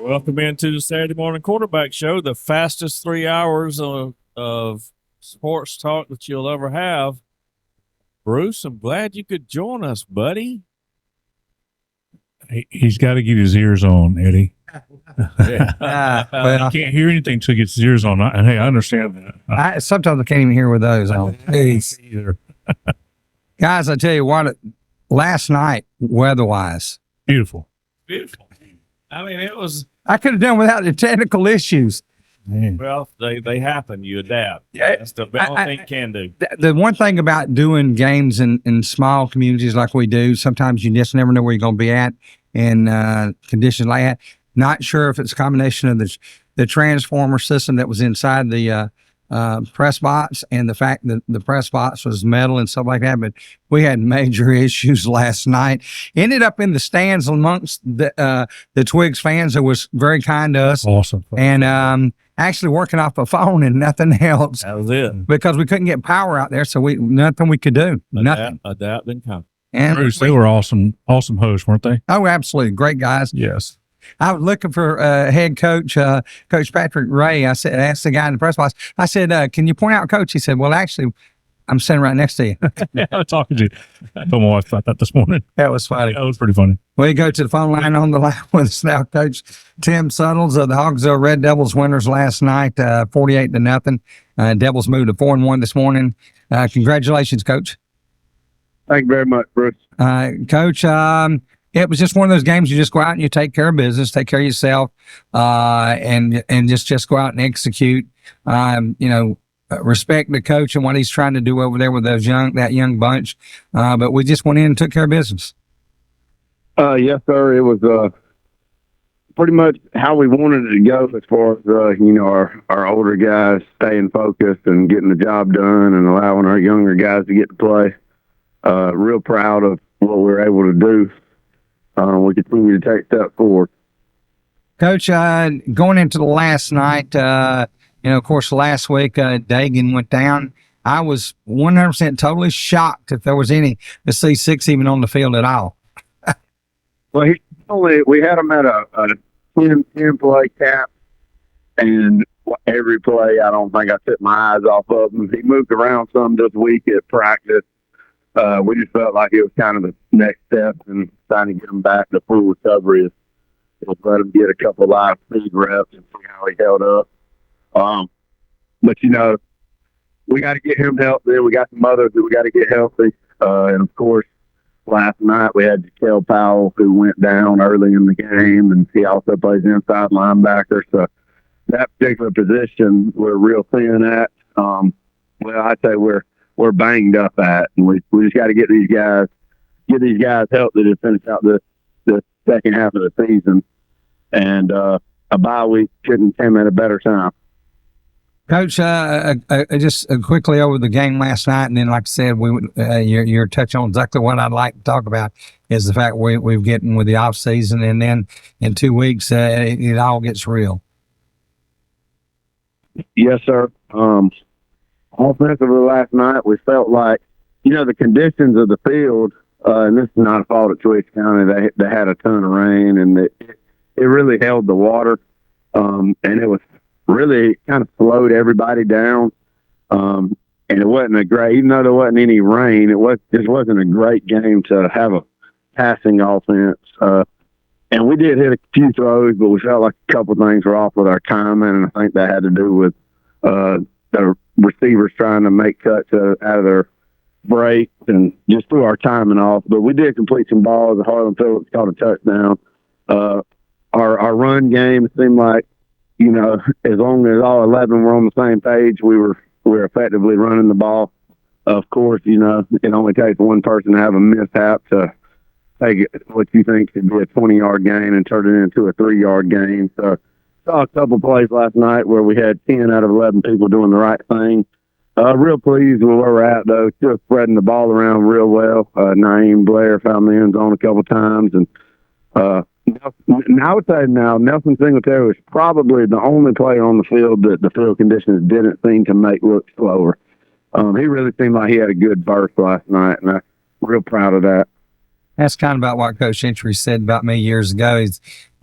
Welcome into the Saturday Morning Quarterback Show, the fastest 3 hours of sports talk that you'll ever have. Bruce, I'm glad you could join us, buddy. He's got to get his ears on, Eddie. Well, He can't hear anything until he gets his ears on. And hey, I understand that. sometimes I can't even hear with those on. Either. Guys, I tell you what, last night, weather-wise, Beautiful. Beautiful. I mean, it was, I could have done without the technical issues. Man. well, they happen. You adapt. Yeah, That's the best thing you can do. The one thing about doing games in small communities like we do, sometimes you just never know where you're going to be at in conditions like that. Not sure if it's a combination of the transformer system that was inside the press box and the fact that the press box was metal and stuff like that. But we had major issues last night. Ended up in the stands amongst the Twigs fans that was very kind to us. Awesome. And actually working off a phone and nothing else That was it. because we couldn't get power out there. So nothing we could do. Nothing. Adapt and come. And Bruce, they were awesome hosts, weren't they? oh, absolutely. Great guys. Yes. I was looking for head coach, Coach Patrick Ray. I asked the guy in the press box, I said, can you point out Coach? He said, well, actually, I'm sitting right next to you. Yeah, I was talking to you. I told my wife about that this morning. That was funny. That was pretty funny. We go to the phone line on the line with us now, Coach Tim Suttles of the Hogsville Red Devils winners last night, 48-0. Devils moved to 4-1 this morning. Congratulations, Coach. Thank you very much, Bruce. Coach, it was just one of those games you just go out and you take care of business, take care of yourself, and just go out and execute. Respect the coach and what he's trying to do over there with that young bunch. But we just went in and took care of business. Yes, sir. It was pretty much how we wanted it to go as far as our older guys staying focused and getting the job done and allowing our younger guys to get to play. Real proud of what we were able to do. We continue to take steps forward. Coach, going into the last night, of course, last week, Dagan went down. I was 100% totally shocked if there was any to see six even on the field at all. Well, we had him at a 10 play cap, and every play, I don't think I took my eyes off of him. He moved around some this week at practice. We just felt like it was kind of the next step and trying to get him back to full recovery. Just let him get a couple live speed reps and see how he held up. But we got to get him healthy. We got some others that we got to get healthy. And of course, last night we had Jaquel Powell, who went down early in the game, and he also plays inside linebacker. So that particular position we're real thin at. I'd say we're banged up at, and we just got to get these guys healthy to finish out the second half of the season. And a bye week couldn't come at a better time. Coach, just quickly over the game last night, and then, like I said, you're touching on exactly what I'd like to talk about is the fact we're getting with the off season, and then in 2 weeks it all gets real. Yes, sir. Offensively last night, we felt like the conditions of the field, and this is not a fault of Twigs County. They had a ton of rain, and it really held the water, and it was really kind of slowed everybody down. And it wasn't even though there wasn't any rain, just wasn't a great game to have a passing offense. And we did hit a few throws, but we felt like a couple things were off with our timing, and I think that had to do with the receivers trying to make cuts out of their breaks and just threw our timing off. But we did complete some balls. Harlan Phillips caught a touchdown. Our run game seemed like, as long as all 11 were on the same page, we were effectively running the ball. Of course, it only takes one person to have a mishap to take what you think should be a 20-yard gain and turn it into a 3-yard gain. So saw a couple plays last night where we had 10 out of 11 people doing the right thing. Real pleased with where we're at, though. Still spreading the ball around real well. Naeem Blair found the end zone a couple times, and I would say now Nelson Singletary was probably the only player on the field that the field conditions didn't seem to make look slower. He really seemed like he had a good burst last night, and I'm real proud of that. That's kind of about what Coach Entry said about me years ago.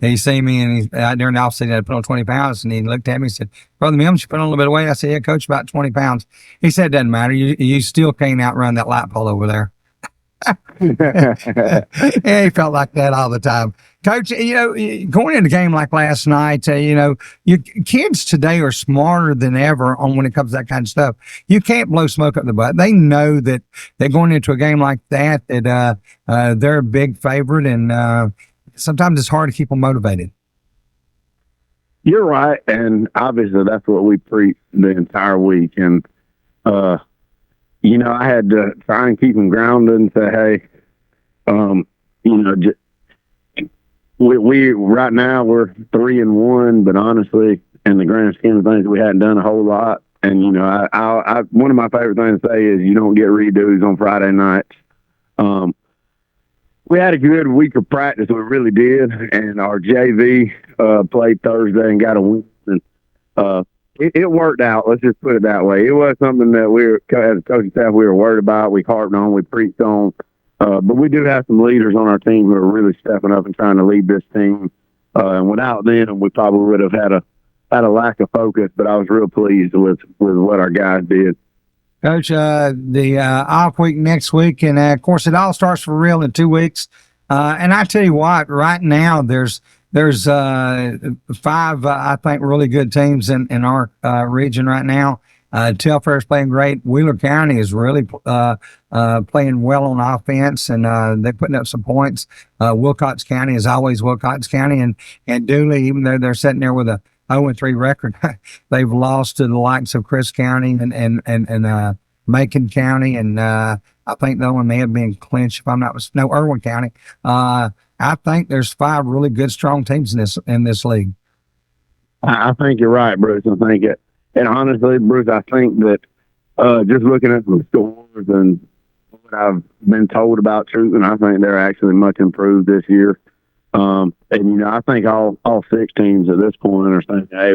He seen me and during the offseason, I put on 20 pounds, and he looked at me and said, "Brother Mimbs, you put on a little bit of weight." I said, "Yeah, Coach, about 20 pounds." He said, "Doesn't matter. You still can't outrun that light pole over there." Yeah, he felt like that all the time. Coach, going into a game like last night, your kids today are smarter than ever on when it comes to that kind of stuff. You can't blow smoke up the butt. They know that they're going into a game like that they're a big favorite, and sometimes it's hard to keep them motivated. You're right, and obviously that's what we preach the entire week. And I had to try and keep them grounded and say, "Hey, we right now we're 3-1, but honestly, in the grand scheme of things, we hadn't done a whole lot." And I one of my favorite things to say is you don't get redos on Friday nights. We had a good week of practice, we really did, and our JV played Thursday and got a win. And it worked out. Let's just put it that way. It was something that we were, as a coaching staff, we were worried about. We harped on, we preached on. But we do have some leaders on our team who are really stepping up and trying to lead this team. And without them, we probably would have had a lack of focus. But I was real pleased with what our guys did. Coach, the off week next week, and of course, it all starts for real in 2 weeks. And I tell you what, right now there's 5, I think, really good teams in our region right now. Telfair's playing great. Wheeler County is really playing well on offense, and they're putting up some points. Wilcox County is always Wilcox County, and Dooley, even though they're sitting there with a 0-3 record, they've lost to the likes of Chris County and Macon County, and I think that one may have been clinched if I'm not mistaken. No, Irwin County. I think there's 5 really good, strong teams in this league. I think you're right, Bruce. I think it. And honestly, Bruce, I think that just looking at some scores and what I've been told about Truthland, I think they're actually much improved this year. And I think all 6 teams at this point are saying, "Hey,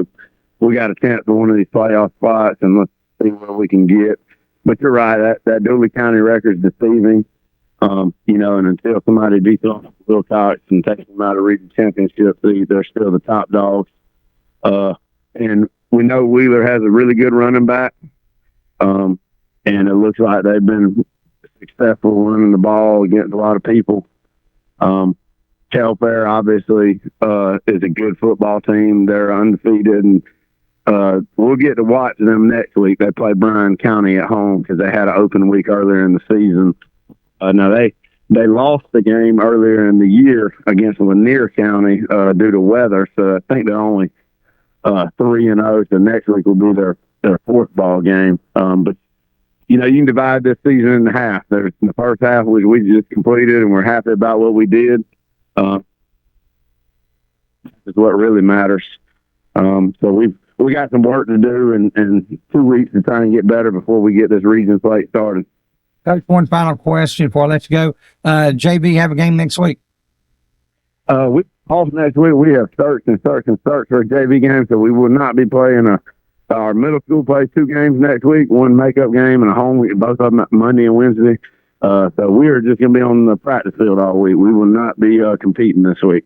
we got a chance for one of these playoff spots, and let's see what we can get." But you're right, that Dooley County record is deceiving. And until somebody beats on Wilcox and takes them out of region championship, they're still the top dogs. And we know Wheeler has a really good running back. And it looks like they've been successful running the ball against a lot of people. Telfair obviously is a good football team. They're undefeated, and we'll get to watch them next week. They play Bryan County at home because they had an open week earlier in the season. Now they lost the game earlier in the year against Lanier County due to weather, so I think they're only 3-0. So next week will be their 4th ball game. But you can divide this season in half. There's the first half which we just completed, and we're happy about what we did. Is what really matters. So we got some work to do in 2 weeks to try and get better before we get this region plate started. Coach, one final question before I let you go. JV have a game next week? We off next week. We have searched for a JV game, so we will not be playing our middle school plays 2 games next week, 1 makeup game and a home week, both of them Monday and Wednesday. So we are just going to be on the practice field all week. We will not be competing this week.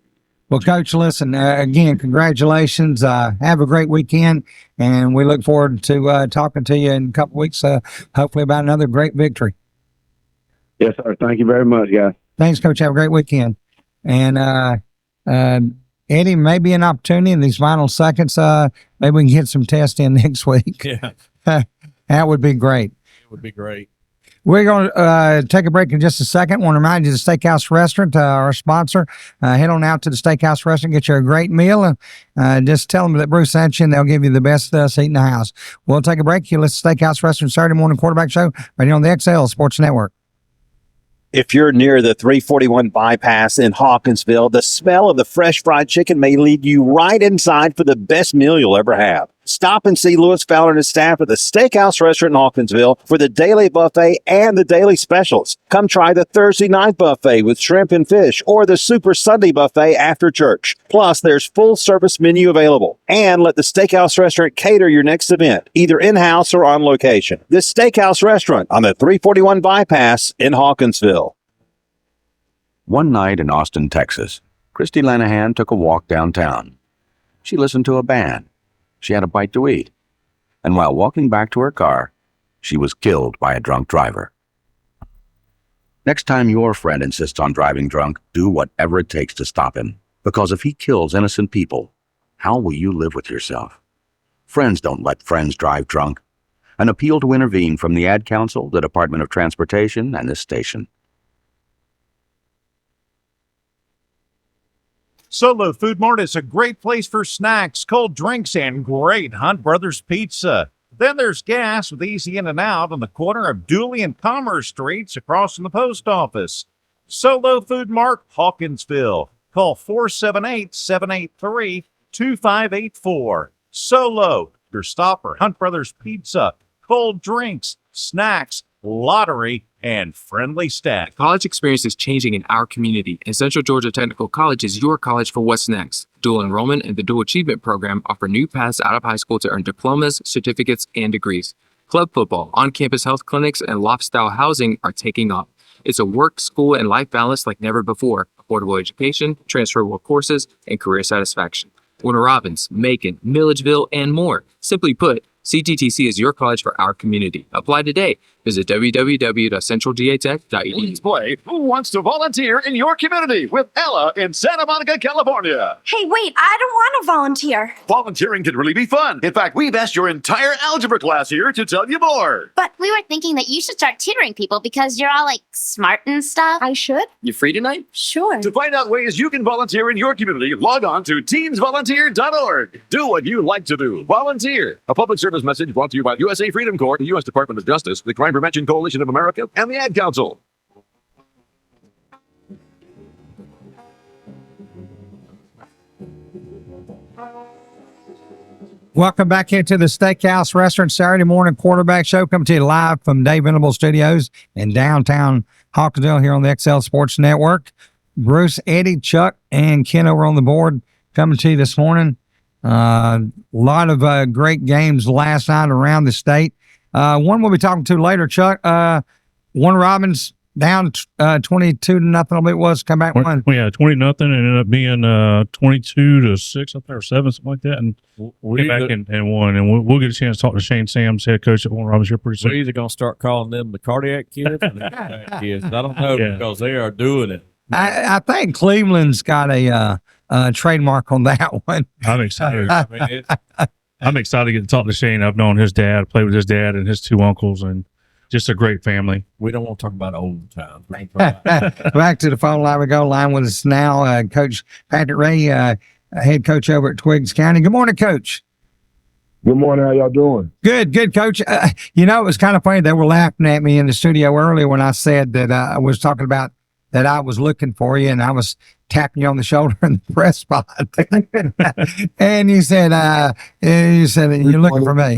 Well, Coach, listen, again, congratulations. Have a great weekend, and we look forward to talking to you in a couple weeks, hopefully about another great victory. Yes, sir. Thank you very much, guys. Thanks, Coach. Have a great weekend. And Eddie, maybe an opportunity in these final seconds, maybe we can get some tests in next week. Yeah. That would be great. It would be great. We're going to take a break in just a second. Want to remind you the Steakhouse Restaurant, our sponsor. Head on out to the Steakhouse Restaurant, get you a great meal, and just tell them that Bruce sent you, and they'll give you the best seat in the house. We'll take a break. You listen to Steakhouse Restaurant Saturday morning quarterback show right here on the XL Sports Network. If you're near the 341 bypass in Hawkinsville, the smell of the fresh fried chicken may lead you right inside for the best meal you'll ever have. Stop and see Lewis Fowler and his staff at the Steakhouse Restaurant in Hawkinsville for the daily buffet and the daily specials. Come try the Thursday night buffet with shrimp and fish or the Super Sunday buffet after church. Plus, there's full service menu available. And let the Steakhouse Restaurant cater your next event, either in-house or on location. This Steakhouse Restaurant on the 341 bypass in Hawkinsville. One night in Austin, Texas, Christy Lanahan took a walk downtown. She listened to a band. She had a bite to eat. And while walking back to her car, she was killed by a drunk driver. Next time your friend insists on driving drunk, do whatever it takes to stop him. Because if he kills innocent people, how will you live with yourself? Friends don't let friends drive drunk. An appeal to intervene from the Ad Council, the Department of Transportation, and this station. Solo Food Mart is a great place for snacks, cold drinks, and great Hunt Brothers pizza. Then there's gas with easy in and out on the corner of Dooley and Commerce Streets across from the post office. Solo Food Mart, Hawkinsville. Call 478-783-2584. Solo, your stop for Hunt Brothers Pizza, cold drinks, snacks, lottery, and friendly staff. College experience is changing in our community, and Central Georgia Technical College is your college for what's next. Dual enrollment and the Dual Achievement Program offer new paths out of high school to earn diplomas, certificates, and degrees. Club football, on-campus health clinics, and loft-style housing are taking off. It's a work, school, and life balance like never before. Affordable education, transferable courses, and career satisfaction. Warner Robins, Macon, Milledgeville, and more. Simply put, CGTC is your college for our community. Apply today. Visit www.centralgatech.edu. Let's play Who Wants to Volunteer in Your Community with Ella in Santa Monica, California. Hey, wait, I don't want to volunteer. Volunteering can really be fun. In fact, we've asked your entire algebra class here to tell you more. But we were thinking that you should start tutoring people because you're all like smart and stuff. I should? You free tonight? Sure. To find out ways you can volunteer in your community, log on to teensvolunteer.org. Do what you like to do. Volunteer. A public service message brought to you by USA Freedom Corps, the U.S. Department of Justice, the Crime Prevention Coalition of America, and the Ad Council. Welcome back into the Steakhouse Restaurant Saturday morning quarterback show. Coming to you live from Dave Venable Studios in downtown Hawkinsville here on the XL Sports Network. Bruce, Eddie, Chuck, and Ken over on the board coming to you this morning. A lot of great games last night around the state. One we'll be talking to later, Chuck. Warner Robins down 22-0, I believe it was. Come back one. Yeah, 20-0, and ended up being 22-6 up there, or 7, something like that, and came back and won. And we'll get a chance to talk to Shane Sams, head coach at Warner Robins here pretty soon. We're either going to start calling them the cardiac kids or the cardiac kids. I don't know because they are doing it. I think Cleveland's got a trademark on that one. I'm excited. I'm excited to get to talk to Shane. I've known his dad, played with his dad and his two uncles, and just a great family. We don't want to talk about old times. Back to the phone line we go. Line with us now, Coach Patrick Ray, head coach over at Twiggs County. Good morning, Coach. Good morning. How y'all doing? Good, Coach. It was kind of funny. They were laughing at me in the studio earlier when I said that I was talking about that I was looking for you, and I was tapping you on the shoulder in the press spot. And you said you're looking for me.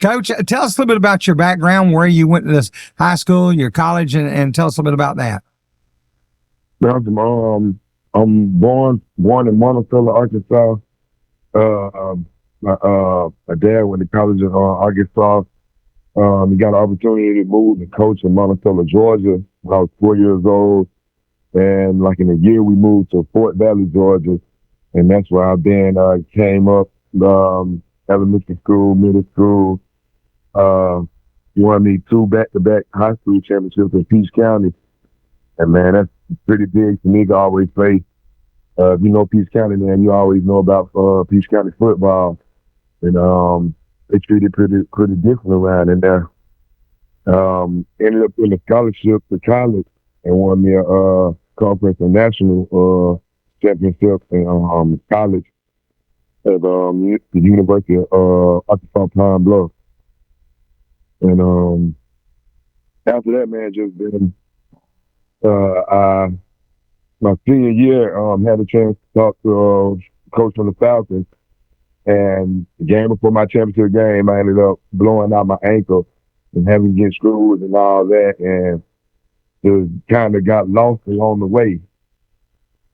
Coach, tell us a little bit about your background, where you went to this high school, your college, and tell us a little bit about that. I'm born in Monticello, Arkansas. My dad went to college in Arkansas. He got an opportunity to move and coach in Monticello, Georgia when I was 4 years old. And like in a year, we moved to Fort Valley, Georgia. And that's where I've been. Came up, elementary school, middle school. Won me 2 back-to-back high school championships in Peach County. And man, that's pretty big for me to always play. If you know Peach County, man, you always know about Peach County football. And they treat it pretty different around in there. Ended up in a scholarship to college and won me a conference and national championship in college at the University of Arkansas Pine Bluff. And after that, man, just been my senior year, had a chance to talk to coach from the Falcons. And the game before my championship game, I ended up blowing out my ankle and having to get screws and all that. And it kind of got lost along the way.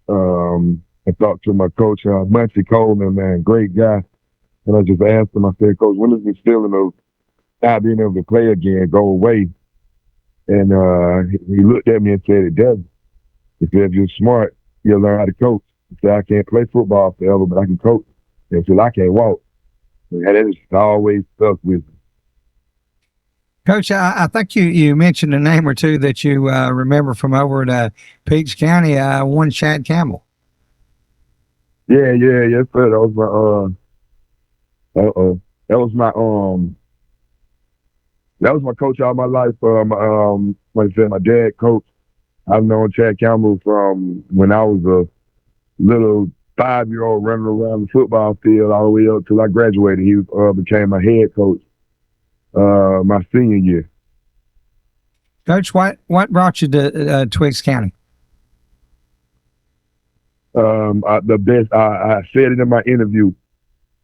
I talked to my coach, Muncie Coleman, man, great guy. And I just asked him, I said, Coach, when is this feeling of not being able to play again go away? And he looked at me and said, it doesn't. He said, if you're smart, you'll learn how to coach. He said, I can't play football forever, but I can coach until I can't walk. And that is always stuck with me. Coach, I think you mentioned a name or two that you remember from over at Peach County. One Chad Campbell. Yeah, yes, sir. That was my coach all my life. Like I said, my dad coached. I've known Chad Campbell from when I was a little 5-year-old running around the football field all the way up till I graduated. He became my head coach my senior year. Coach, what brought you to Twiggs County? I said it in my interview.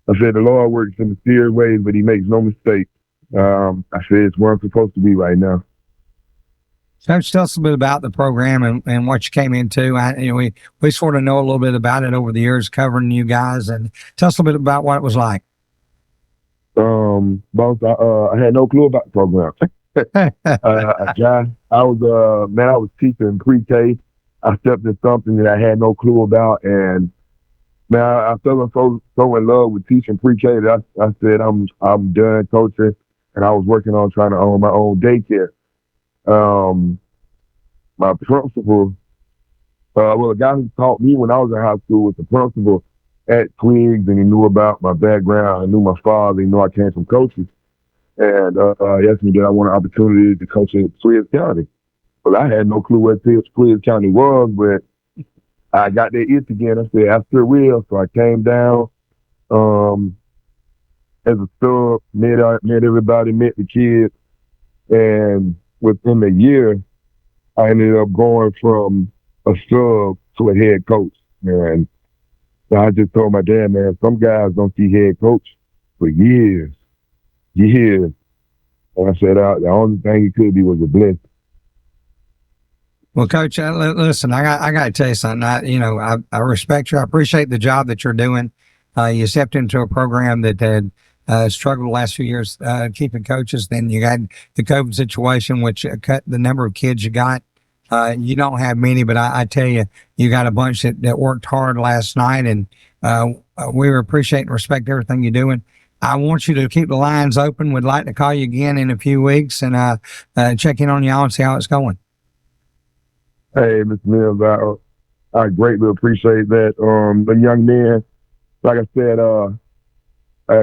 I said the Lord works in mysterious ways, but He makes no mistakes. I said it's where I'm supposed to be right now. Coach, tell us a bit about the program and what you came into. We sort of know a little bit about it over the years, covering you guys, and tell us a bit about what it was like. Both I had no clue about the program. I was teaching pre-K. I stepped in something that I had no clue about, and man, I fell so in love with teaching pre-K that I said I'm done coaching, and I was working on trying to own my own daycare. My principal, the guy who taught me when I was in high school was the principal at Twiggs, and he knew about my background. I knew my father. He knew I came from coaches, and he asked me did I want an opportunity to coach in Twiggs County. Well, I had no clue what Twiggs County was, but I got that itch again. I said I sure will. So I came down as a sub, met everybody, met the kids, and within a year, I ended up going from a sub to a head coach. And I just told my dad, man, some guys don't see head coach for years. And I said, the only thing it could be was a blessing. Well, Coach, listen, I got to tell you something. I respect you. I appreciate the job that you're doing. You stepped into a program that had struggled the last few years keeping coaches. Then you got the COVID situation, which cut the number of kids you got. You don't have many, but I tell you, you got a bunch that worked hard last night, and we appreciate and respect everything you're doing. I want you to keep the lines open. We'd like to call you again in a few weeks and check in on y'all and see how it's going. Hey, Mr. Mimbs, I greatly appreciate that. The young man, like I said, a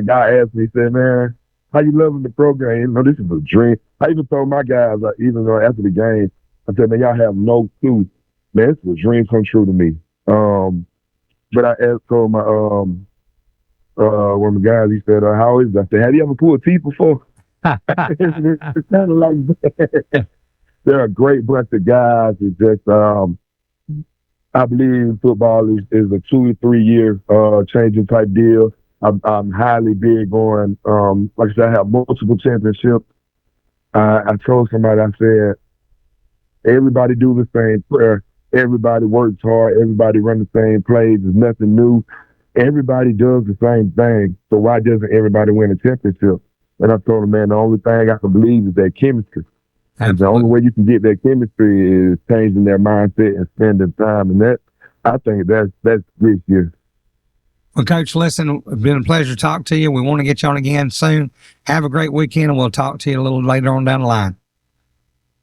guy asked me, he said, man, how you loving the program? You know, this is a dream. I even told my guys, even though after the game, I said, man, y'all have no clue. Man, it's a dream come true to me. But I told my one of the guys, he said, how is that? I said, have you ever pulled teeth before? It's kind of like that. They're a great bunch of guys. It's just, I believe football is a 2 to 3 year changing type deal. I'm highly big on, like I said, I have multiple championships. I told somebody, I said, everybody do the same prayer. Everybody works hard. Everybody run the same plays. There's nothing new. Everybody does the same thing. So why doesn't everybody win a championship? And I told him, man, the only thing I can believe is that chemistry. And the only way you can get that chemistry is changing their mindset and spending time. And I think that's this year. Well, Coach, listen, it's been a pleasure to talk to you. We want to get you on again soon. Have a great weekend, and we'll talk to you a little later on down the line.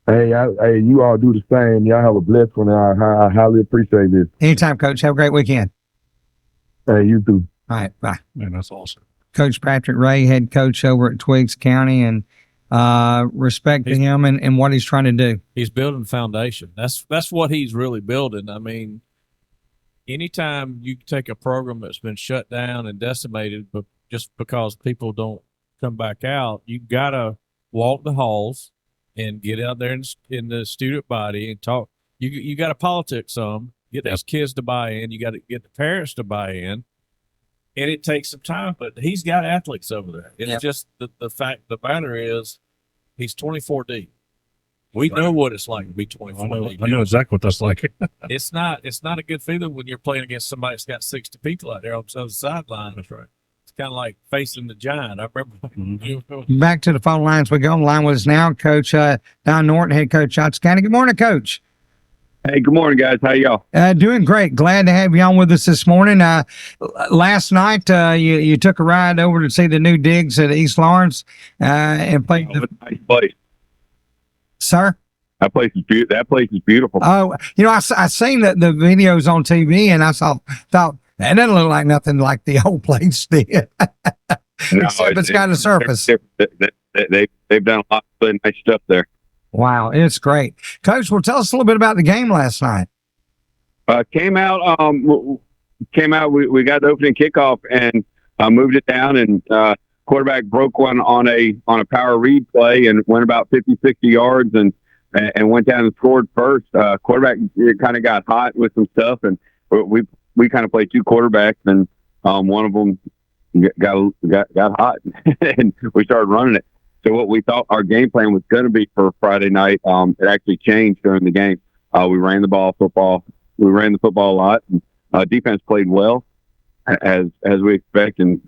Hey, you all do the same. Y'all have a blessed one. I highly appreciate this. Anytime, Coach. Have a great weekend. Hey, you too. All right, bye. Man, that's awesome. Coach Patrick Ray, head coach over at Twiggs County, and respect to him and what he's trying to do. He's building foundation. That's what he's really building. I mean, anytime you take a program that's been shut down and decimated, but just because people don't come back out, you gotta walk the halls and get out there in the student body and talk. You got to politic some, get those kids to buy in. You got to get the parents to buy in, and it takes some time. But he's got athletes over there. It's just the fact. The matter is, he's 24 deep. We know what it's like to be 24 deep. I know exactly what that's like. It's not a good feeling when you're playing against somebody that's got 60 people out there on the sideline. That's right. It's kind of like facing the giant. I remember. Back to the phone lines. We go on the line with us now, Coach Don Norton, head coach, Shots County. Good morning, Coach. Hey, good morning, guys. How y'all? Doing great. Glad to have you on with us this morning. Last night, you took a ride over to see the new digs at East Lawrence and played. Nice place. Sir? That place is beautiful. That place is beautiful. Oh, I seen the videos on TV, and I thought that doesn't look like nothing like the old place did. Except it's got a surface. They've done a lot of really nice stuff there. Wow, it's great. Coach, well, tell us a little bit about the game last night. Came out. We got the opening kickoff and moved it down, and quarterback broke one on a power read play and went about 50, 60 yards and went down and scored first. Quarterback kind of got hot with some stuff, and we kind of played two quarterbacks, and one of them got hot, and we started running it. So what we thought our game plan was going to be for Friday night, it actually changed during the game. We ran the football a lot. And, defense played well, as we expect, and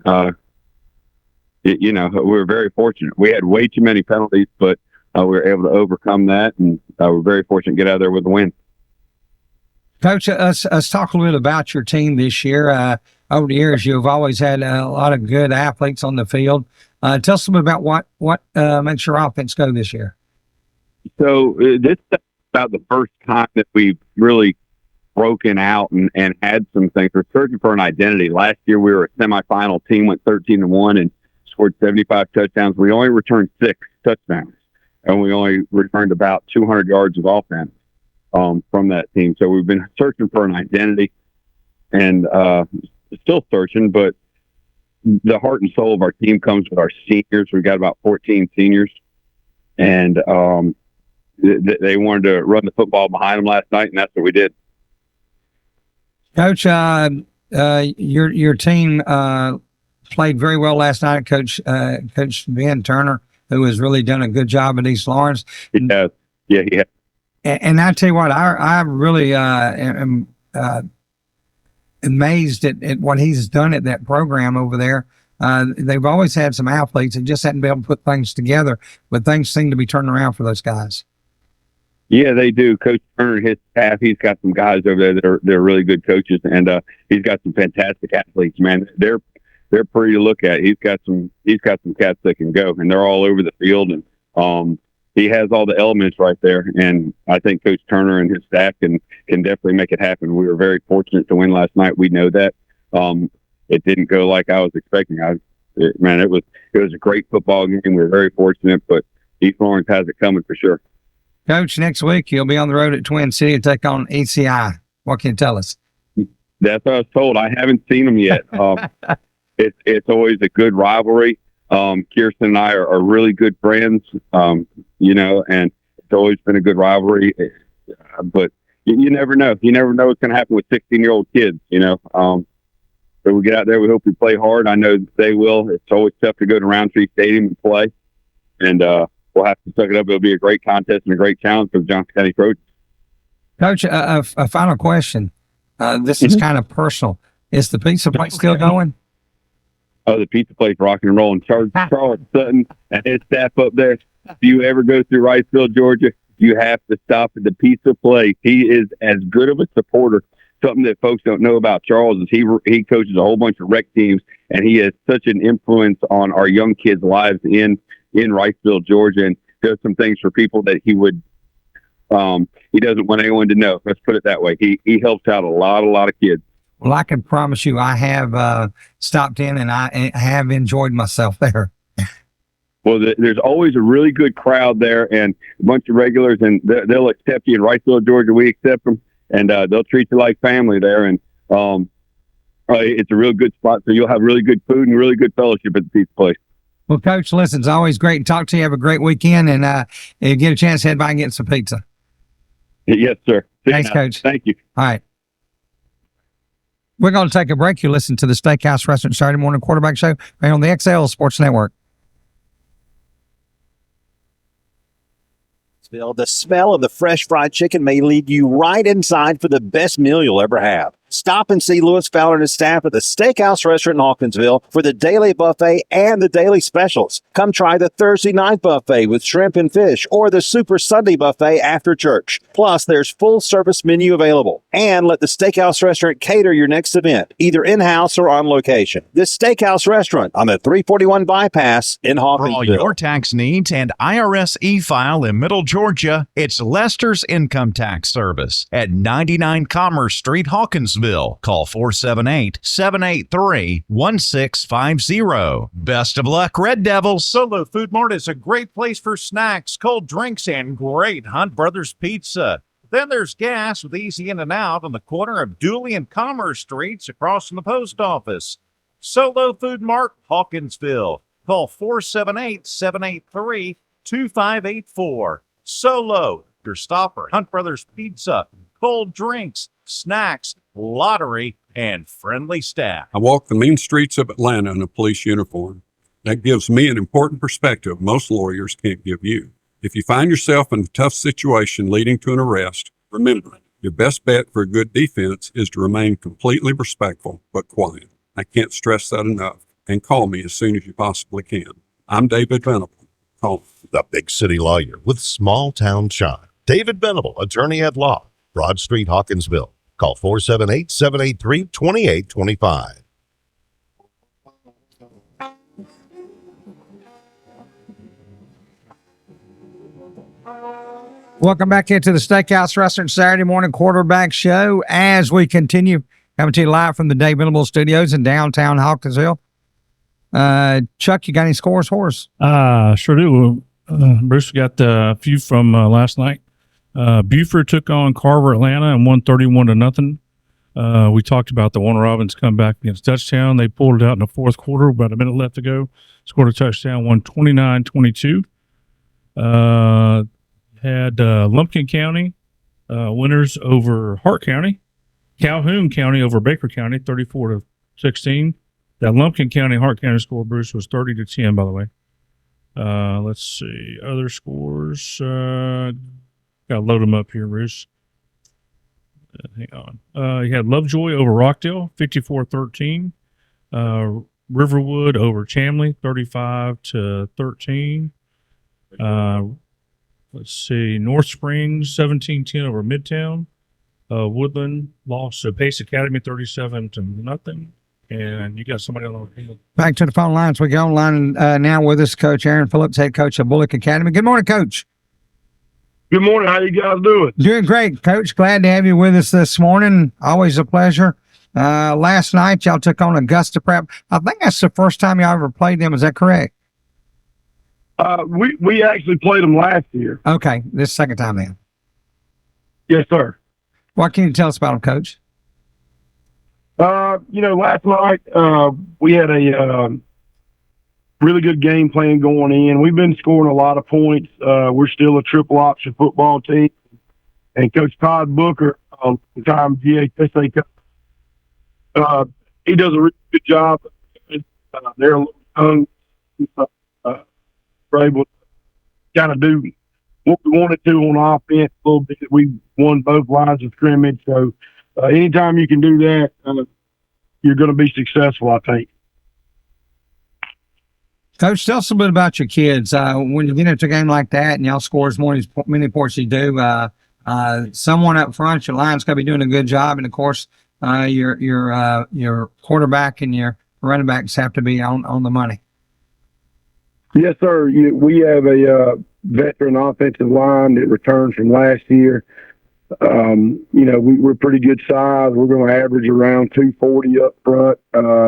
we were very fortunate. We had way too many penalties, but we were able to overcome that, and we're very fortunate to get out of there with a win. Coach, us talk a little bit about your team this year. Over the years, you've always had a lot of good athletes on the field. Tell us a little bit about what makes your offense go this year. So this is about the first time that we've really broken out and had some things. We're searching for an identity. Last year we were a semifinal team, went 13-1 and scored 75 touchdowns. We only returned 6 touchdowns, and we only returned about 200 yards of offense from that team. So we've been searching for an identity and still searching, but the heart and soul of our team comes with our seniors. We got about 14 seniors, and they wanted to run the football behind them last night, and that's what we did. Coach, your team played very well last night. Coach Ben Turner, who has really done a good job at East Lawrence. He has. Yeah, he has. And I tell you what, I really am amazed at what he's done at that program over there. They've always had some athletes and just hadn't been able to put things together, but things seem to be turning around for those guys. Yeah, they do. Coach Turner and his staff, he's got some guys over there that are really good coaches, and he's got some fantastic athletes, man. They're pretty to look at. He's got some cats that can go, and they're all over the field, and he has all the elements right there, and I think Coach Turner and his staff can definitely make it happen. We were very fortunate to win last night. We know that. It didn't go like I was expecting. It was a great football game. We were very fortunate, but East Lawrence has it coming for sure. Coach, next week you'll be on the road at Twin City to take on ECI. What can you tell us? That's what I was told. I haven't seen them yet. It's always a good rivalry. Kirsten and I are really good friends, and it's always been a good rivalry. But you never know. You never know what's going to happen with 16-year-old kids, So we get out there. We hope we play hard. I know they will. It's always tough to go to Roundtree Stadium and play. And we'll have to suck it up. It'll be a great contest and a great challenge for the Johnson County Trojans. Coach, a final question. This is kind of personal. Is the pizza place still going? Oh, the pizza place rocking and rolling. Charles Sutton and his staff up there. If you ever go through Wrightsville, Georgia, you have to stop at the pizza place. He is as good of a supporter. Something that folks don't know about Charles is he coaches a whole bunch of rec teams, and he has such an influence on our young kids' lives in Wrightsville, Georgia, and does some things for people that he would he doesn't want anyone to know. Let's put it that way. He helps out a lot of kids. Well, I can promise you, I have stopped in and I have enjoyed myself there. Well, there's always a really good crowd there and a bunch of regulars, and they'll accept you in Wrightsville, Georgia. We accept them, and they'll treat you like family there. And it's a real good spot, so you'll have really good food and really good fellowship at the pizza place. Well, Coach, listen, it's always great to talk to you. Have a great weekend, and if you get a chance, head by and get some pizza. Yes, sir. Thanks, Coach. Thank you. All right. We're going to take a break. You listen to the Steakhouse Restaurant Saturday Morning Quarterback Show right on the XL Sports Network. The smell of the fresh fried chicken may lead you right inside for the best meal you'll ever have. Stop and see Lewis Fowler and his staff at the Steakhouse Restaurant in Hawkinsville for the daily buffet and the daily specials. Come try the Thursday night buffet with shrimp and fish or the Super Sunday buffet after church. Plus, there's full service menu available. And let the Steakhouse Restaurant cater your next event, either in-house or on location. This Steakhouse Restaurant on the 341 bypass in For all Hawkinsville. your tax needs and IRS e-file in Middle Georgia, it's Lester's Income Tax Service at 99 Commerce Street, Hawkinsville. Call 478-783-1650. Best of luck, Red Devils. Solo Food Mart is a great place for snacks, cold drinks, and great Hunt Brothers pizza. Then there's gas with easy in and out on the corner of Dooley and Commerce Streets across from the post office. Solo Food Mart, Hawkinsville. Call 478-783-2584. Solo, your stopper, Hunt Brothers Pizza, cold drinks, snacks, lottery, and friendly staff. I walk the mean streets of Atlanta in a police uniform. That gives me an important perspective most lawyers can't give you. If you find yourself in a tough situation leading to an arrest, remember, your best bet for a good defense is to remain completely respectful but quiet. I can't stress that enough. And call me as soon as you possibly can. I'm David Venable. Call me. The big city lawyer with small town shine. David Venable, attorney at law, Broad Street, Hawkinsville. Call 478-783-2825. Welcome back into the Steakhouse Restaurant Saturday morning quarterback show as we continue coming to you live from the Dave Venable Studios in downtown Hawkinsville. Chuck, you got any scores for us? Sure do. Bruce, we got a few from last night. Buford took on Carver, Atlanta, and won 31-0. We talked about the Warner Robins comeback against touchdown. They pulled it out in the fourth quarter, about a minute left to go. Scored a touchdown, won 29-22. Had Lumpkin County winners over Hart County. Calhoun County over Baker County, 34-16. That Lumpkin County, Hart County score, Bruce, was 30-10, by the way. Let's see. Other scores. Got to load them up here, Bruce. Hang on. You had Lovejoy over Rockdale, 54-13. Riverwood over Chamley, 35-13. Let's see. North Springs, 17-10 over Midtown. Woodland lost to Pace Academy, 37-0. And you got somebody on the field. Back to the phone lines. We go online now with us, Coach Aaron Phillips, head coach of Bullock Academy. Good morning, Coach. Good morning. How you guys doing? Doing great, Coach. Glad to have you with us this morning. Always a pleasure. Last night, y'all took on Augusta Prep. I think that's the first time y'all ever played them. Is that correct? We actually played them last year. Okay. This is the second time then. Yes, sir. What can you tell us about them, Coach? Last night we had a really good game plan going in. We've been scoring a lot of points. We're still a triple option football team. And Coach Todd Booker, time GHSA coach, he does a really good job. They're a little young. We're able to kind of do what we wanted to on offense a little bit. We won both lines of scrimmage. So anytime you can do that, you're going to be successful, I think. Coach, tell us a bit about your kids. When you get into a game like that and y'all score as many points as you do, someone up front, your line's going to be doing a good job. And, of course, your quarterback and your running backs have to be on the money. Yes, sir. We have a veteran offensive line that returns from last year. We're pretty good size. We're going to average around 240 up front.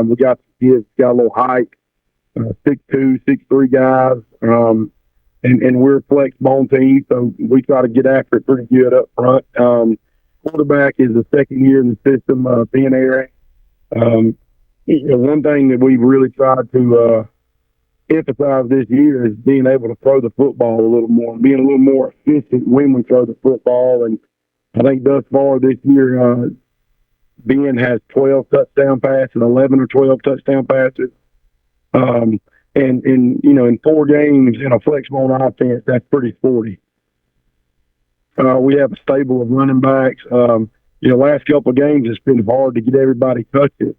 We got kids got a little height, 6'2", 6'3" guys, and we're a flex bone team, so we try to get after it pretty good up front. Quarterback is the second year in the system, being Eric. One thing that we've really tried to emphasize this year is being able to throw the football a little more, being a little more efficient when we throw the football. And I think thus far this year, Ben has 12 touchdown passes, 11 or 12 touchdown passes. In 4 games in a flex bone offense, that's pretty sporty. We have a stable of running backs. last couple of games, it's been hard to get everybody touching.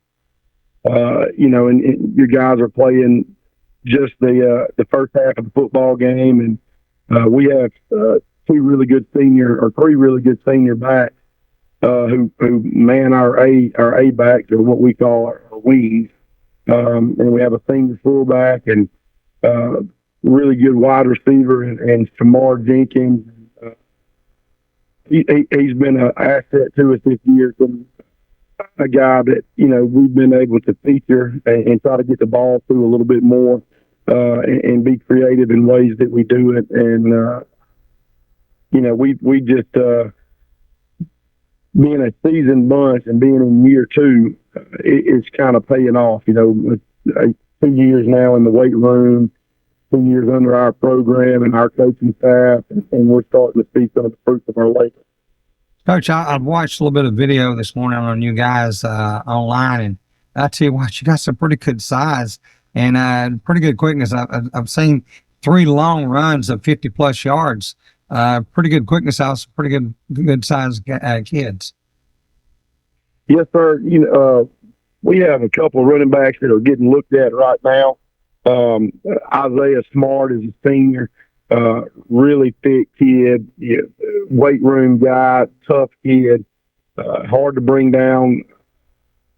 And your guys are playing just the first half of the football game, and we have three really good senior backs who man our A backs, or what we call our wings, and we have a senior fullback and really good wide receiver, and Shamar Jenkins. He's been an asset to us this year. A guy that we've been able to feature and try to get the ball through a little bit more, and be creative in ways that we do it. And we just being a seasoned bunch and being in year two, it's kind of paying off. 2 years now in the weight room, 2 years under our program and our coaching staff, and we're starting to see some of the fruits of our labor. Coach, I've watched a little bit of video this morning on you guys online, and I tell you what, you got some pretty good size and pretty good quickness. I've seen 3 long runs of 50-plus yards. Pretty good quickness out, some pretty good size kids. Yes, sir. We have a couple of running backs that are getting looked at right now. Isaiah Smart is a senior, really thick kid, weight room guy, tough kid, hard to bring down,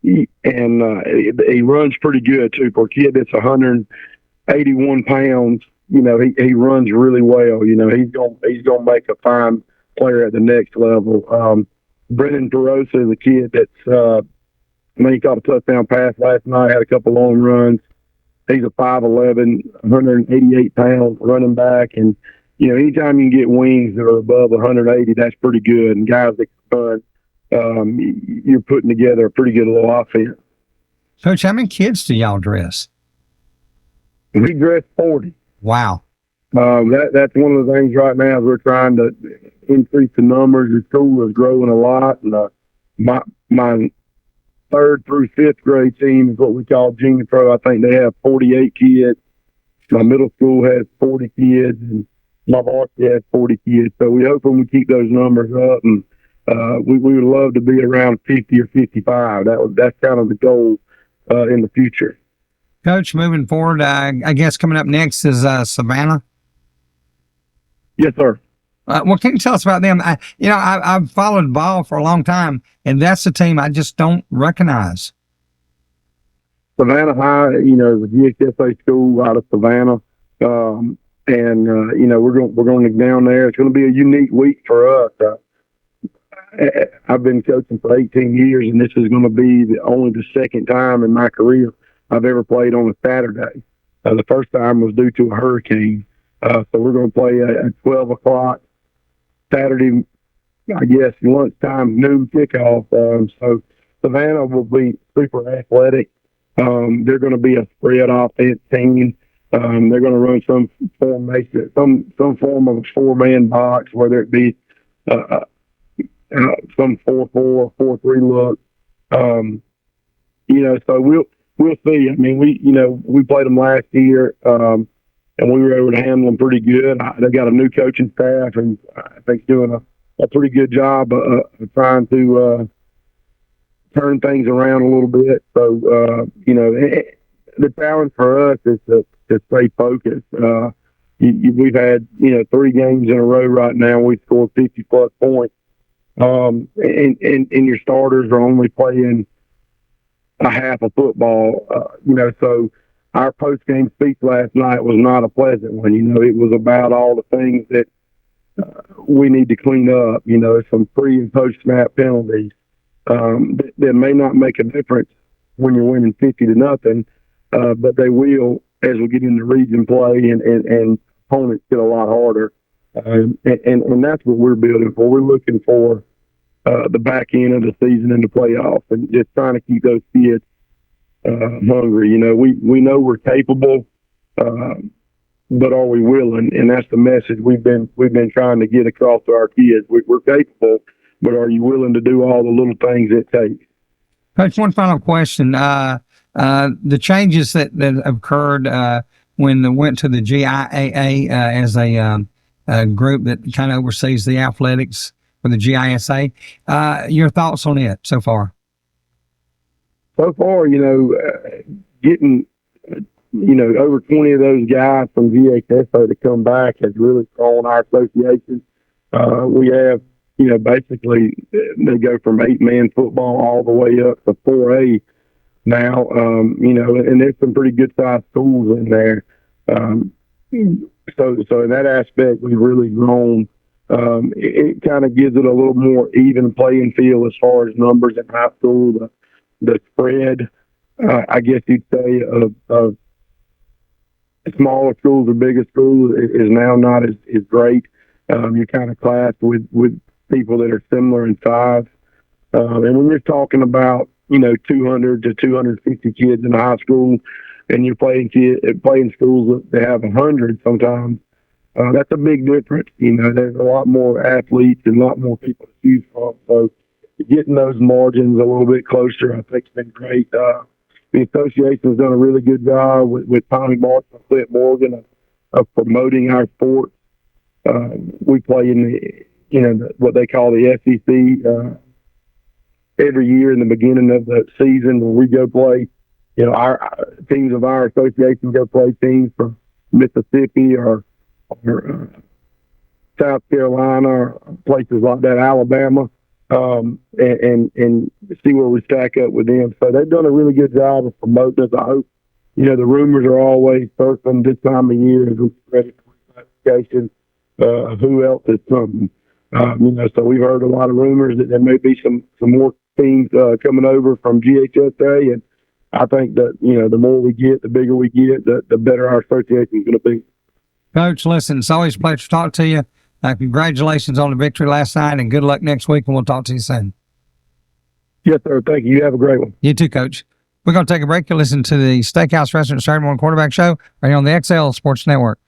and he runs pretty good too. For a kid that's 181 pounds, he runs really well. He's gonna make a fine player at the next level. Brennan DeRosa is a kid that's he caught a touchdown pass last night, had a couple long runs. He's a 5'11", 188 pound running back, and anytime you can get wings that are above 180, that's pretty good. And guys that can run, you're putting together a pretty good little offense. Coach, how many kids do y'all dress? We dress 40. Wow. That's one of the things right now is we're trying to increase the numbers. The school is growing a lot, and my 3rd through 5th grade team is what we call junior pro. I think they have 48 kids. My middle school has 40 kids, and my varsity has 40 kids. So we hope we keep those numbers up, and we would love to be around 50 or 55. That's kind of the goal in the future. Coach, moving forward, I guess coming up next is Savannah. Yes, sir. What can you tell us about them? I've followed ball for a long time, and that's a team I just don't recognize. Savannah High, is a GHSA school out of Savannah, and we're going to down there. It's going to be a unique week for us. I've been coaching for 18 years, and this is going to be only the second time in my career I've ever played on a Saturday. The first time was due to a hurricane. So we're going to play at 12 o'clock Saturday, I guess, lunchtime, noon kickoff. So Savannah will be super athletic. They're going to be a spread offense team. They're going to run some formation, some form of a 4-man box, whether it be some 4-4, 4-3 look. So we'll see. I mean, we played them last year, and we were able to handle them pretty good. They got a new coaching staff, and I think doing a pretty good job of trying to turn things around a little bit. So, the challenge for us is to stay focused. We've had, 3 games in a row right now. We've scored 50-plus points. And your starters are only playing a half of football, so our post-game speech last night was not a pleasant one. It was about all the things that we need to clean up, some pre- and post-snap penalties that may not make a difference when you're winning 50-0, but they will as we get into region play and opponents get a lot harder. And that's what we're building for. We're looking for the back end of the season and the playoffs, and just trying to keep those kids hungry. We know we're capable, but are we willing? And that's the message we've been trying to get across to our kids. We're capable, but are you willing to do all the little things it takes? Coach, one final question. The changes that occurred when they went to the GIAA as a group that kind of oversees the athletics for the GISA. Your thoughts on it so far? So far, getting, over 20 of those guys from GHSA to come back has really grown our association. We have, basically they go from 8-man football all the way up to 4A now, and there's some pretty good sized schools in there. So in that aspect, we've really grown. It kind of gives it a little more even playing field as far as numbers in high school. The spread, I guess you'd say, of smaller schools or bigger schools is now not as great. You're kind of classed with people that are similar in size. And when you're talking about, 200 to 250 kids in high school, and you're playing schools that have 100 sometimes, that's a big difference. There's a lot more athletes and a lot more people to choose from. So getting those margins a little bit closer, I think, has been great. The association's done a really good job with Tommy Martin and Clint Morgan of promoting our sport. We play in what they call the SEC every year in the beginning of the season, where we go play. Our teams of our association go play teams from Mississippi or South Carolina or places like that, Alabama, and see where we stack up with them. So they've done a really good job of promoting us. I hope, the rumors are always surfing this time of year as we get ready for classification of who else is coming. So we've heard a lot of rumors that there may be some more teams coming over from GHSA, and I think that, the more we get, the bigger we get, the better our association is going to be. Coach, listen, it's always a pleasure to talk to you. Congratulations on the victory last night, and good luck next week, and we'll talk to you soon. Yes, sir. Thank you. You have a great one. You too, Coach. We're going to take a break. You'll listen to the Steakhouse Restaurant Saturday Morning Quarterback Show right here on the XL Sports Network.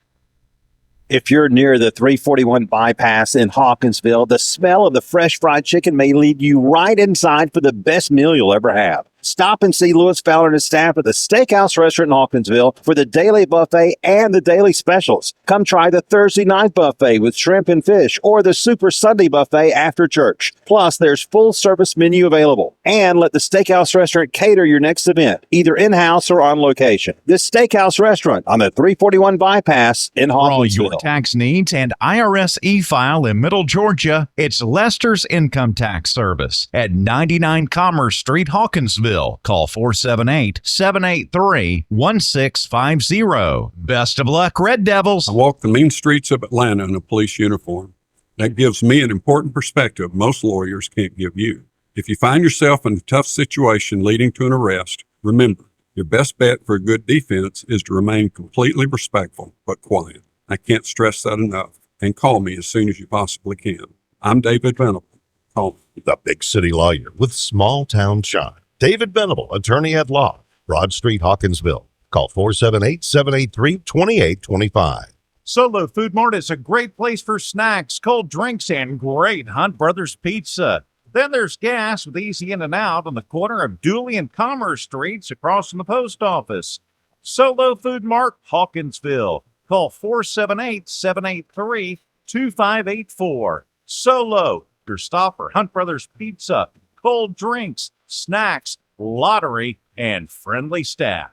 If you're near the 341 bypass in Hawkinsville, the smell of the fresh fried chicken may lead you right inside for the best meal you'll ever have. Stop and see Lewis Fowler and his staff at the Steakhouse Restaurant in Hawkinsville for the daily buffet and the daily specials. Come try the Thursday night buffet with shrimp and fish or the Super Sunday buffet after church. Plus, there's full service menu available. And let the Steakhouse Restaurant cater your next event, either in-house or on location. This Steakhouse Restaurant on the 341 bypass in Hawkinsville. For all your tax needs and IRS e-file in Middle Georgia, it's Lester's Income Tax Service at 99 Commerce Street, Hawkinsville. Call 478-783-1650. Best of luck, Red Devils. I walk the mean streets of Atlanta in a police uniform. That gives me an important perspective most lawyers can't give you. If you find yourself in a tough situation leading to an arrest, remember, your best bet for a good defense is to remain completely respectful but quiet. I can't stress that enough. And call me as soon as you possibly can. I'm David Venable. Call me. The big city lawyer with small town shine. David Venable, attorney at law, Broad Street, Hawkinsville. Call 478-783-2825. Solo Food Mart is a great place for snacks, cold drinks, and great Hunt Brothers pizza. Then there's gas with easy in and out on the corner of Dooley and Commerce Streets across from the post office. Solo Food Mart, Hawkinsville. Call 478-783-2584. Solo, your stop for Hunt Brothers Pizza, cold drinks, snacks, lottery, and friendly staff.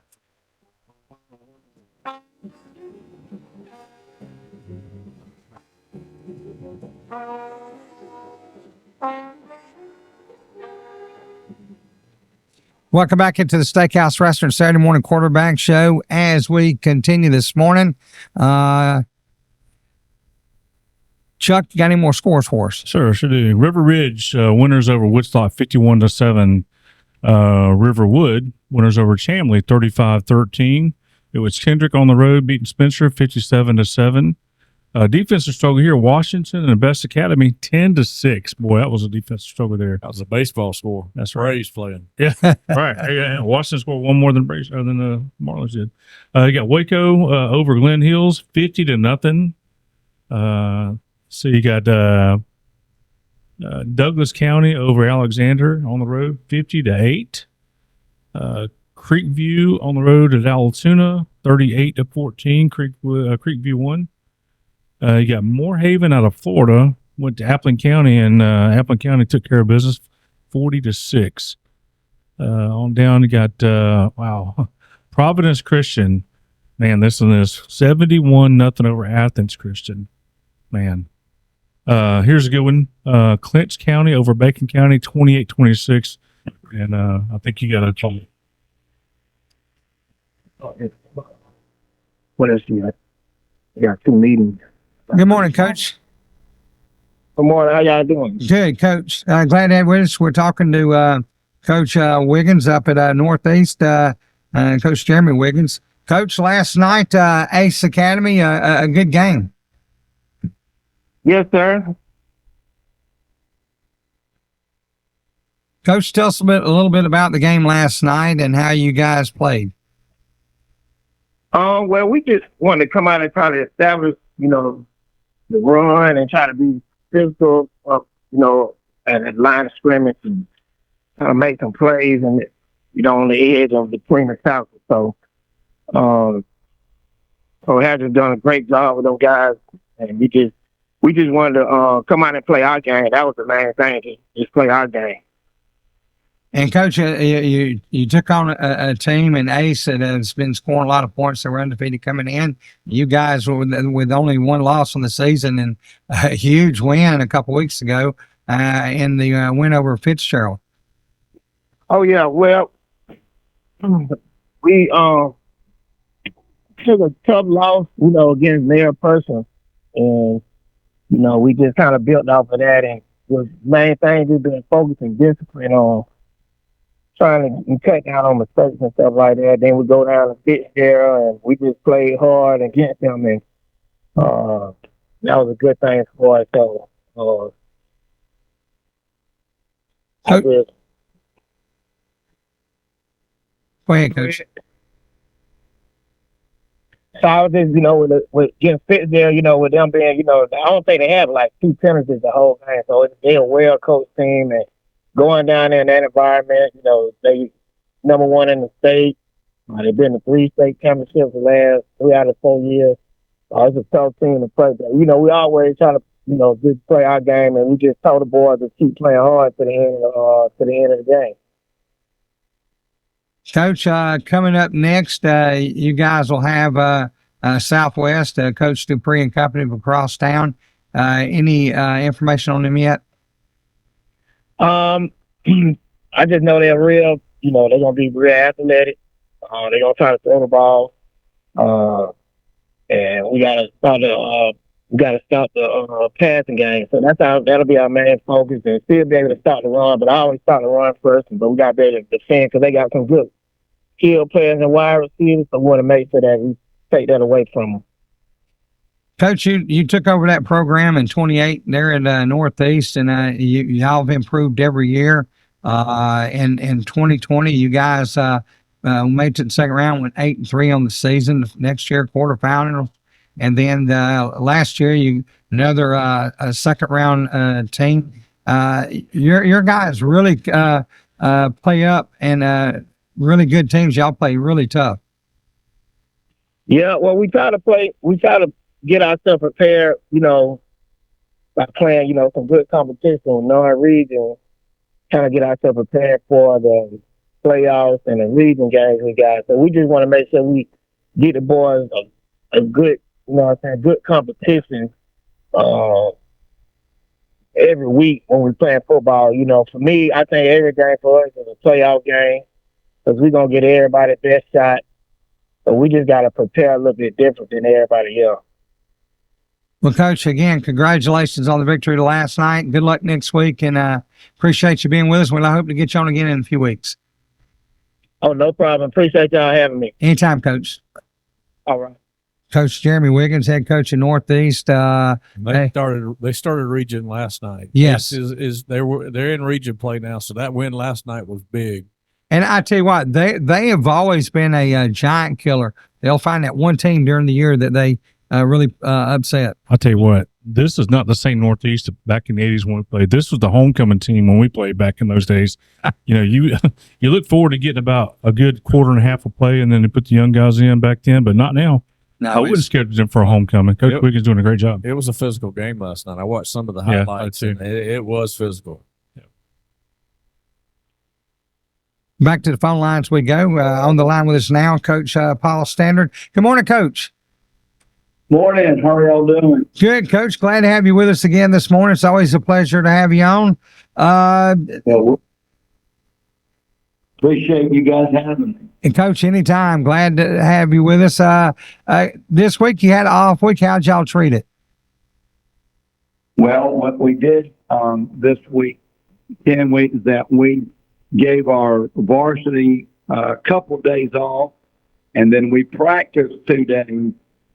Welcome back into the Steakhouse Restaurant Saturday Morning Quarterback Show. As we continue this morning, Chuck, you got any more scores for us? Sure do. River Ridge winners over Woodstock 51-7. Riverwood winners over Chamley 35-13. It was Kendrick on the road beating Spencer 57-7. Defensive struggle here, Washington and the Best Academy 10-6. Boy, that was a defensive struggle there. That was a baseball score. That's right. Braves playing. Yeah, right. Yeah, Washington scored one more than the Marlins did. You got Waco over Glen Hills 50-0. So you got Douglas County over Alexander on the road, 50-8. Creekview on the road at Altoona, 38-14. Creekview won. You got Moore Haven out of Florida went to Appling County, and Appling County took care of business 40-6. On down, you got Providence Christian. Man, listen to this: 71-0 over Athens Christian. Man, here's a good one: Clinch County over Bacon County, 28-26. And I think you got a call. What else do you got? We got 2 meetings. Good morning, Coach. Good morning. How y'all doing? Good, Coach. Glad to have with us. We're talking to Coach Wiggins up at Northeast, Coach Jeremy Wiggins. Coach, last night, Ace Academy, a good game. Yes, sir. Coach, tell us a little bit about the game last night and how you guys played. Well, we just wanted to come out and try to establish, the run and try to be physical, at the line of scrimmage and kind of make some plays and, on the edge of between the tackles. So we have just done a great job with those guys, and we just wanted to come out and play our game. That was the main thing, just play our game. And Coach, you took on a team in Ace that has been scoring a lot of points. They were undefeated coming in. You guys were with only 1 loss on the season and a huge win a couple weeks ago in the win over Fitzgerald. Oh yeah, well, we took a tough loss, against their person, and we just kind of built off of that. And the main thing we've been focusing discipline on. Trying to cut down on mistakes and stuff like that. Then we go down to Fitzgerald and we just played hard against them, and that was a good thing for us. So, Go ahead, Coach. So I was just, with getting Fitzgerald, with them being, I don't think they have like 2 penalties the whole game. So they're a well-coached team, and going down there in that environment, they number 1 in the state. They've been to 3 state championships the last 3 out of 4 years. It's a tough team to play. But, we always try to, just play our game, and we just told the boys to keep playing hard to the end of the game. Coach, coming up next, you guys will have Southwest, Coach Dupree and company from across town. Any information on them yet? I just know they're real, they're going to be real athletic. They're going to try to throw the ball. And we got to stop the passing game. So that'll be our main focus, and still be able to stop the run. But I always start the run first, but we got to be able to defend because they got some good skill players and wide receivers. So we want to make sure that we take that away from them. Coach, you took over that program in 28 there in Northeast, and y'all have improved every year. In 2020, you guys made it to the second round, went 8-3 on the season. Next year, quarterfinals, and then last year, another a second round team. Your guys really play up, and really good teams. Y'all play really tough. Yeah, well, we try to get ourselves prepared, by playing, some good competition with non-region, kind of get ourselves prepared for the playoffs and the region games we got. So we just want to make sure we get the boys a good, good competition every week when we're playing football. For me, I think every game for us is a playoff game because we're going to get everybody the best shot. So we just got to prepare a little bit different than everybody else. Well, Coach, again, congratulations on the victory last night. Good luck next week, and appreciate you being with us. Well, I hope to get you on again in a few weeks. Oh, no problem. Appreciate y'all having me. Anytime, Coach. All right. Coach Jeremy Wiggins, head coach of Northeast. They started region last night. Yes, they're in region play now, so that win last night was big. And I tell you what, they have always been a giant killer. They'll find that one team during the year that they really upset. I'll tell you what, this is not the same Northeast back in the 80s when we played. This was the homecoming team when we played back in those days. You look forward to getting about a good quarter and a half of play, and then they put the young guys in back then, but not now. No, I wouldn't schedule them for a homecoming. Coach Yep. Wiggins doing a great job. It was a physical game last night. I watched some of the Yeah, highlights, I and it was physical. Back to the phone lines we go. On the line with us now, Coach Paul Standard. Good morning, Coach. Morning. How are y'all doing? Good, Coach. Glad to have you with us again this morning. It's always a pleasure to have you on. Well, appreciate you guys having me. And Coach, anytime. Glad to have you with us. This week you had an off week. How'd y'all treat it? Well, what we did this week, Ken, is that we gave our varsity a couple of days off, and then we practiced 2 days,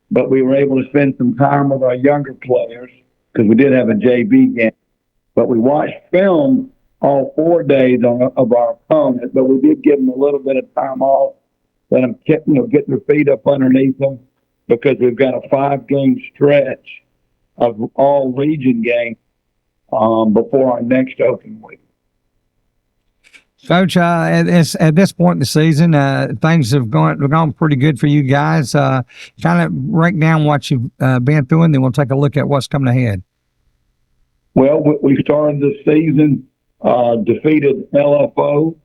but we were able to spend some time with our younger players because we did have a JV game. But we watched film all 4 days of our opponent, but we did give them a little bit of time off, let them get their feet up underneath them, because we've got a 5-game stretch of all region games before our next open week. Coach, at this point in the season, things have gone pretty good for you guys. Kind of break down what you've been through, and then we'll take a look at what's coming ahead. Well, we started the season, defeated LFO,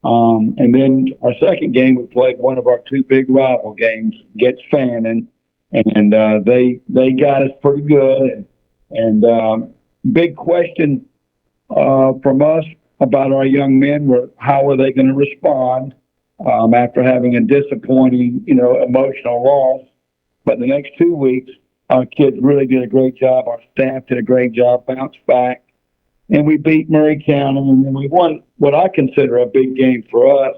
and then our second game we played one of our 2 big rival games against Fannin, and they got us pretty good. And big question from us about our young men were how are they going to respond after having a disappointing, emotional loss. But the next 2 weeks, our kids really did a great job. Our staff did a great job, bounced back, and we beat Murray County, and then we won what I consider a big game for us.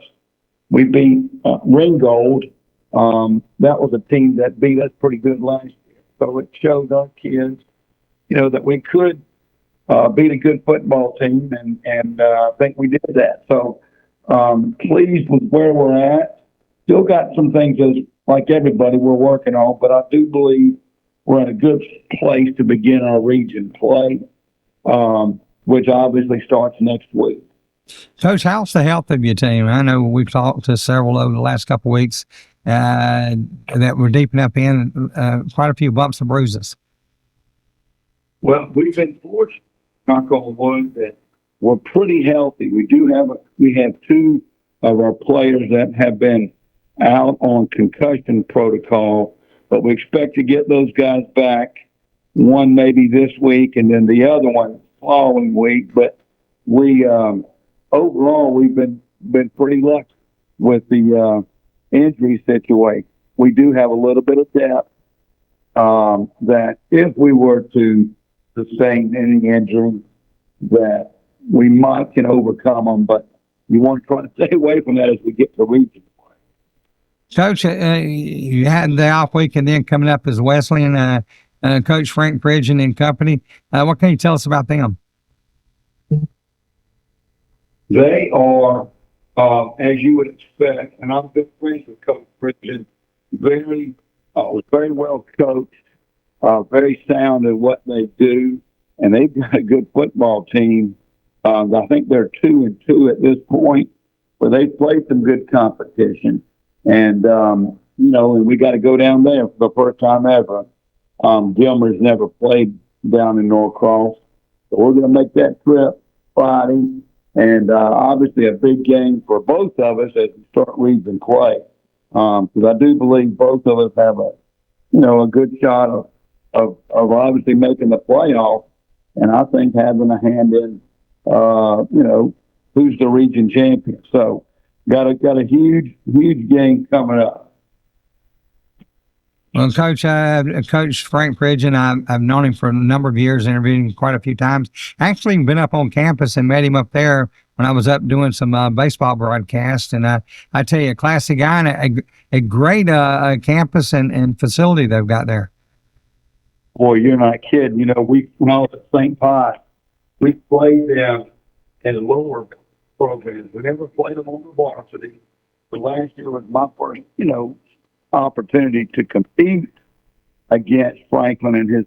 We beat Ringgold. That was a team that beat us pretty good last year. So it showed our kids, that we could beat a good football team, and I think we did that. So pleased with where we're at. Still got some things like everybody we're working on, but I do believe we're in a good place to begin our region play, which obviously starts next week. Coach, how's the health of your team? I know we've talked to several over the last couple of weeks that we're deep enough in, quite a few bumps and bruises. Well, we've been fortunate, knock on wood, that we're pretty healthy. We have 2 of our players that have been out on concussion protocol, but we expect to get those guys back. One maybe this week, and then the other one following week. But we overall we've been pretty lucky with the injury situation. We do have a little bit of depth that if we were to sustain any injury, that we can overcome them, but we want to try to stay away from that as we get to region. Coach, you had the off week, and then coming up is Wesleyan, Coach Frank Pridgeon and company. What can you tell us about them? They are, as you would expect, and I've been friends with Coach Pridgeon, very well coached, very sound in what they do, and they've got a good football team. I think they're 2-2 at this point, but they've played some good competition. And, and we got to go down there for the first time ever. Gilmer's never played down in Norcross. So we're going to make that trip Friday. And obviously a big game for both of us as we start region play. Because I do believe both of us have a good shot of obviously making the playoff. And I think having a hand in, who's the region champion. So got a huge game coming up. Well, Coach Frank Pridgeon, I've known him for a number of years, interviewed him quite a few times. Actually been up on campus and met him up there when I was up doing some baseball broadcasts. And I tell you, a classy guy and a great campus and facility they've got there. Boy, you're not kidding. When I was at St. Pius, we played them in the lower programs. We never played them on the varsity. But last year was my first, opportunity to compete against Franklin and his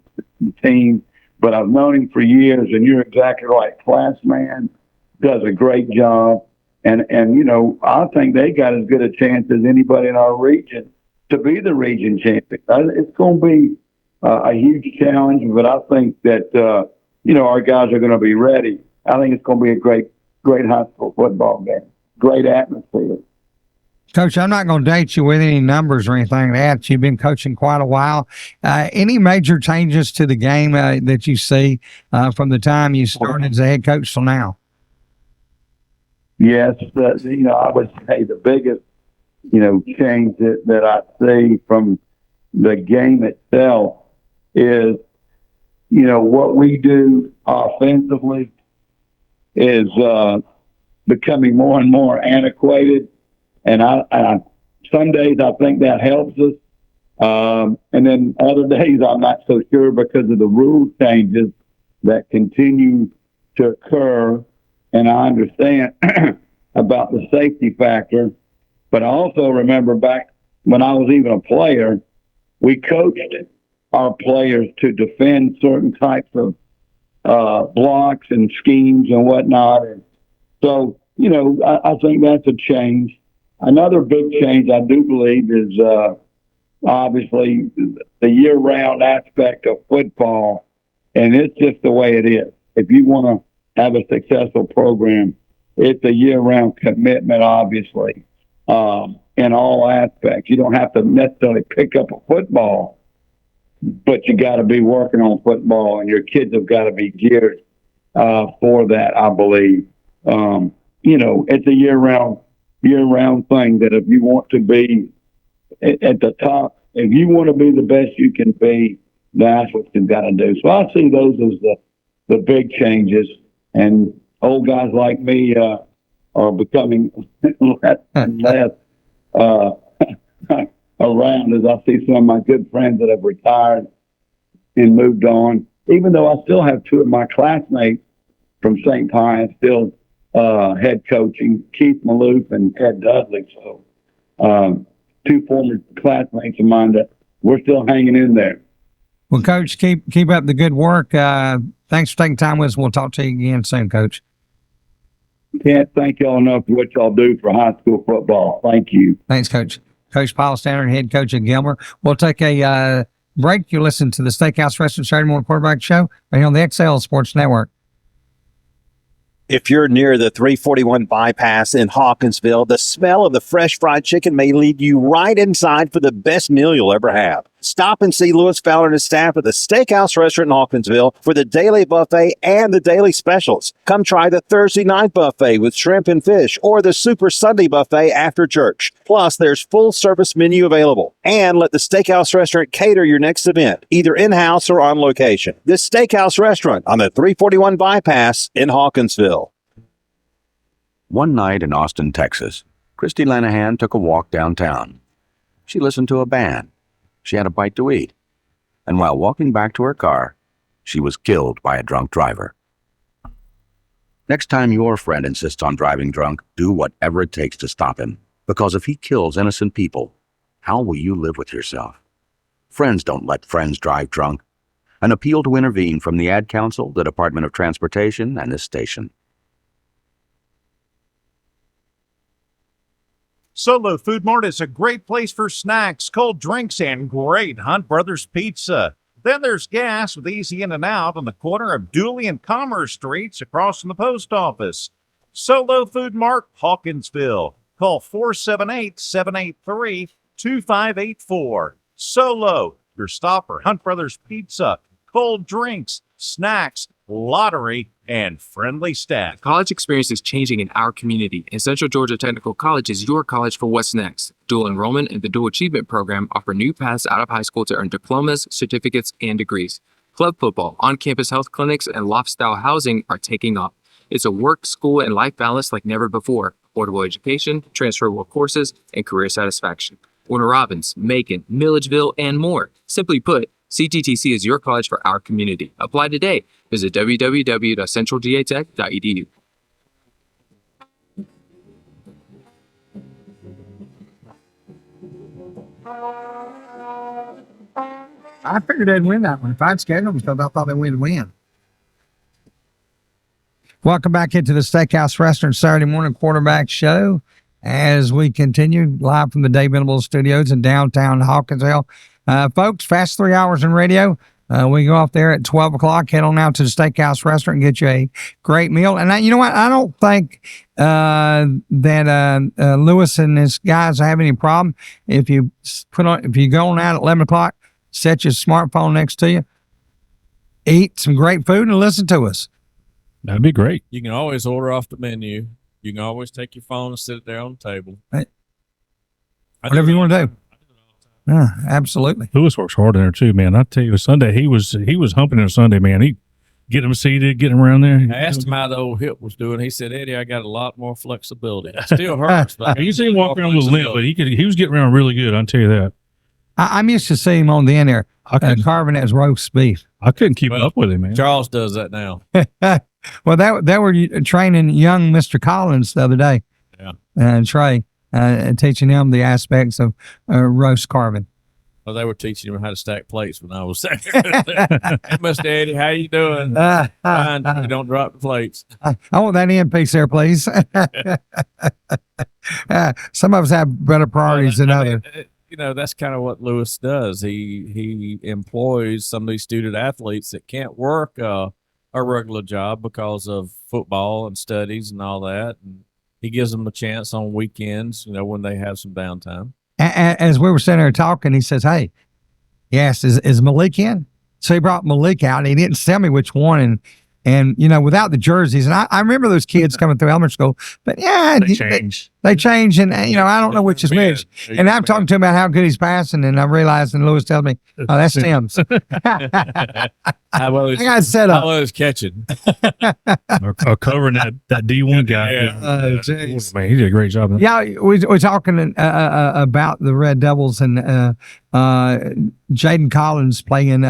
team. But I've known him for years, and you're exactly right. Class man, does a great job. And I think they got as good a chance as anybody in our region to be the region champion. It's going to be a huge challenge, but I think that, our guys are going to be ready. I think it's going to be a great high school football game. Great atmosphere. Coach, I'm not going to date you with any numbers or anything like that. You've been coaching quite a while. Any major changes to the game that you see from the time you started as a head coach till now? Yes, I would say the biggest, change that I see from the game itself is, what we do offensively is becoming more and more antiquated. And I some days I think that helps us. And then other days I'm not so sure because of the rule changes that continue to occur. And I understand about the safety factor, but I also remember back when I was even a player, we coached our players to defend certain types of blocks and schemes and whatnot. And so, I think that's a change. Another big change I do believe is obviously the year-round aspect of football, and it's just the way it is. If you want to have a successful program, it's a year-round commitment, obviously, in all aspects. You don't have to necessarily pick up a football, but you got to be working on football, and your kids have got to be geared for that, I believe. It's a year-round thing that if you want to be at the top, if you want to be the best you can be, that's what you've got to do. So I see those as the big changes, and old guys like me are becoming less and less around as I see some of my good friends that have retired and moved on, even though I still have two of my classmates from St. Pius still head coaching, Keith Maloof and Ed Dudley. So two former classmates of mine that we're still hanging in there. Well, Coach, keep up the good work. Thanks for taking time with us. We'll talk to you again soon, Coach. Can't thank y'all enough for what y'all do for high school football. Thank you. Thanks, Coach. Coach Paul Standard, head coach at Gilmer. We'll take a break. You listen to the Steakhouse Restaurant Saturday Morning Quarterback Show right here on the XL Sports Network. If you're near the 341 bypass in Hawkinsville, the smell of the fresh fried chicken may lead you right inside for the best meal you'll ever have. Stop and see Lewis Fowler and his staff at the Steakhouse Restaurant in Hawkinsville for the daily buffet and the daily specials. Come try the Thursday night buffet with shrimp and fish or the Super Sunday buffet after church. Plus, there's full service menu available. And let the Steakhouse Restaurant cater your next event, either in-house or on location. This Steakhouse Restaurant on the 341 bypass in Hawkinsville. One night in Austin, Texas, Christy Lanahan took a walk downtown. She listened to a band. She had a bite to eat. And while walking back to her car, she was killed by a drunk driver. Next time your friend insists on driving drunk, do whatever it takes to stop him. Because if he kills innocent people, how will you live with yourself? Friends don't let friends drive drunk. An appeal to intervene from the Ad Council, the Department of Transportation, and this station. Solo Food Mart is a great place for snacks, cold drinks, and great Hunt Brothers pizza. Then there's gas with easy in and out on the corner of Dooley and Commerce Streets across from the post office. Solo Food Mart, Hawkinsville. Call 478-783-2584. Solo, your stop for Hunt Brothers pizza, cold drinks, snacks, lottery, and friendly staff. College experience is changing in our community, and Central Georgia Technical College is your college for what's next. Dual enrollment and the Dual Achievement Program offer new paths out of high school to earn diplomas, certificates, and degrees. Club football, on-campus health clinics, and loft-style housing are taking off. It's a work, school, and life balance like never before. Affordable education, transferable courses, and career satisfaction. Warner Robins, Macon, Milledgeville, and more. Simply put, CTTC is your college for our community. Apply today. Visit www.centralgatech.edu. I figured they'd win that one. If I'd scheduled them, because I thought they would win. Welcome back into the Steakhouse Restaurant Saturday Morning Quarterback Show. as we continue live from the Dave Venables Studios in downtown Hawkinsville. Folks, fast 3 hours in radio. We go off there at 12 o'clock, head on out to the steakhouse restaurant and get you a great meal. And you know what? I don't think that Lewis and his guys have any problem. If you go on out at 11 o'clock, set your smartphone next to you, eat some great food and listen to us. That'd be great. You can always order off the menu. You can always take your phone and sit it there on the table. Right. Whatever you want to do. Yeah, absolutely. Lewis works hard in there too, man. I tell you, Sunday he was humping on Sunday, man. He get him seated, get him around there. I asked him how the old hip was doing. He said, "Eddie, I got a lot more flexibility. It still hurts, but you see him walk around with a limp, but he was getting around really good. I'll tell you that. I'm used to seeing him on the end there, carving that roast beef. I couldn't keep up with him, man. Charles does that now. Well, they were training young Mr. Collins the other day. Yeah. And Trey, teaching him the aspects of roast carving. Well, they were teaching him how to stack plates when I was there. Hey, Mr. Eddie, how you doing? Fine. You don't drop the plates. I want that end piece there, please. Some of us have better priorities than others. You know, that's kind of what Lewis does. He employs some of these student athletes that can't work a regular job because of football and studies and all that. And he gives them a chance on weekends, you know, when they have some downtime. As we were sitting there talking, he says, "Hey," he asked, is Malik in? So he brought Malik out. And he didn't tell me which one. And you know, without the jerseys, and I remember those kids coming through elementary school, but yeah, They change. They change, and you know, I don't know which is which. And I'm talking to him about how good he's passing, and I'm realizing Lewis tells me, "Oh, that's Tim's." How well I got set up. How well is catching? or covering that D1 guy. Yeah. Man, he did a great job. Yeah, we're talking about the Red Devils and Jaden Collins playing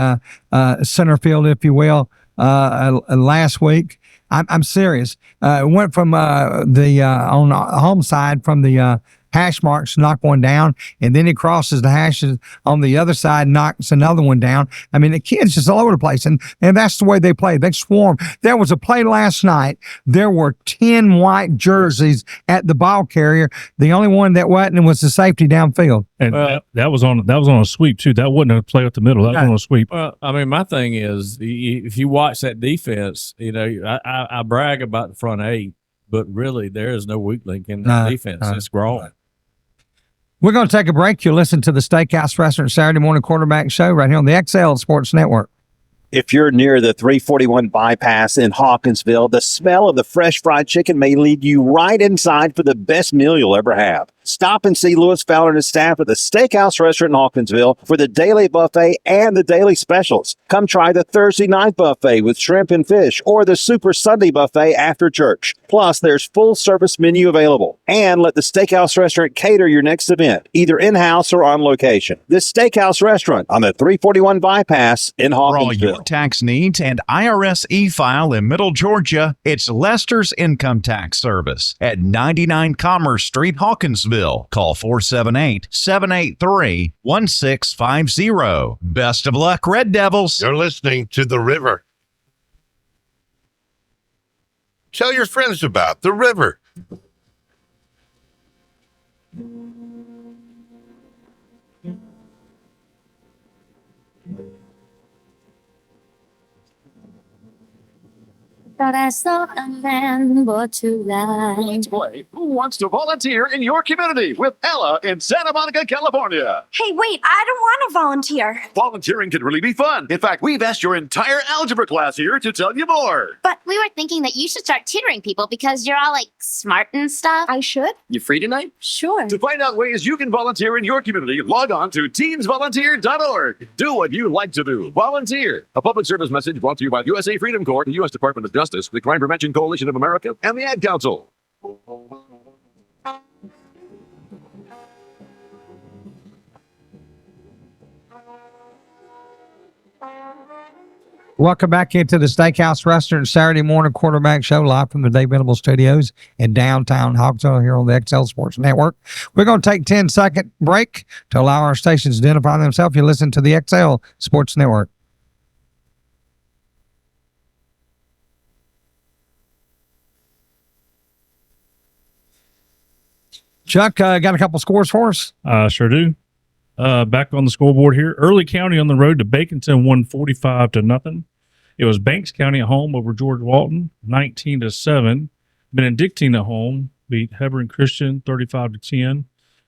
center field, if you will, last week. I'm serious. Went from on the home side from the hash marks, knock one down, and then he crosses the hashes on the other side, knocks another one down. I mean, the kids just all over the place, and that's the way they play. They swarm. There was a play last night. There were 10 white jerseys at the ball carrier. The only one that wasn't was the safety downfield. And that was on a sweep too. That wasn't a play up the middle. That was on a sweep. Well, I mean, my thing is, if you watch that defense, you know, I brag about the front eight, but really there is no weak link in the defense. It's growing. We're going to take a break. You'll listen to the Steakhouse Restaurant Saturday Morning Quarterback Show right here on the XL Sports Network. If you're near the 341 bypass in Hawkinsville, the smell of the fresh fried chicken may lead you right inside for the best meal you'll ever have. Stop and see Lewis Fowler and his staff at the Steakhouse Restaurant in Hawkinsville for the daily buffet and the daily specials. Come try the Thursday night buffet with shrimp and fish or the Super Sunday buffet after church. Plus, there's full service menu available. And let the Steakhouse Restaurant cater your next event, either in-house or on location. The Steakhouse Restaurant on the 341 bypass in For all Hawkinsville. your tax needs and IRS e-file in Middle Georgia, it's Lester's Income Tax Service at 99 Commerce Street, Hawkinsville. Call 478-783-1650. Best of luck, Red Devils. You're listening to The River. Tell your friends about The River. But I saw a man brought to life. Let's play Who Wants to Volunteer in Your Community with Ella in Santa Monica, California. Hey, wait, I don't want to volunteer. Volunteering can really be fun. In fact, we've asked your entire algebra class here to tell you more. But we were thinking that you should start tutoring people because you're all like smart and stuff. I should? You free tonight? Sure. To find out ways you can volunteer in your community, log on to teensvolunteer.org. Do what you like to do. Volunteer. A public service message brought to you by USA Freedom Corps, the U.S. Department of Justice, the Crime Prevention Coalition of America, and the Ad Council. Welcome back into the Steakhouse Restaurant Saturday Morning Quarterback Show live from the Dave Venables Studios in downtown Hawkinsville here on the XL Sports Network. We're going to take 10-second break to allow our stations to identify themselves. You listen to the XL Sports Network. Chuck, got a couple scores for us? Sure do. Back on the scoreboard here. Early County on the road to Baconton won 45-0. It was Banks County at home over George Walton, 19-7. Benedictine at home beat Hebron Christian 35-10.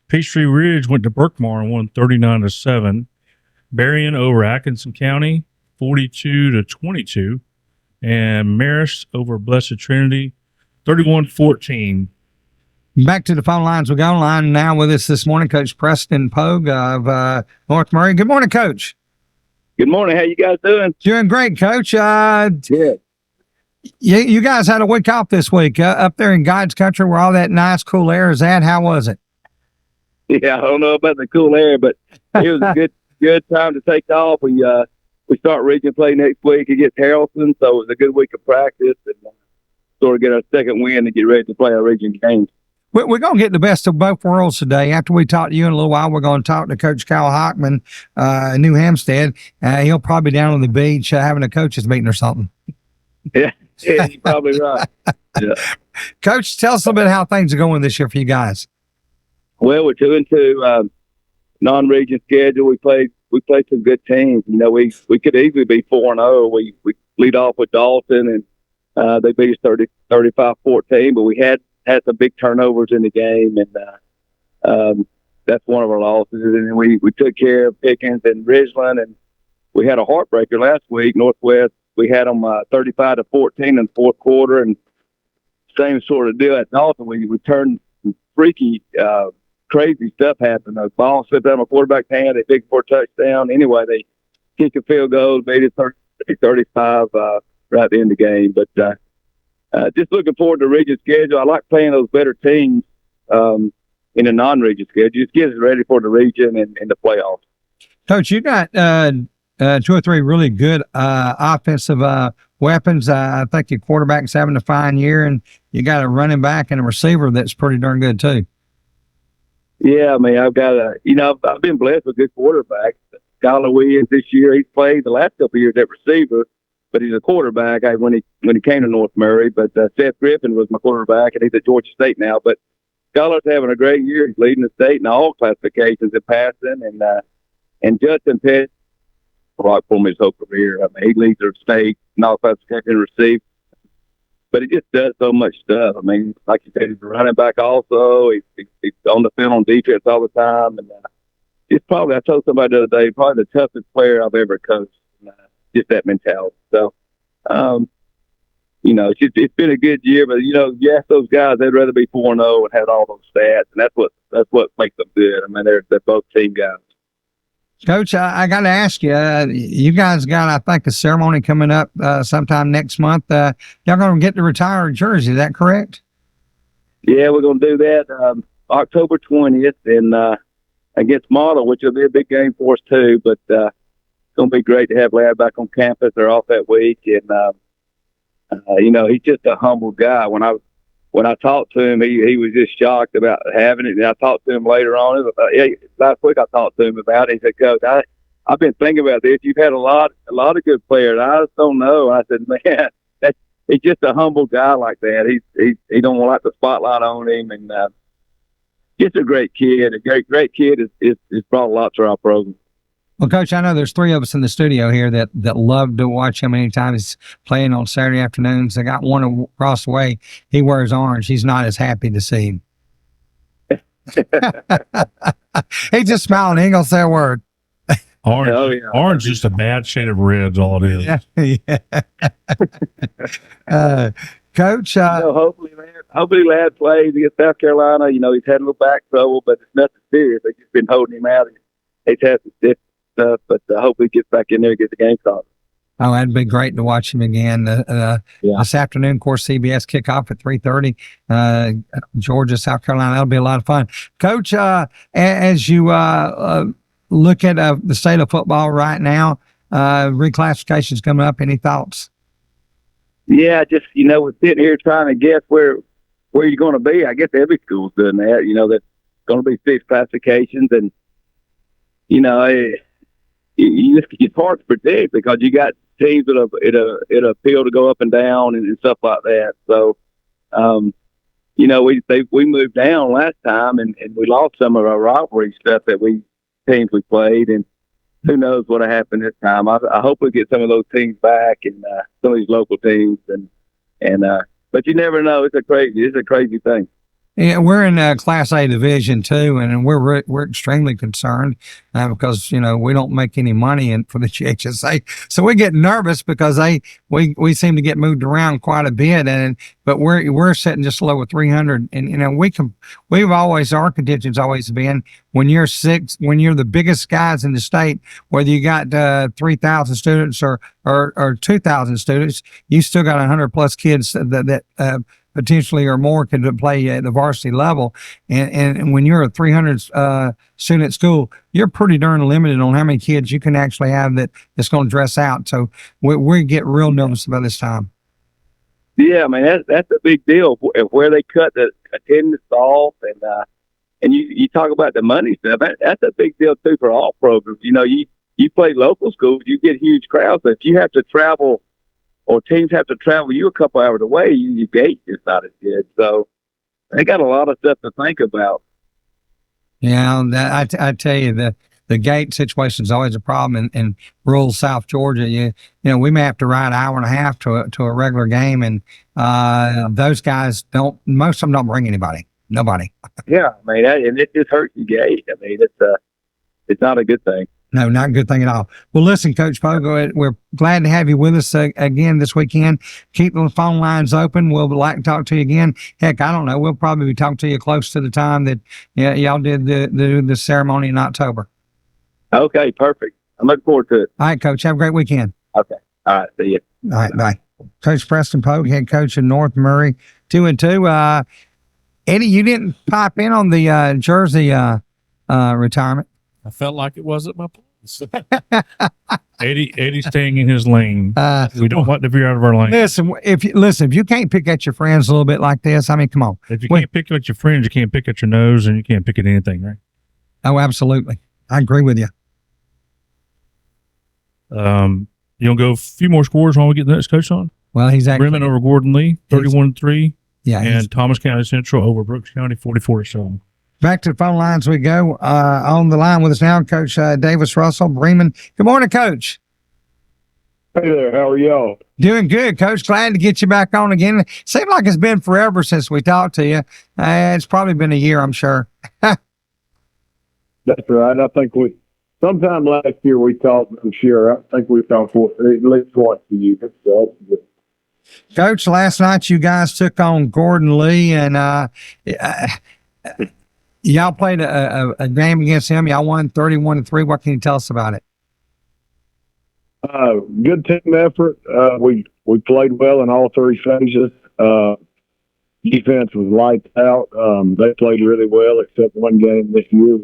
Peachtree Ridge went to Berkmar and won 39-7. Berrien over Atkinson County, 42-22. And Marist over Blessed Trinity, 31-14. Back to the phone lines. We go online now with us this morning, Coach Preston Pogue of North Murray. Good morning, Coach. Good morning. How you guys doing? Doing great, Coach. Good. You guys had a week off this week up there in God's country where all that nice, cool air is at. How was it? Yeah, I don't know about the cool air, but it was a good time to take off. We start region play next week against Harrelson, so it was a good week of practice and sort of get our second win and get ready to play our region games. We're going to get the best of both worlds today. After we talk to you in a little while, we're going to talk to Coach Kyle Hockman in New Hampstead. He'll probably be down on the beach having a coaches meeting or something. Yeah, you're probably right. Yeah. Coach, tell us a little bit how things are going this year for you guys. Well, we're 2-2 non-region schedule. We played some good teams. You know, we could easily be 4-0. We lead off with Dalton, and they beat us 35-14. But we had some big turnovers in the game, and that's one of our losses. And then we took care of Pickens and Ridgeland, and we had a heartbreaker last week. Northwest, we had them 35-14 in the fourth quarter, and same sort of deal at Dalton. We turned some freaky, crazy stuff happened. The ball slipped out of my quarterback's hand. They picked for a touchdown. Anyway, they kicked a field goal, made it 30-35 right at the end of the game. But just looking forward to the region schedule. I like playing those better teams in a non-region schedule. Just gets us ready for the region and the playoffs. Coach, you got 2 or 3 really good offensive weapons. I think your quarterback's having a fine year, and you got a running back and a receiver that's pretty darn good too. Yeah, I mean, I've got I've been blessed with good quarterbacks. Skylar Williams this year, he's played the last couple of years at receiver, but he's a quarterback when he came to North Murray. But Seth Griffin was my quarterback, and he's at Georgia State now. But Skylar's having a great year. He's leading the state in all classifications in passing, and Justin Pettit, rock for me his whole career. I mean, he leads the state in all classifications in receive. But he just does so much stuff. I mean, like you said, he's a running back also. He's on the field on defense all the time. And it's probably, I told somebody the other day, probably the toughest player I've ever coached. Just that mentality. So, it's been a good year. But, you ask those guys, they'd rather be 4-0 and have all those stats. And that's what makes them good. I mean, they're both team guys. Coach, I got to ask you, you guys got, I think, a ceremony coming up sometime next month. Y'all going to get to retire a jersey, is that correct? Yeah, we're going to do that October 20th and against Model, which will be a big game for us too. But it's going to be great to have Lad back on campus. They're off that week. And, he's just a humble guy. When I talked to him, he was just shocked about having it. And I talked to him later on. Last week I talked to him about it. He said, Coach, I've been thinking about this. You've had a lot of good players. I just don't know. I said, man, he's just a humble guy like that. He don't want the spotlight on him, and just a great kid. A great kid is brought a lot to our program. Well, Coach, I know there's 3 of us in the studio here that love to watch him anytime he's playing on Saturday afternoons. I got one across the way. He wears orange. He's not as happy to see him. He just smiled and he ain't gonna say a word. Orange, orange is just a bad shade of red. All it is. Yeah. Coach, hopefully Lad plays against South Carolina. He's had a little back trouble, but it's nothing serious. They've just been holding him out. He's had some stiff stuff, but hopefully he gets back in there and gets the game started. Oh, that'd be great to watch him again. This afternoon, of course, CBS kickoff at 3:30. Georgia, South Carolina. That'll be a lot of fun. Coach, as you look at the state of football right now, reclassification's coming up. Any thoughts? Yeah, just we're sitting here trying to guess where you're going to be. I guess every school's doing that. That's going to be 6 classifications, and it's hard to predict because you got teams that it'll appeal to go up and down and stuff like that. So, we moved down last time, and we lost some of our rivalry stuff that teams we played, and who knows what'll happen this time. I hope we get some of those teams back, and some of these local teams, and but you never know. It's a crazy thing. Yeah, we're in Class A Division too, and we're extremely concerned because we don't make any money for the GHSA, so we get nervous because we seem to get moved around quite a bit, but we're sitting just low with 300, and our contention's always been when you're the biggest guys in the state, whether you got 3,000 students or 2,000 students, you still got 100 plus kids that potentially or more could play at the varsity level. And when you're a 300 student school, you're pretty darn limited on how many kids you can actually have that's going to dress out. So we get real nervous about this time. Yeah, I mean, that's a big deal where they cut the attendance off, and you talk about the money stuff. That's a big deal too for all programs. You play local schools, you get huge crowds, but if you have to travel, or teams have to travel you a couple hours away, your gate is not as good. So they got a lot of stuff to think about. Yeah, I tell you, the gate situation is always a problem in rural South Georgia. We may have to ride an hour and a half to a regular game, and those guys most of them don't bring anybody. Nobody. Yeah, I mean, and it just hurts your gate. I mean, it's not a good thing. No, not a good thing at all. Well, listen, Coach Pogo, we're glad to have you with us again this weekend. Keep the phone lines open. We'll like to talk to you again. Heck, I don't know. We'll probably be talking to you close to the time that y'all did the ceremony in October. Okay, perfect. I'm looking forward to it. All right, Coach. Have a great weekend. Okay. All right. See you. All right. Bye. Coach Preston Pogue, head coach in North Murray, 2-2. Eddie, you didn't pop in on the Jersey retirement. I felt like it wasn't my place. Eddie's staying in his lane. We don't want to veer out of our lane. Listen, if you can't pick at your friends a little bit like this, I mean, come on. If you can't pick at your friends, you can't pick at your nose, and you can't pick at anything, right? Oh, absolutely. I agree with you. You want to go a few more scores while we get the next coach on? Well, he's actually Bremen over Gordon Lee, 31-3. Yeah, and Thomas County Central over Brooks County, 44-7. Back to the phone lines we go. On the line with us now, Coach Davis Russell, Bremen. Good morning, Coach. Hey there, how are y'all? Doing good, Coach. Glad to get you back on again. Seems like it's been forever since we talked to you. It's probably been a year, I'm sure. That's right. I think sometime last year we talked for sure. I think we talked for at least once a year. So. Coach, last night you guys took on Gordon Lee, and y'all played a game against him. Y'all won 31-3. What can you tell us about it? Good team effort. We played well in all three phases. Defense was lights out. They played really well, except one game this year.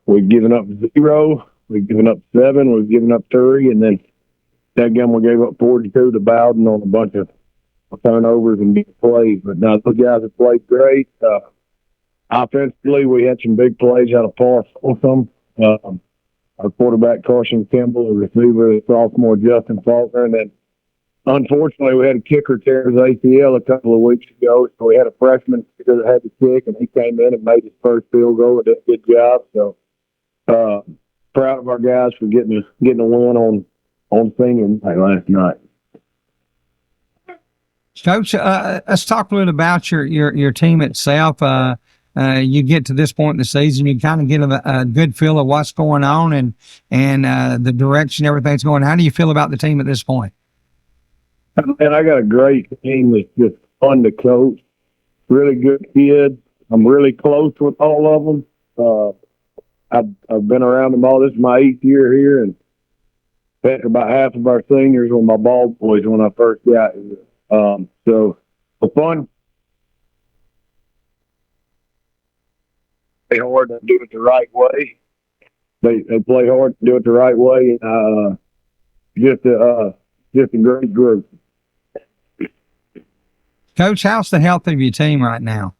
We've given up 0. We've given up 7. We've given up 3, and then that game we gave up 42 to Bowden on a bunch of turnovers and big plays. But now those guys have played great. Offensively, we had some big plays out of Paul Folsom. Our quarterback, Carson Kimball, a receiver, the sophomore, Justin Faulkner. And then, unfortunately, we had a kicker tear his ACL a couple of weeks ago. So we had a freshman that had to kick, and he came in and made his first field goal and did a good job. So proud of our guys for getting a win on senior night last night. Coach, let's talk a little about your team itself. You get to this point in the season, you kind of get a good feel of what's going on and the direction everything's going. How do you feel about the team at this point? Man, I got a great team that's just fun to coach. Really good kids. I'm really close with all of them. I've been around them all. This is my 8th year here, and heck, about half of our seniors were my ball boys when I first got here. So the fun. Play hard and do it the right way. They play hard and do it the right way. Just a great group. Coach, how's the health of your team right now?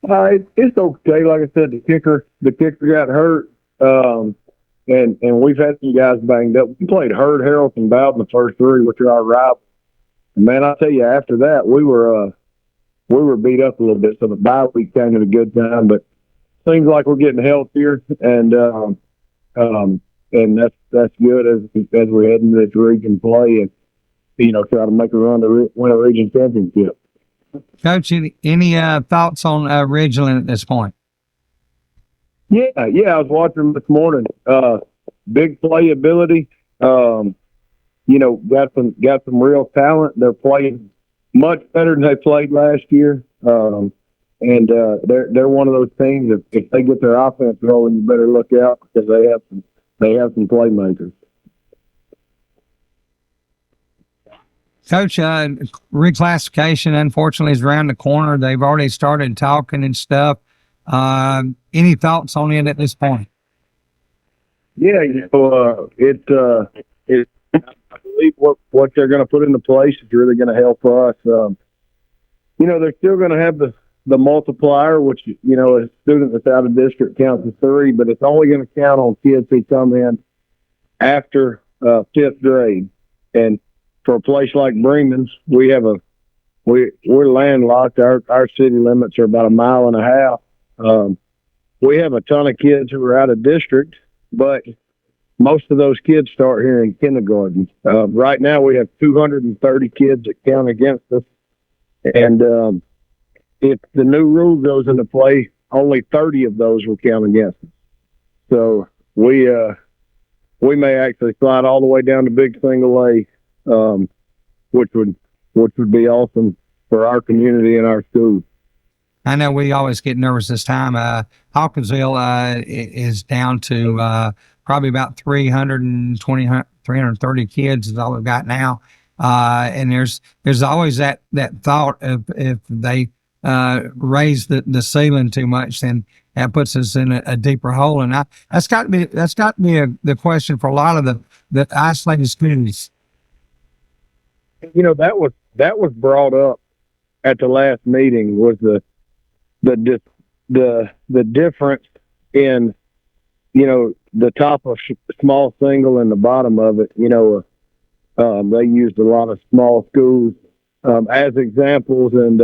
It's okay. Like I said, the kicker got hurt, and we've had some guys banged up. We played Hurd, Harrelson, Bowden the first 3, which are our rivals. And man, I tell you, after that, we were we were beat up a little bit, so the bye week came at a good time. But seems like we're getting healthier, and that's good as we're heading to this region play and try to make a run to win a region championship. Coach, any thoughts on Ridgeland at this point? Yeah, I was watching them this morning. Big playability. Got some real talent. They're playing much better than they played last year. And they're one of those teams that if they get their offense rolling, you better look out because they have some playmakers. Coach, reclassification unfortunately is around the corner. They've already started talking and stuff. Any thoughts on it at this point? Yeah, it's I believe what they're going to put into place is really going to help us. They're still going to have the multiplier, which a student that's out of district counts as 3, but it's only going to count on kids who come in after 5th grade. And for a place like Bremen's, we're landlocked. Our city limits are about 1.5 miles. We have a ton of kids who are out of district, but most of those kids start here in kindergarten. Right now we have 230 kids that count against us. And if the new rule goes into play, only 30 of those will count against us. So we may actually slide all the way down to Big Single A, which would be awesome for our community and our schools. I know we always get nervous this time. Hawkinsville is down to probably about 330 kids is all we've got now. And there's always that thought of if they raise the ceiling too much, then that puts us in a deeper hole. And that's got to be the question for a lot of the isolated communities. That was brought up at the last meeting was the difference in the top of small single and the bottom of it. They used a lot of small schools as examples, and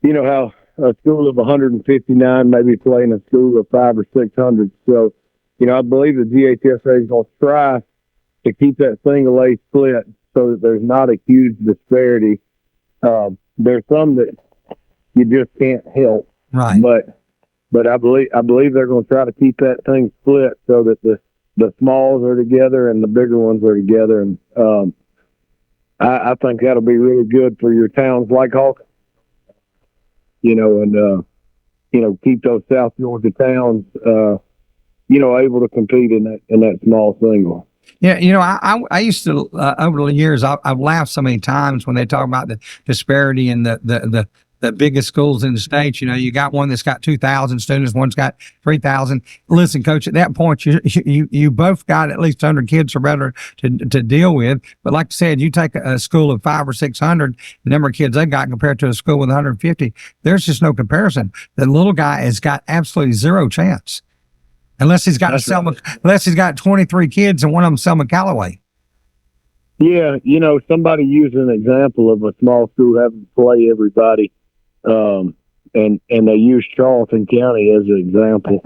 how a school of 159 may be playing a school of 500 or 600. So I believe the GHSA is going to try to keep that single A split so that there's not a huge disparity. There's some that you just can't help. Right. But I believe they're going to try to keep that thing split so that the smalls are together and the bigger ones are together. And I think that'll be really good for your towns like Hawkins, and keep those South Georgia towns, able to compete in that small single. Yeah, I used to over the years I've laughed so many times when they talk about the disparity in the biggest schools in the state. You got one that's got 2,000 students, one's got 3,000. Listen, Coach, at that point you both got at least 100 kids or better to deal with. But like I said, you take a school of 500 or 600, the number of kids they got compared to a school with 150, there's just no comparison. The little guy has got absolutely zero chance. Unless he's got unless he's got 23 kids and one of them Selma Callaway. Yeah, somebody used an example of a small school having to play everybody, and they used Charlton County as an example.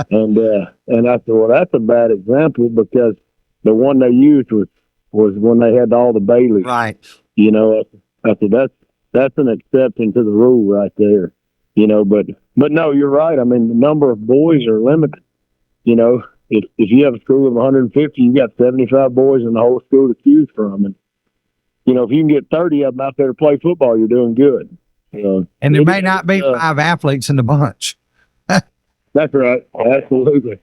and I said, well, that's a bad example because the one they used was when they had all the Baileys. Right. I said that's an exception to the rule right there. But no, you're right. I mean, the number of boys are limited. If you have a school of 150, you got 75 boys in the whole school to choose from. And, if you can get 30 of them out there to play football, you're doing good. And there may not be 5 athletes in the bunch. That's right. Absolutely.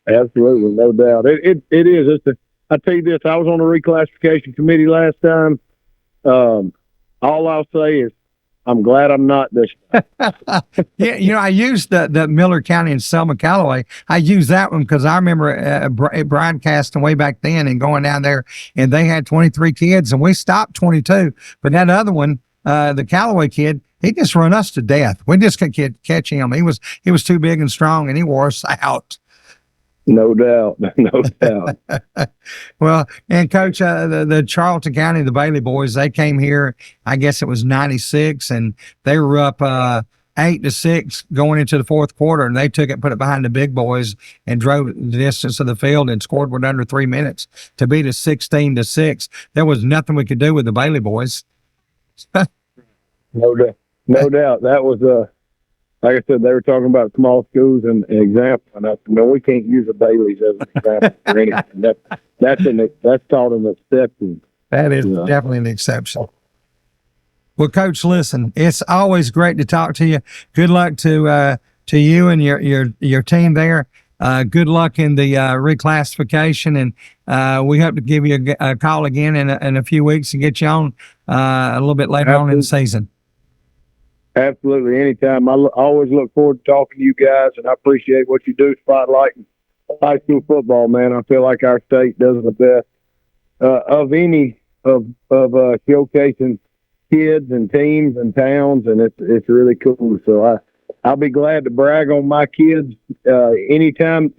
Absolutely. No doubt. It is. I tell you this, I was on the reclassification committee last time. All I'll say is, I'm glad I'm not this. Yeah, I used the Miller County and Selma Callaway. I used that one because I remember broadcasting way back then and going down there, and they had 23 kids, and we stopped 22. But that other one, the Callaway kid, he just run us to death. We just couldn't catch him. He was too big and strong, and he wore us out. No doubt. No doubt. Well, and Coach, the Charlton County, the Bailey boys, they came here, I guess it was 96, and they were up 8-6 going into the fourth quarter, and they took it, put it behind the big boys, and drove the distance of the field and scored with under 3 minutes to beat us 16-6. There was nothing we could do with the Bailey boys. No doubt. No doubt. That was like I said, they were talking about small schools and an example, and I said, no, we can't use the Baileys as an example for anything. That's taught an exception. That is definitely an exception. Well, Coach, listen, it's always great to talk to you. Good luck to you and your team there. Good luck in the reclassification, and we hope to give you a call again in a few weeks and get you on a little bit later on in the season. Absolutely. Anytime. I always look forward to talking to you guys, and I appreciate what you do spotlighting high school football, man. I feel like our state does the best of any of showcasing kids and teams and towns, and it's really cool. So I'll be glad to brag on my kids anytime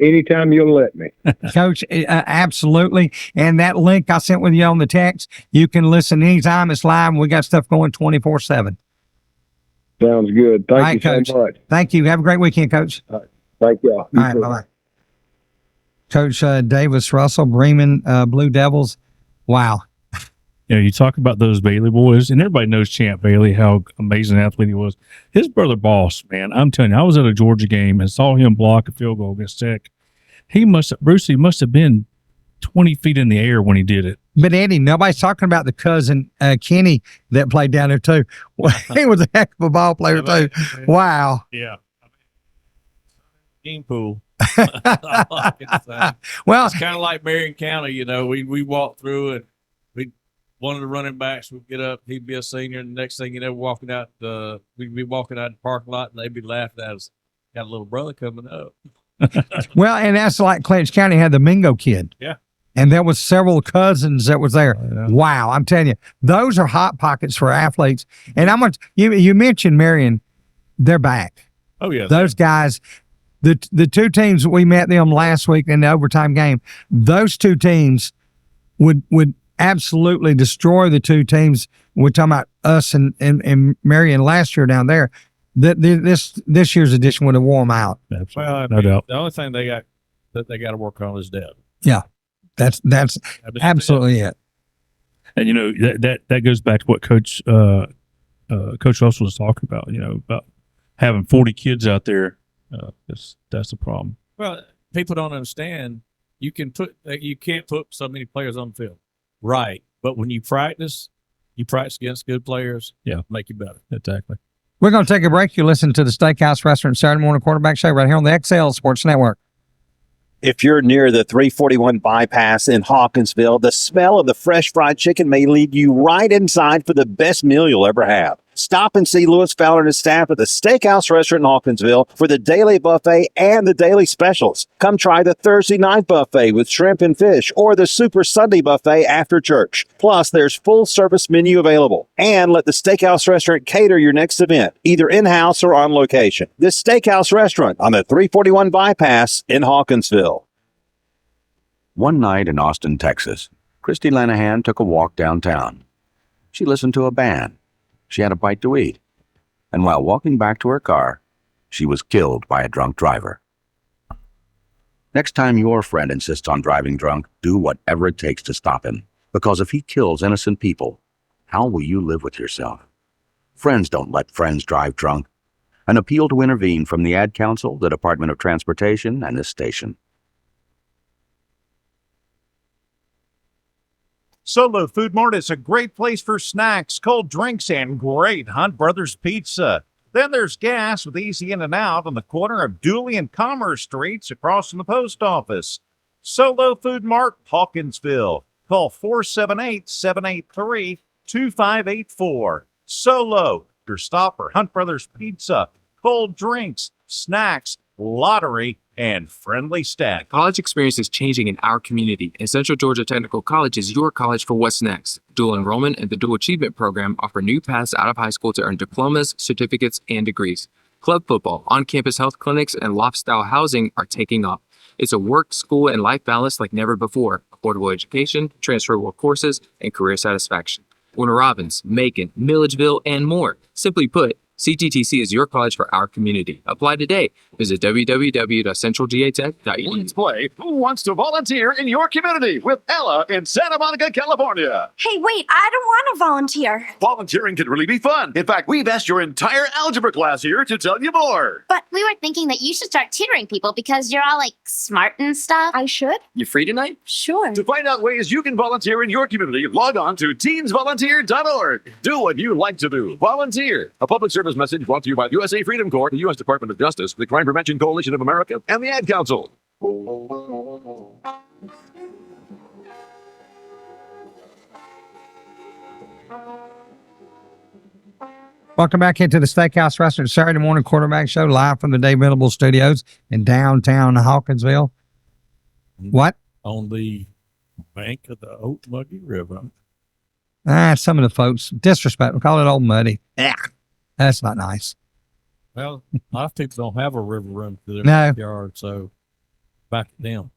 you'll let me. Coach, absolutely. And that link I sent with you on the text, you can listen anytime. It's live. We got stuff going 24/7. Sounds good. Thank you Coach. so much. Thank you. Have a great weekend, Coach. Thank y'all. All right, bye-bye. Coach Davis Russell, Bremen Blue Devils. Wow. You know, you talk about those Bailey boys, and everybody knows Champ Bailey, how amazing athlete he was. His brother Boss, man, I'm telling you, I was at a Georgia game and saw him block a field goal against Tech. He must have been 20 feet in the air when he did it. But Eddie, nobody's talking about the cousin Kenny that played down there too. He was a heck of a ball player too. Wow. Yeah. Game pool. Well, it's kind of like Marion County. You know, we walked through and one of the running backs would get up. He'd be a senior, and the next thing you know, we'd be walking out the parking lot, and they'd be laughing at us. Got a little brother coming up. Well, and that's like Clinch County had the Mingo kid. Yeah. And there was several cousins that was there. Yeah. Wow. I'm telling you, those are hot pockets for athletes. And you mentioned Marion, they're back. Oh yeah. Those guys, the two teams, we met them last week in the overtime game. Those two teams would absolutely destroy the two teams. We're talking about us and Marion last year down there. This year's edition would have worn them out. Well, no doubt. The only thing they got to work on is depth. Yeah. That's absolutely it. And you know that goes back to what Coach Russell was talking about. You know, about having 40 kids out there. That's the problem. Well, people don't understand. You can't put so many players on the field, right? But when you practice against good players. Yeah, make you better. Exactly. We're going to take a break. You listen to the Steakhouse Restaurant Saturday Morning Quarterback Show right here on the XL Sports Network. If you're near the 341 bypass in Hawkinsville, the smell of the fresh fried chicken may lead you right inside for the best meal you'll ever have. Stop and see Lewis Fowler and his staff at the Steakhouse Restaurant in Hawkinsville for the daily buffet and the daily specials. Come try the Thursday night buffet with shrimp and fish or the Super Sunday buffet after church. Plus, there's full service menu available. And let the Steakhouse Restaurant cater your next event, either in-house or on location. The Steakhouse Restaurant on the 341 bypass in Hawkinsville. One night in Austin, Texas, Christy Lanahan took a walk downtown. She listened to a band. She had a bite to eat. And while walking back to her car, she was killed by a drunk driver. Next time your friend insists on driving drunk, do whatever it takes to stop him. Because if he kills innocent people, how will you live with yourself? Friends don't let friends drive drunk. An appeal to intervene from the Ad Council, the Department of Transportation, and this station. Solo Food Mart is a great place for snacks, cold drinks, and great Hunt Brothers Pizza. Then there's gas with easy in and out on the corner of Dooley and Commerce Streets across from the post office. Solo Food Mart, Hawkinsville. Call 478-783-2584. Solo, your stop for Hunt Brothers Pizza, cold drinks, snacks, lottery, and friendly staff. College experience is changing in our community, and Central Georgia Technical College is your college for what's next. Dual enrollment and the Dual Achievement Program offer new paths out of high school to earn diplomas, certificates, and degrees. Club football, on-campus health clinics, and loft-style housing are taking off. It's a work, school, and life balance like never before. Affordable education, transferable courses, and career satisfaction. Warner Robins, Macon, Milledgeville, and more. Simply put, CTTC is your college for our community. Apply today. Visit www.centralgatech.edu. Let's play Who Wants to Volunteer in Your Community with Ella in Santa Monica, California. Hey, wait, I don't want to volunteer. Volunteering can really be fun. In fact, we've asked your entire algebra class here to tell you more. But we were thinking that you should start tutoring people because you're all like smart and stuff. I should? You free tonight? Sure. To find out ways you can volunteer in your community, log on to teensvolunteer.org. Do what you like to do. Volunteer. A public service message brought to you by USA Freedom Corps, the U.S. Department of Justice, the Crime Prevention Coalition of America, and the Ad Council. Welcome back into the Steakhouse Restaurant Saturday morning quarterback show live from the Dave Venable Studios in downtown Hawkinsville. What? On the bank of the Oak-Muggy River. Some of the folks disrespect. We call it Old Muddy. Yeah, that's not nice. Well, a lot of people don't have a river run to their No. backyard, so back to them.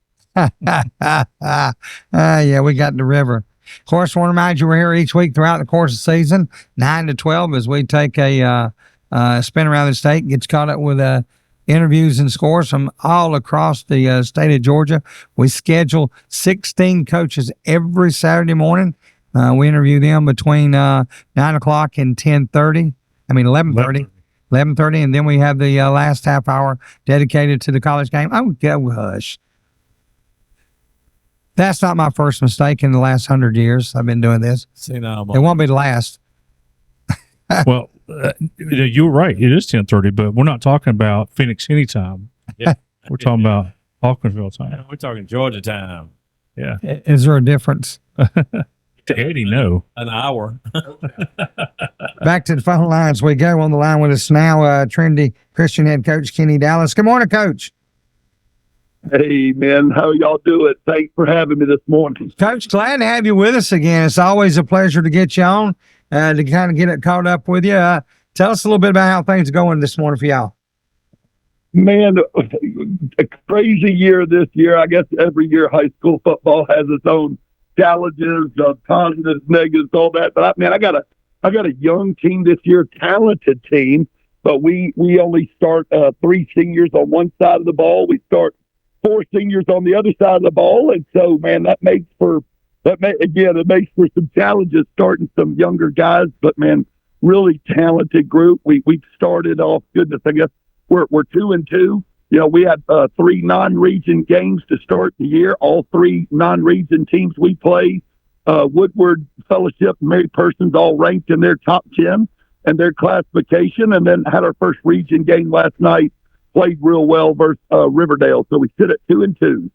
Yeah, we got the river. Of course, I want to remind you we're here each week throughout the course of the season, 9 to 12, as we take a spin around the state, gets caught up with interviews and scores from all across the state of Georgia. We schedule 16 coaches every Saturday morning. We interview them between 9 o'clock and 11:30, and then we have the last half hour dedicated to the college game. Oh, go hush. That's not my first mistake in the last 100 years I've been doing this. See, now It won't be the last. Well, you're right. It is 10:30, but we're not talking about Phoenix anytime. Yeah. We're talking about Hawkinsville time. We're talking Georgia time. Yeah. Is there a difference? To Eddie, no. An hour. Back to the phone lines we go. On the line with us now, Trinity Christian head coach Kenny Dallas. Good morning, Coach. Hey, man, how y'all doing? Thanks for having me this morning. Coach, glad to have you with us again. It's always a pleasure to get you on, to kind of get it caught up with you. Tell us a little bit about how things are going this morning for y'all. Man, a crazy year this year. I guess every year high school football has its own challenges, positives, negatives, all that. But I got a young team this year, talented team, but we only start 3 seniors on one side of the ball. We start 4 seniors on the other side of the ball, and so man, it makes for some challenges starting some younger guys. But man, really talented group. We started off goodness. I guess we're 2-2. You know, we had 3 non-region games to start the year. All 3 non-region teams we play, Woodward Fellowship, Mary Persons, all ranked in their top 10 and their classification, and then had our first region game last night. Played real well versus Riverdale, so we sit at 2-2.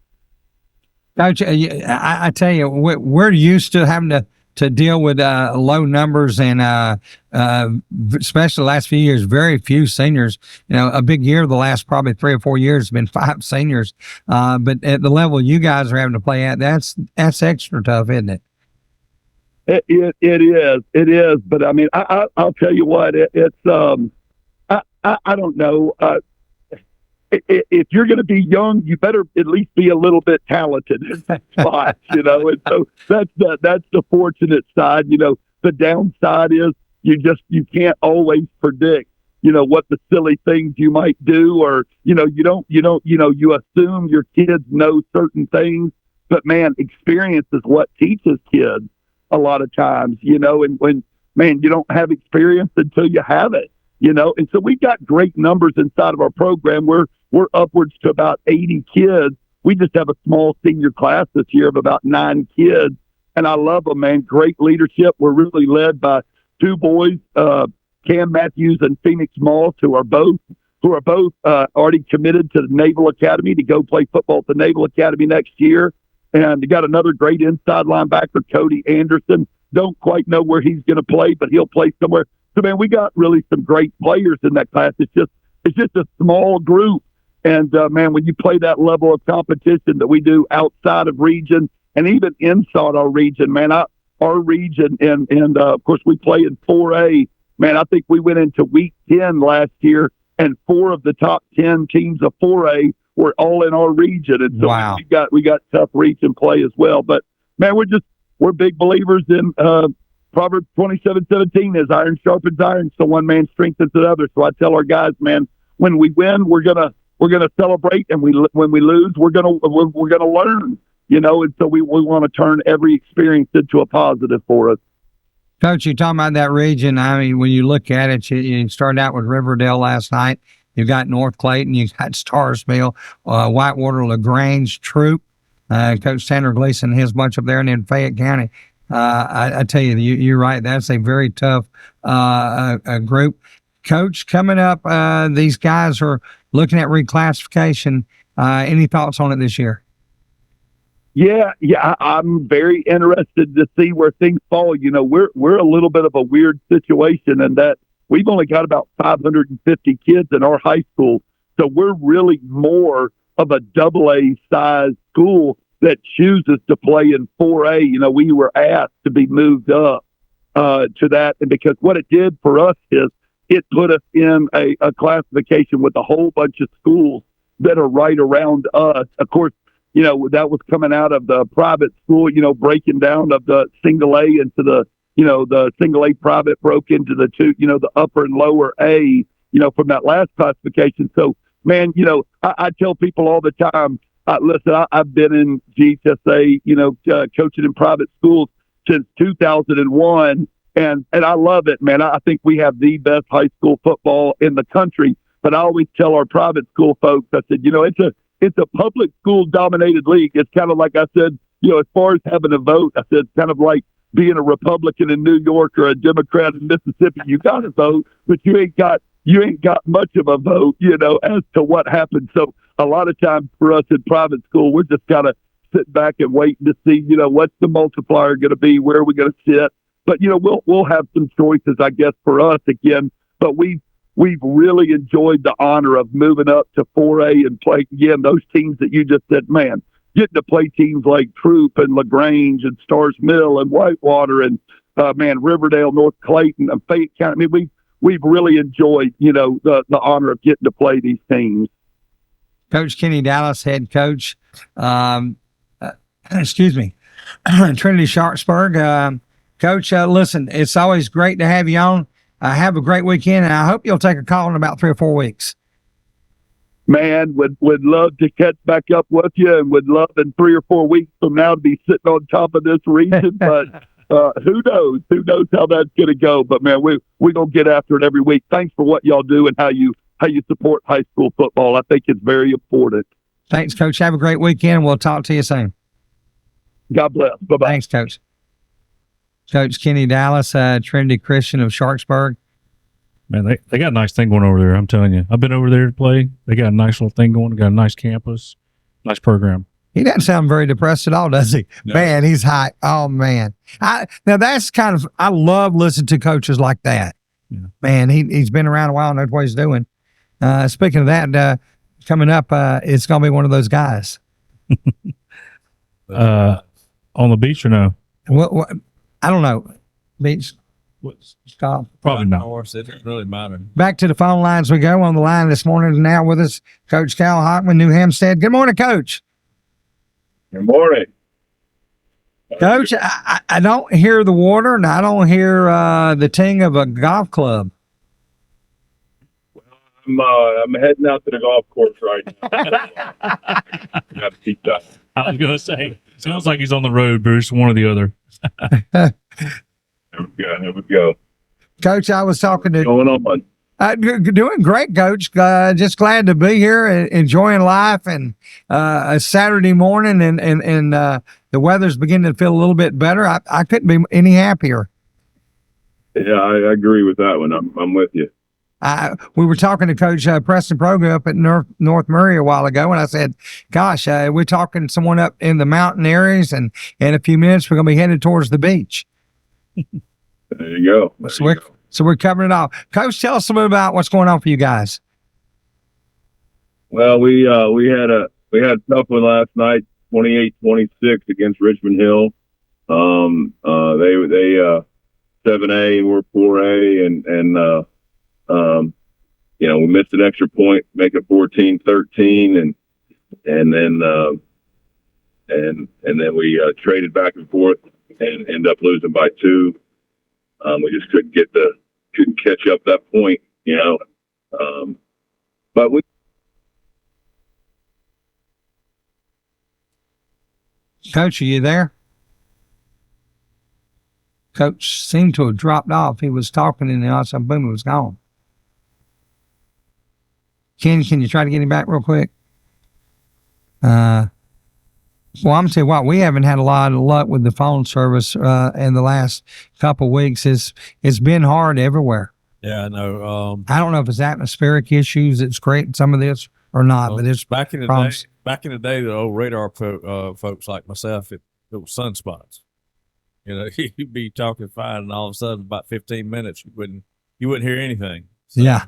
Coach, I tell you, we're used to having to deal with low numbers and especially the last few years, very few seniors. You know, a big year the last probably 3 or 4 years has been 5 seniors. But at the level you guys are having to play at, that's extra tough, isn't it? It is. But I mean, I'll tell you what, it's I don't know. If you're going to be young, you better at least be a little bit talented in that spot, you know. And so that's the fortunate side. You know, the downside is you can't always predict, you know, what the silly things you might do, or you assume your kids know certain things, but man, experience is what teaches kids a lot of times, you know. And when you don't have experience until you have it. You know, and so we've got great numbers inside of our program. We're upwards to about 80 kids. We just have a small senior class this year of about 9 kids, and I love them, man. Great leadership. We're really led by 2 boys, Cam Matthews and Phoenix Moss, who are both already committed to the Naval Academy to go play football at the Naval Academy next year. And you got another great inside linebacker, Cody Anderson. Don't quite know where he's going to play, but he'll play somewhere. So, man, we got really some great players in that class. It's just a small group. And, man, when you play that level of competition that we do outside of region and even inside our region, man, our region, and of course, we play in 4A. Man, I think we went into week 10 last year, and 4 of the top 10 teams of 4A were all in our region, and so Wow. we got tough region play as well. But man, we're big believers in Proverbs 27:17 is iron sharpens iron, so one man strengthens another. So I tell our guys, man, when we win, we're gonna celebrate, and when we lose, we're gonna learn, and so we want to turn every experience into a positive for us. Coach, you're talking about that region. I mean, when you look at it, you started out with Riverdale last night. You've got North Clayton, you've got Starsville, Whitewater, LaGrange, Troop, Coach Tanner Gleason, his bunch up there, and then Fayette County. I tell you, you're right. That's a very tough group. Coach, coming up, these guys are looking at reclassification. Any thoughts on it this year? Yeah, I'm very interested to see where things fall. We're a little bit of a weird situation in that we've only got about 550 kids in our high school, so we're really more of a AA size school that chooses to play in 4A. We were asked to be moved up to that, and because what it did for us is it put us in a classification with a whole bunch of schools that are right around us. Of course, that was coming out of the private school, breaking down of the single A into the single A private broke into the two, the upper and lower A, from that last classification. So, man, I tell people all the time, listen, I've been in GHSA, coaching in private schools since 2001, and I love it, man. I think we have the best high school football in the country. But I always tell our private school folks, I said, it's a public school dominated league. It's kind of like I said, as far as having a vote, I said, it's kind of like being a Republican in New York or a Democrat in Mississippi. You got to vote, but you ain't got much of a vote, as to what happened. So a lot of times for us in private school, we're just kind of sitting back and waiting to see, what's the multiplier going to be? Where are we going to sit? But, we'll have some choices, I guess, for us again. But we've really enjoyed the honor of moving up to 4A and play, again, those teams that you just said, man, getting to play teams like Troop and LaGrange and Stars Mill and Whitewater and, Riverdale, North Clayton and Fayette County. I mean, we've really enjoyed, the honor of getting to play these teams. Coach Kenny Dallas, head coach, Trinity Sharpsburg. Coach, listen, it's always great to have you on. Have a great weekend, and I hope you'll take a call in about 3 or 4 weeks. Man, would love to catch back up with you, and would love in 3 or 4 weeks from now to be sitting on top of this region. But who knows? Who knows how that's going to go? But man, we're gonna get after it every week. Thanks for what y'all do and how you support high school football. I think it's very important. Thanks, Coach. Have a great weekend. We'll talk to you soon. God bless. Bye-bye. Thanks, Coach. Coach Kenny Dallas, Trinity Christian of Sharpsburg. Man, they got a nice thing going over there. I'm telling you. I've been over there to play. They got a nice little thing going. They got a nice campus, nice program. He doesn't sound very depressed at all, does he? No. Man, he's high. Oh, man. Now, that's kind of, I love listening to coaches like that. Yeah. Man, he's been around a while and knows what he's doing. Speaking of that, coming up, it's going to be one of those guys. On the beach or no? What, I don't know. Beach? Scott? Probably not. It doesn't really matter. Back to the phone lines we go. On the line this morning now with us, Coach Cal Hockman, New Hempstead. Good morning, Coach. Good morning. Coach, I don't hear the water, and I don't hear the ting of a golf club. I'm heading out to the golf course right now. Got to keep that. I was going to say, sounds like he's on the road, Bruce, one or the other. Here we go. Coach, I was talking to... Going on? Doing great, Coach. Just glad to be here and enjoying life, and a Saturday morning, and the weather's beginning to feel a little bit better. I couldn't be any happier. Yeah, I agree with that one. I'm with you. We were talking to Coach Preston Progo up at North Murray a while ago, and I said, gosh, we're talking to someone up in the mountain areas, and in a few minutes we're going to be headed towards the beach. There you go. So we're covering it all. Coach, tell us a bit about what's going on for you guys. Well, we had a tough one last night, 28-26 against Richmond Hill. They 7A and we're 4A, and we missed an extra point, make it 14-13, and and then we traded back and forth and ended up losing by 2. We just couldn't catch up that point, but we. Coach, are you there? Coach seemed to have dropped off. He was talking and all of a sudden, boom, it was gone. Ken, can you try to get him back real quick? Well, I'm telling you what, we haven't had a lot of luck with the phone service in the last couple of weeks. It's been hard everywhere. Yeah, I know. I don't know if it's atmospheric issues that's creating some of this or not, but it's back in the day, the old radar folks like myself, it was sunspots. You'd be talking fine, and all of a sudden, about 15 minutes, you wouldn't hear anything. So yeah,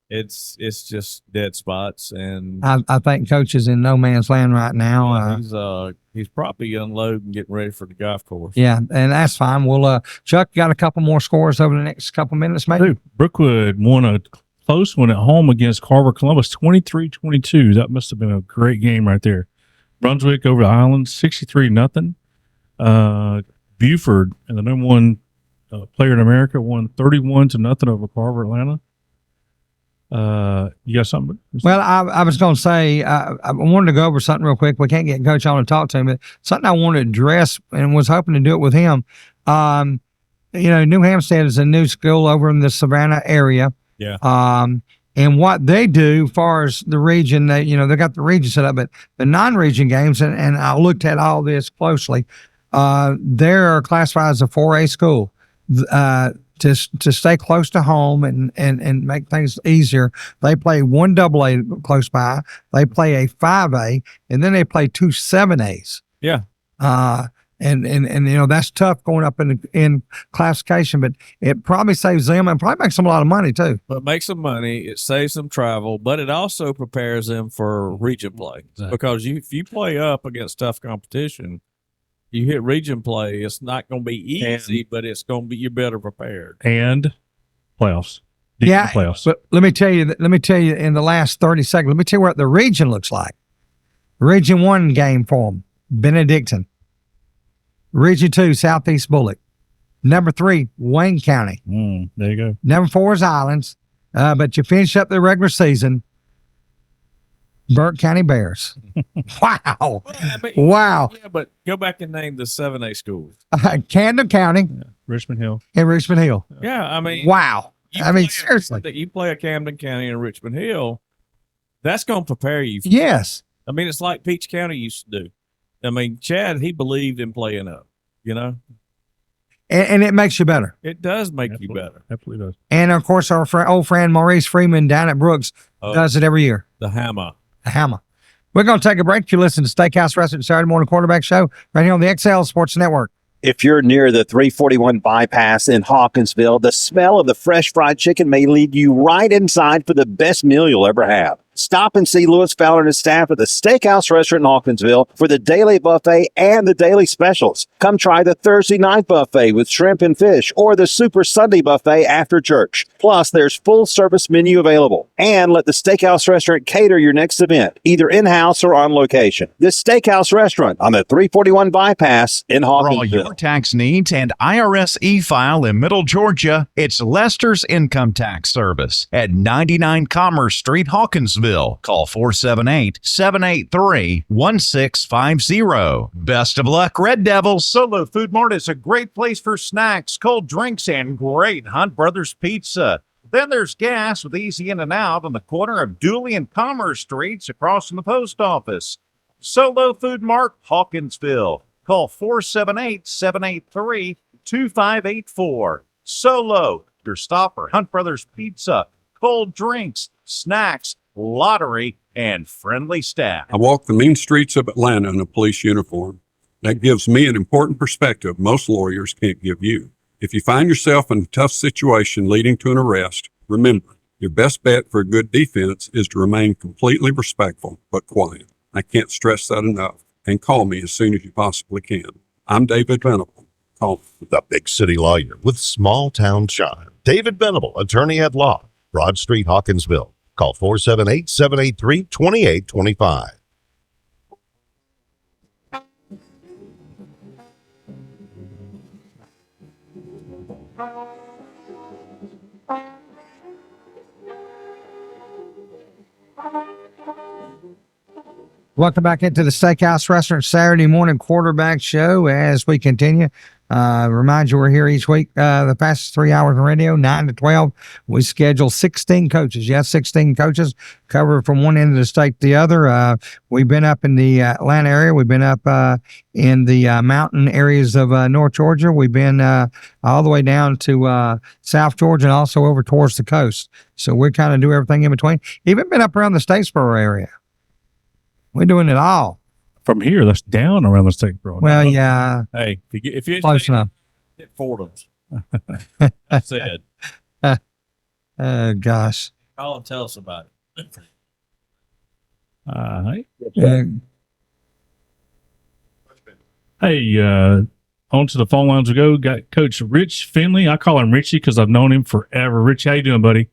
it's just dead spots, and I think Coach is in no man's land right now. He's probably unloading, getting ready for the golf course. Yeah, and that's fine. We'll Chuck, got a couple more scores over the next couple minutes, maybe. Brookwood won a close one at home against Carver Columbus, 23-22. That must have been a great game right there. Brunswick over the Island, 63-0. Buford, and the number one player in America, won 31-0 over Carver Atlanta. You got something? Well, I was going to say, I wanted to go over something real quick. We can't get Coach on to talk to him, but something I wanted to address and was hoping to do it with him. New Hampstead is a new school over in the Savannah area. Yeah. And what they do as far as the region, they got the region set up, but the non-region games, and I looked at all this closely, they're classified as a 4A school. To stay close to home and make things easier, they play 1 AA close by, they play a 5A, and then they play 2 7As. Yeah. And that's tough going up in classification, but it probably saves them and probably makes them a lot of money too. But it makes them money, it saves them travel, but it also prepares them for region play. Exactly. Because if you play up against tough competition, you hit region play, it's not going to be easy, but it's going to be, you're better prepared. And playoffs. Playoffs. But let me tell you in the last 30 seconds, let me tell you what the region looks like. Region 1 game for them, Benedictine. Region 2, Southeast Bullock. Number 3, Wayne County. There you go. Number 4 is Islands. But you finish up the regular season, Burke County Bears. Wow. Wow. Yeah, but go back and name the 7A schools. Camden County. Yeah. Richmond Hill. And Richmond Hill. Yeah, I mean. Wow. Seriously. You play a Camden County and Richmond Hill, that's going to prepare you. Yes. I mean, it's like Peach County used to do. I mean, Chad, he believed in playing up, And it makes you better. It does make you better. Absolutely does. And, of course, our old friend Maurice Freeman down at Brooks does it every year. The Hammer. We're going to take a break. You listen to Steakhouse Restaurant Saturday Morning Quarterback Show right here on the XL Sports Network. If you're near the 341 bypass in Hawkinsville, the smell of the fresh fried chicken may lead you right inside for the best meal you'll ever have. Stop and see Lewis Fowler and his staff at the Steakhouse Restaurant in Hawkinsville for the daily buffet and the daily specials. Come try the Thursday night buffet with shrimp and fish or the Super Sunday buffet after church. Plus, there's full service menu available. And let the Steakhouse Restaurant cater your next event, either in-house or on location. This Steakhouse Restaurant on the 341 bypass in Hawkinsville. For all your tax needs and IRS e-file in Middle Georgia, it's Lester's Income Tax Service at 99 Commerce Street, Hawkinsville. Call 478-783-1650. Best of luck, Red Devils. Solo Food Mart is a great place for snacks, cold drinks, and great Hunt Brothers Pizza. Then there's gas with easy in and out on the corner of Dooley and Commerce Streets across from the post office. Solo Food Mart, Hawkinsville. Call 478-783-2584. Solo, your stop for Hunt Brothers Pizza, cold drinks, snacks, lottery, and friendly staff. I walk the mean streets of Atlanta in a police uniform. That gives me an important perspective most lawyers can't give you. If you find yourself in a tough situation leading to an arrest, remember, your best bet for a good defense is to remain completely respectful but quiet. I can't stress that enough. And call me as soon as you possibly can. I'm David Venable. Call me. The big city lawyer with small town shine. David Venable, attorney at law, Broad Street, Hawkinsville. Call 478-783-2825. Welcome back into the Steakhouse Restaurant Saturday morning quarterback show as we continue. Remind you, we're here each week, the past 3 hours on radio, 9 to 12. We schedule 16 coaches. Yes, 16 coaches covered from one end of the state to the other. We've been up in the Atlanta area. We've been up in the mountain areas of North Georgia. We've been all the way down to South Georgia and also over towards the coast. So we kind of do everything in between. Even been up around the Statesboro area. We're doing it all. From here, that's down around the state, bro. Well, yeah. Hey, if you Close enough. hit Fordham's, that's it. Oh, gosh. Call and tell us about it. Hey, on to the phone lines we go. Got Coach Rich Finley. I call him Richie because I've known him forever. Rich, how you doing, buddy?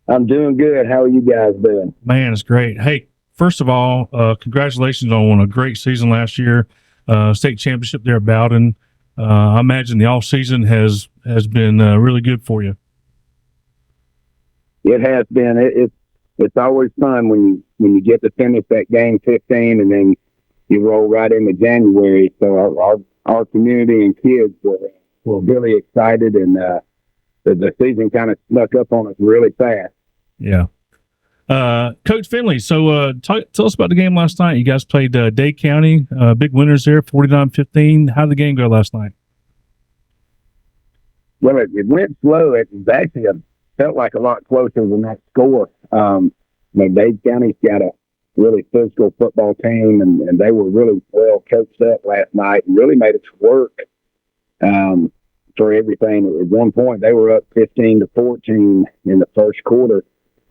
I'm doing good. How are you guys doing? Man, it's great. Hey, first of all, congratulations on a great season last year, state championship there at Bowden. I imagine the off season has been really good for you. It has been. It's always fun when you get to finish that game 15 and then you roll right into January. So our community and kids were really excited, and the season kind of snuck up on us really fast. Yeah. Coach Finley, so tell us about the game last night. You guys played Dade County, big winners there, 49-15. How did the game go last night? Well, it went slow. It was actually felt like a lot closer than that score. Dade County's got a really physical football team, and they were really well coached up last night and really made us work for everything. At one point, they were up 15-14 in the first quarter.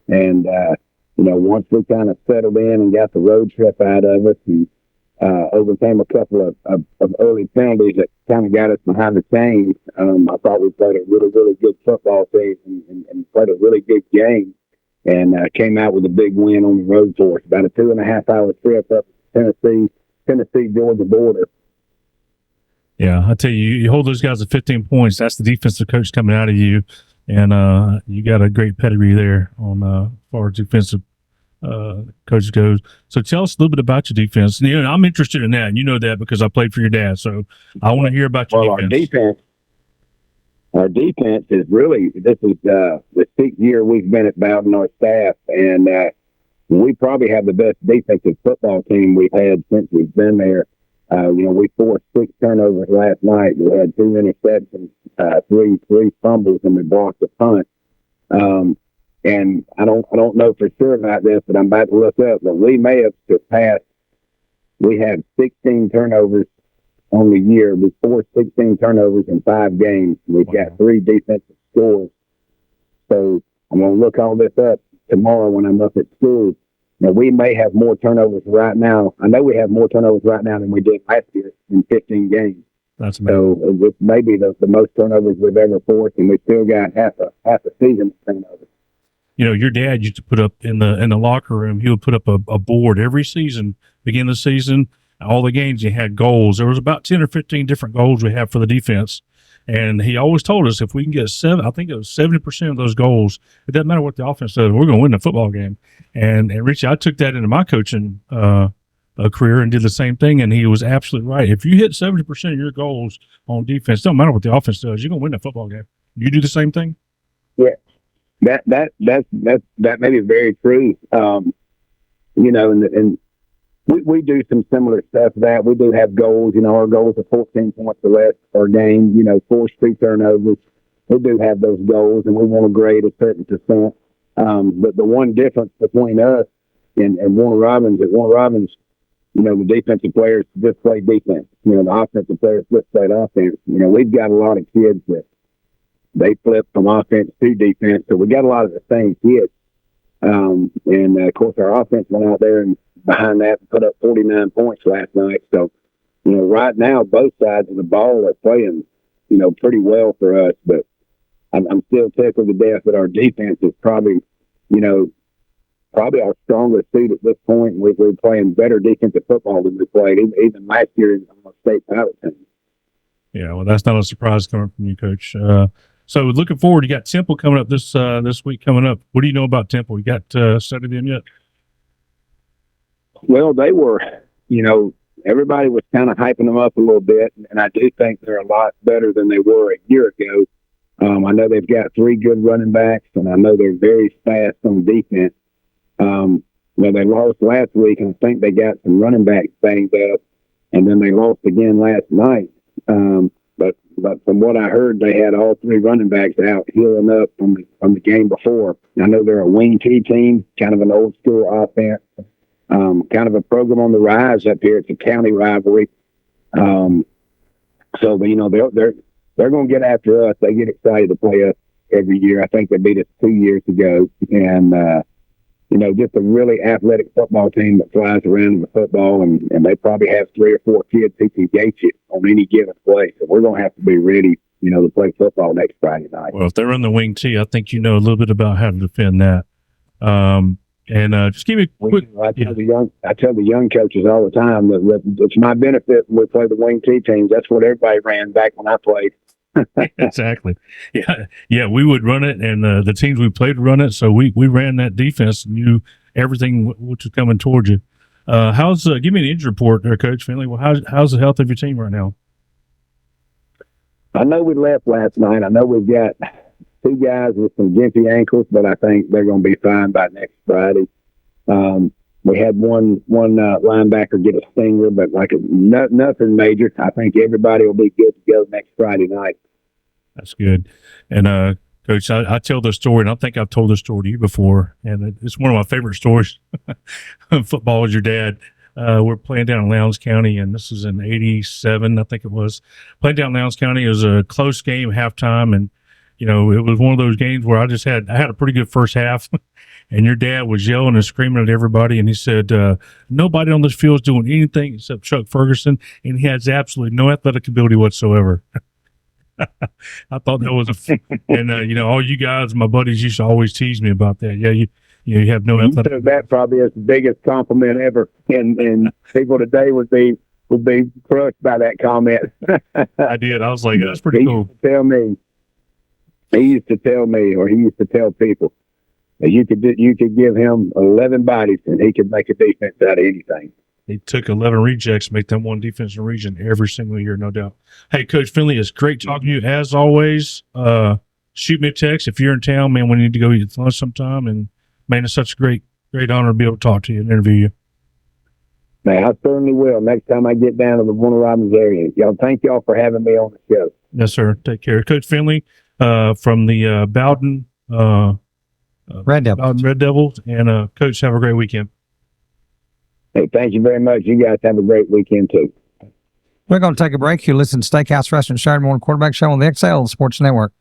And, once we kind of settled in and got the road trip out of us and overcame a couple of early penalties that kind of got us behind the chains, I thought we played a really, really good football team and played a really good game, and came out with a big win on the road for us. About a 2.5-hour trip up the Tennessee-Georgia border. Yeah, I tell you, you hold those guys at 15 points. That's the defensive coach coming out of you. And you got a great pedigree there on as far as defensive coach goes. So tell us a little bit about your defense. And, I'm interested in that. And you know that because I played for your dad. So I want to hear about your defense. Our defense is really, this is the 6th year we've been at Bowden, our staff, and we probably have the best defensive football team we've had since we've been there. We forced 6 turnovers last night. We had 2 interceptions, 3 fumbles, and we blocked a punt. And I don't know for sure about this, but I'm about to look up. But we may have surpassed. We had 16 turnovers on the year. We forced 16 turnovers in 5 games. We've got 3 defensive scores. So I'm going to look all this up tomorrow when I'm up at school. Now, we may have more turnovers right now. I know we have more turnovers right now than we did last year in 15 games. That's amazing. So it's maybe the most turnovers we've ever forced, and we still got half a season of turnovers. Your dad used to put up in the locker room. He would put up a board every season, beginning of the season. All the games he had goals. There was about 10 or 15 different goals we had for the defense. And he always told us if we can get 70% of those goals, it doesn't matter what the offense does, we're going to win the football game. And Richie, I took that into my coaching career and did the same thing. And he was absolutely right. If you hit 70% of your goals on defense, don't matter what the offense does, you're going to win the football game. You do the same thing? Yeah, that may be very true. And we do some similar stuff to that. We do have goals. Our goals are 14 points or less per game, force 3 turnovers. We do have those goals, and we want to grade a certain percent. But the one difference between us and Warner Robins is Warner Robins, the defensive players just play defense. The offensive players just play offense. We've got a lot of kids that they flip from offense to defense. So we got a lot of the same kids. Of course, our offense went out there and behind that put up 49 points last night. So, right now, both sides of the ball are playing, pretty well for us. But I'm still tickled to death that our defense is probably our strongest suit at this point. We're playing better defensive football than we played even last year on our state pilot team. Yeah, well, that's not a surprise coming from you, Coach. So looking forward. You got Temple coming up this week coming up. What do you know about Temple? You got studied in yet? Well, they were, everybody was kind of hyping them up a little bit, and I do think they're a lot better than they were a year ago. I know they've got 3 good running backs, and I know they're very fast on defense. They lost last week, and I think they got some running backs banged up, and then they lost again last night. But from what I heard, they had all 3 running backs out healing up from the game before. I know they're a wing T team, kind of an old school offense, kind of a program on the rise up here. It's a county rivalry. So they're going to get after us. They get excited to play us every year. I think they beat us 2 years ago, and just a really athletic football team that flies around with the football, and they probably have 3 or 4 kids who can gate you on any given play. So we're going to have to be ready, to play football next Friday night. Well, if they run the wing T, I think you know a little bit about how to defend that. Just give me a quick. I tell the young coaches all the time that it's my benefit when we play the wing T teams. That's what everybody ran back when I played. Exactly. Yeah. We would run it, and the teams we played run it. So we ran that defense and knew everything which was coming towards you. Give me an injury report there, Coach Finley. Well, how's the health of your team right now? I know we left last night. I know we've got 2 guys with some gimpy ankles, but I think they're going to be fine by next Friday. We had one linebacker get a stinger, but nothing major. I think everybody will be good to go next Friday night. That's good. And Coach, I tell the story, and I think I've told this story to you before, and it's one of my favorite stories. Football with your dad. We're playing down in Lowndes County, and this was in '87, I think it was. Playing down in Lowndes County, it was a close game, halftime, and it was one of those games where I had a pretty good first half, and your dad was yelling and screaming at everybody, and he said, nobody on this field is doing anything except Chuck Ferguson, and he has absolutely no athletic ability whatsoever. I thought that was and all you guys, my buddies, used to always tease me about that. Yeah, you have no athletic. You that probably is the biggest compliment ever, and people today would be crushed by that comment. I did. I was like, that's pretty cool. He used to tell me, or he used to tell people, that you could give him 11 bodies and he could make a defense out of anything. He took 11 rejects, make them one defensive region every single year, no doubt. Hey, Coach Finley, it's great talking to you as always. Shoot me a text if you're in town, man. We need to go eat lunch sometime, and man, it's such a great honor to be able to talk to you and interview you. Man, I certainly will next time I get down to the Warner Robins area. Thank y'all for having me on the show. Yes, sir. Take care, Coach Finley, from the Bowden Red Devils. Red Devils, and Coach, have a great weekend. Hey, thank you very much. You guys have a great weekend too. We're going to take a break. You listen to Steakhouse Restaurant Saturday Morning Quarterback Show on the XL Sports Network.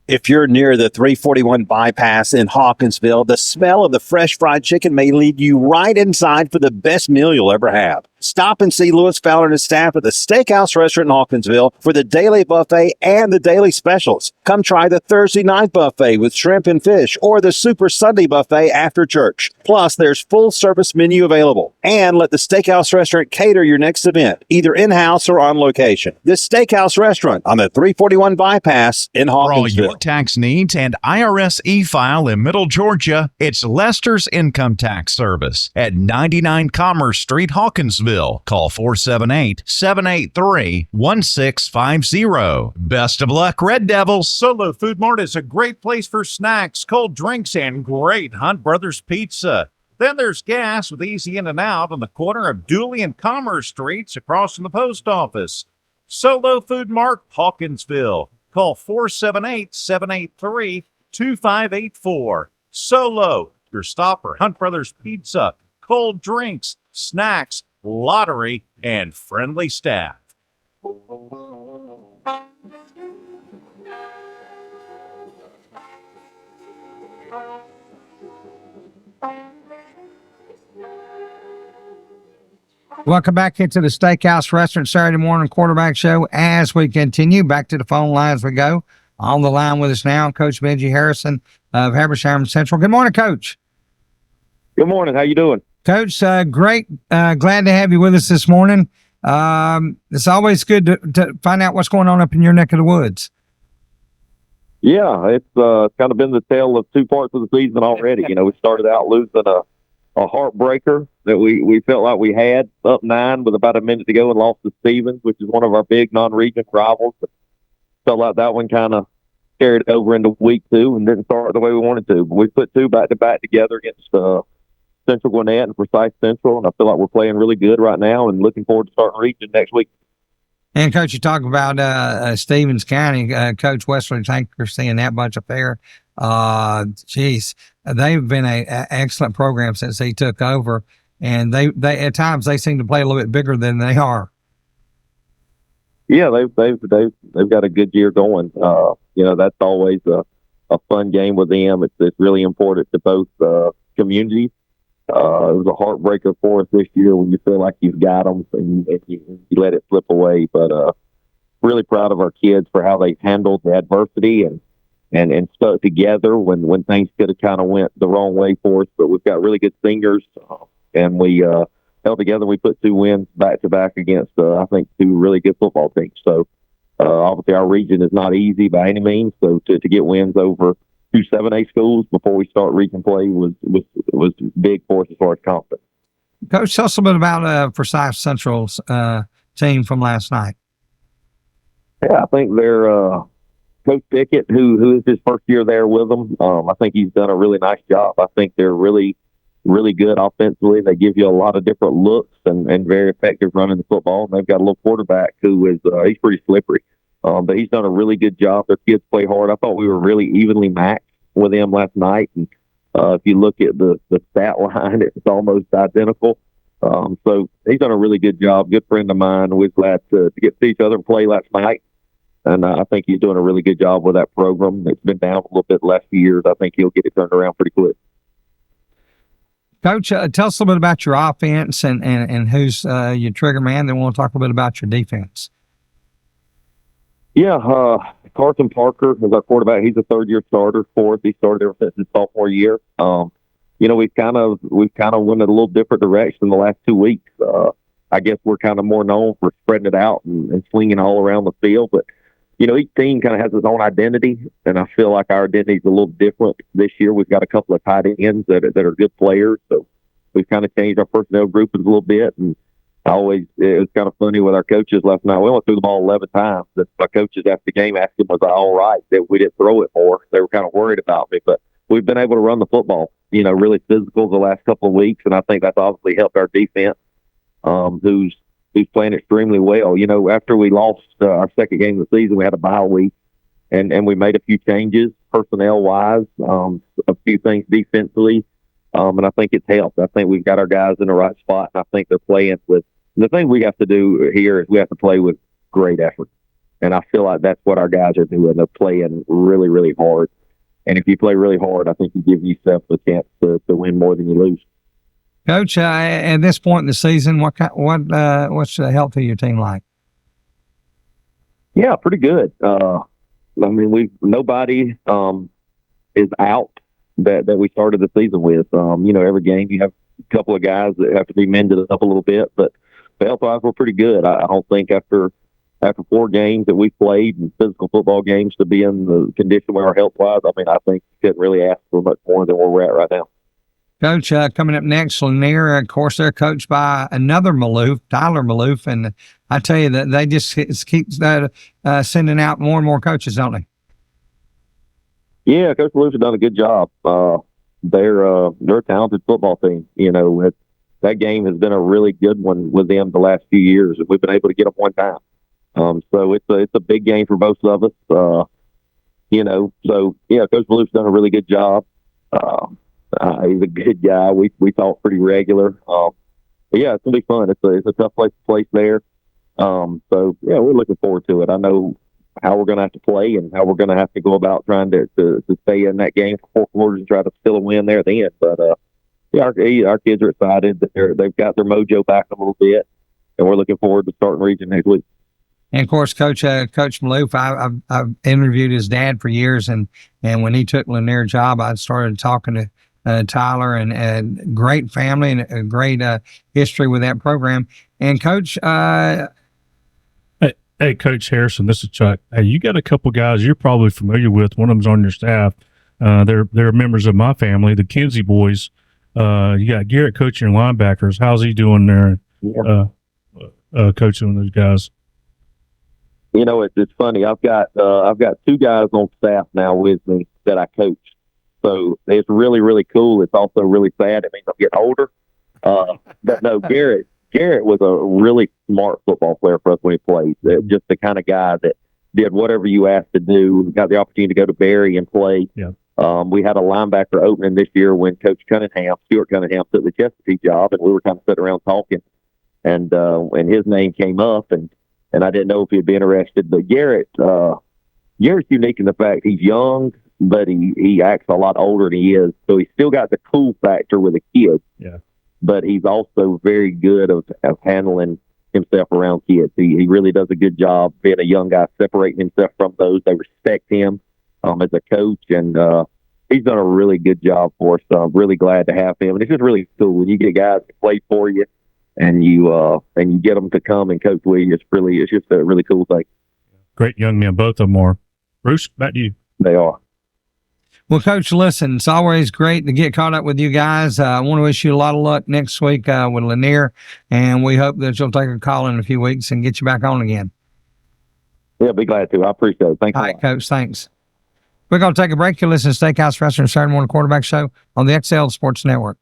If you're near the 341 bypass in Hawkinsville, the smell of the fresh fried chicken may lead you right inside for the best meal you'll ever have. Stop and see Lewis Fowler and his staff at the Steakhouse Restaurant in Hawkinsville for the daily buffet and the daily specials. Come try the Thursday night buffet with shrimp and fish or the Super Sunday buffet after church. Plus, there's full service menu available. And let the Steakhouse Restaurant cater your next event, either in-house or on location. This Steakhouse Restaurant on the 341 bypass in Hawkinsville. For all your tax needs and IRS e-file in Middle Georgia, it's Lester's Income Tax Service at 99 Commerce Street, Hawkinsville. Call 478-783-1650. Best of luck, Red Devils. Solo Food Mart is a great place for snacks, cold drinks, and great Hunt Brothers Pizza. Then there's gas with easy in and out on the corner of Dooley and Commerce Streets across from the post office. Solo Food Mart, Hawkinsville. Call 478-783-2584. Solo, your stop for Hunt Brothers Pizza, cold drinks, snacks, lottery, and friendly staff. Welcome back into the Steakhouse Restaurant Saturday Morning Quarterback Show. As we continue, back to the phone lines we go. On the line with us now, Coach Benji Harrison of Habersham Central. Good morning, Coach. Good morning. How you doing? Coach, great. Glad to have you with us this morning. It's always good to find out what's going on up in your neck of the woods. Yeah, it's kind of been the tale of two parts of the season already. We started out losing a heartbreaker that we felt like we had up 9 with about a minute to go and lost to Stevens, which is one of our big non-region rivals. But felt like that one kind of carried over into week 2 and didn't start the way we wanted to. But we put 2 back-to-back together against Central Gwinnett and Forsyth Central, and I feel like we're playing really good right now and looking forward to starting region next week. And Coach, you talk about Stevens County, Coach Wesley Tanker seeing that bunch up there. Geez, they've been a excellent program since he took over, and they at times they seem to play a little bit bigger than they are. Yeah, they've got a good year going. That's always a fun game with them. It's really important to both communities. It was a heartbreaker for us this year when you feel like you've got them and you let it slip away. But really proud of our kids for how they handled the adversity and stuck together when things could have kind of went the wrong way for us. But we've got really good seniors, and we held together. We put 2 wins back to back against I think 2 really good football teams. So obviously our region is not easy by any means. So to get wins over 2 7A schools before we start region play was big for us as far as confidence. Coach, tell us a bit about Forsyth Central's team from last night. Yeah, I think they're Coach Pickett, who is his first year there with them. I think he's done a really nice job. I think they're really, really good offensively. They give you a lot of different looks and very effective running the football. And they've got a little quarterback who is he's pretty slippery. But he's done a really good job. Their kids play hard. I thought we were really evenly matched with them last night. And if you look at the stat line, it's almost identical. So he's done a really good job. Good friend of mine. We're glad to get to see each other and play last night. And I think he's doing a really good job with that program. It's been down a little bit the last few years. I think he'll get it turned around pretty quick. Coach, tell us a little bit about your offense and who's your trigger man. Then we'll talk a little bit about your defense. Yeah, Carson Parker is our quarterback. He's a 3rd-year starter for us. He started ever since his sophomore year. We've kind of went in a little different direction the last 2 weeks. I guess we're kind of more known for spreading it out and swinging all around the field. But each team kind of has its own identity, and I feel like our identity is a little different this year. We've got a couple of tight ends that are good players, so we've kind of changed our personnel group a little bit. And it was kind of funny with our coaches last night. We only threw the ball 11 times. My coaches after the game asked them, was I all right that we didn't throw it more? They were kind of worried about me, but we've been able to run the football, really physical the last couple of weeks, and I think that's obviously helped our defense, who's playing extremely well. After we lost our second game of the season, we had a bye week, and we made a few changes personnel-wise, a few things defensively, and I think it's helped. I think we've got our guys in the right spot, and I think they're playing with – the thing we have to do here is we have to play with great effort, and I feel like that's what our guys are doing. They're playing really, really hard, and if you play really hard, I think you give yourself a chance to win more than you lose. Coach, at this point in the season, what's the health of your team like? Yeah, pretty good. Nobody is out that we started the season with. Every game you have a couple of guys that have to be mended up a little bit, but health-wise, we're pretty good. I don't think after 4 games that we played and physical football games to be in the condition we are health-wise, I think you couldn't really ask for much more than where we're at right now. Coach, coming up next, Lanier, of course, they're coached by another Maloof, Tyler Maloof, and I tell you that they just keep sending out more and more coaches, don't they? Yeah, Coach Maloof has done a good job. They're a talented football team. That game has been a really good one with them the last few years, and we've been able to get them one time. So it's a big game for both of us. Coach Maloof's done a really good job. He's a good guy. We talk pretty regular. But yeah, it's gonna be fun. It's a tough place to place there. We're looking forward to it. I know how we're gonna have to play and how we're gonna have to go about trying to stay in that game for 4 quarters and try to still a win there at the end. But our kids are excited that they've got their mojo back a little bit, and we're looking forward to starting region next week. And of course, Coach Maloof, I've interviewed his dad for years, and when he took Lanier job, I started talking to Tyler, and great family and a great history with that program. And Coach, Hey, Coach Harrison, this is Chuck. Hey, you got a couple guys you're probably familiar with. One of them's on your staff. They're members of my family, the Kinsey boys. You got Garrett coaching your linebackers. How's he doing there? Coaching those guys. You know, it's funny. I've got 2 guys on staff now with me that I coach. So it's really, really cool. It's also really sad. It means I'm getting older. But no, Garrett was a really smart football player for us when he played. Just the kind of guy that did whatever you asked to do. Got the opportunity to go to Barry and play. Yeah. We had a linebacker opening this year when Coach Stuart Cunningham, took the Chesapeake job, and we were kind of sitting around talking, and his name came up, and I didn't know if he'd be interested. But Garrett's unique in the fact he's young, but he acts a lot older than he is. So he's still got the cool factor with the kids. Yeah. But he's also very good of handling himself around kids. He really does a good job being a young guy, separating himself from those. They respect him as a coach, and he's done a really good job for us. So I'm really glad to have him. And it's just really cool when you get guys to play for you, and you get them to come and coach with you. It's just a really cool thing. Great young men, both of them are. Bruce, back to you. They are. Well, Coach, listen, it's always great to get caught up with you guys. I want to wish you a lot of luck next week with Lanier, and we hope that you'll take a call in a few weeks and get you back on again. Yeah, be glad to. I appreciate it. Thank you. All right, Coach, thanks. We're going to take a break. You listen to Steakhouse Restaurant Saturday Morning Quarterback Show on the XL Sports Network.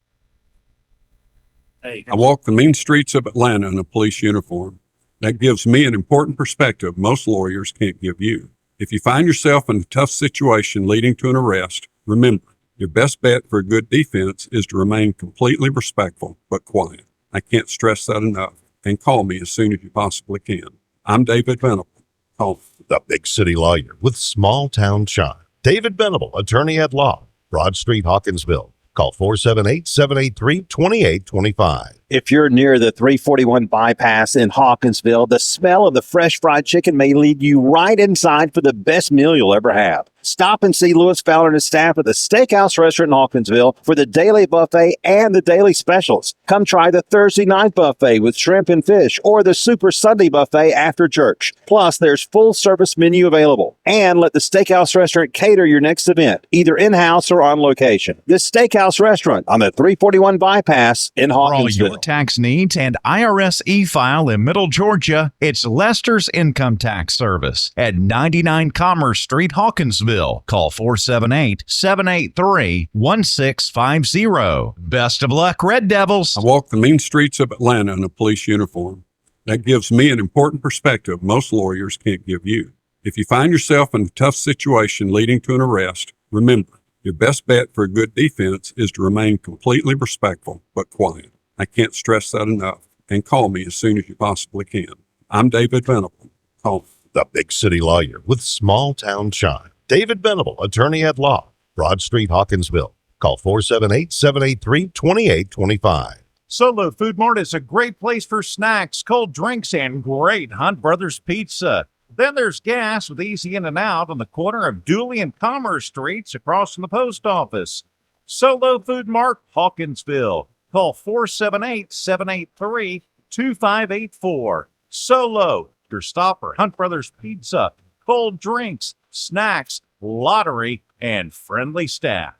I walk the mean streets of Atlanta in a police uniform. That gives me an important perspective most lawyers can't give you. If you find yourself in a tough situation leading to an arrest, remember, your best bet for a good defense is to remain completely respectful but quiet. I can't stress that enough. And call me as soon as you possibly can. I'm David Venable. Call me. The big city lawyer with small town shine. David Venable, attorney at law, Broad Street, Hawkinsville. Call 478-783-2825. If you're near the 341 bypass in Hawkinsville, the smell of the fresh fried chicken may lead you right inside for the best meal you'll ever have. Stop and see Lewis Fowler and his staff at the Steakhouse Restaurant in Hawkinsville for the daily buffet and the daily specials. Come try the Thursday night buffet with shrimp and fish or the Super Sunday buffet after church. Plus, there's full service menu available. And let the Steakhouse Restaurant cater your next event, either in-house or on location. The Steakhouse Restaurant on the 341 bypass in For all Hawkinsville. your tax needs and IRS e-file in Middle Georgia, it's Lester's Income Tax Service at 99 Commerce Street, Hawkinsville. Call 478-783-1650. Best of luck, Red Devils. I walk the mean streets of Atlanta in a police uniform. That gives me an important perspective most lawyers can't give you. If you find yourself in a tough situation leading to an arrest, remember, your best bet for a good defense is to remain completely respectful but quiet. I can't stress that enough. And call me as soon as you possibly can. I'm David Venable. Call me. The big city lawyer with small town shine. David Venable, attorney at law, Broad Street, Hawkinsville. Call 478-783-2825. Solo Food Mart is a great place for snacks, cold drinks, and great Hunt Brothers pizza. Then there's gas with easy in and out on the corner of Dooley and Commerce Streets across from the post office. Solo Food Mart, Hawkinsville. Call 478-783-2584. Solo, your stopper, Hunt Brothers Pizza, cold drinks, snacks, lottery, and friendly staff.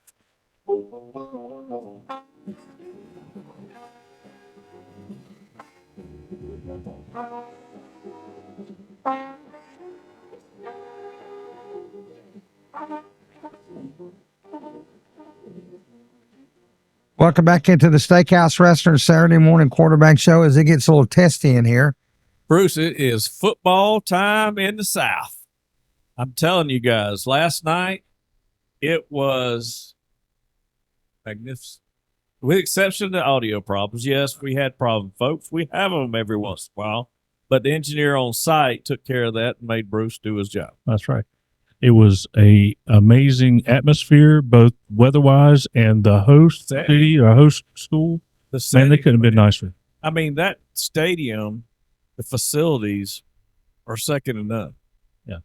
Welcome back into the Steakhouse Restaurant Saturday Morning Quarterback Show as it gets a little testy in here. Bruce, it is football time in the South. I'm telling you guys, last night it was magnificent. With exception of the audio problems. Yes, we had problems, folks. We have them every once in a while. But the engineer on site took care of that and made Bruce do his job. That's right. It was a amazing atmosphere, both weather-wise and the host city, or host school. Man, they couldn't have been nicer. I mean, that stadium, the facilities are second to none. Yeah.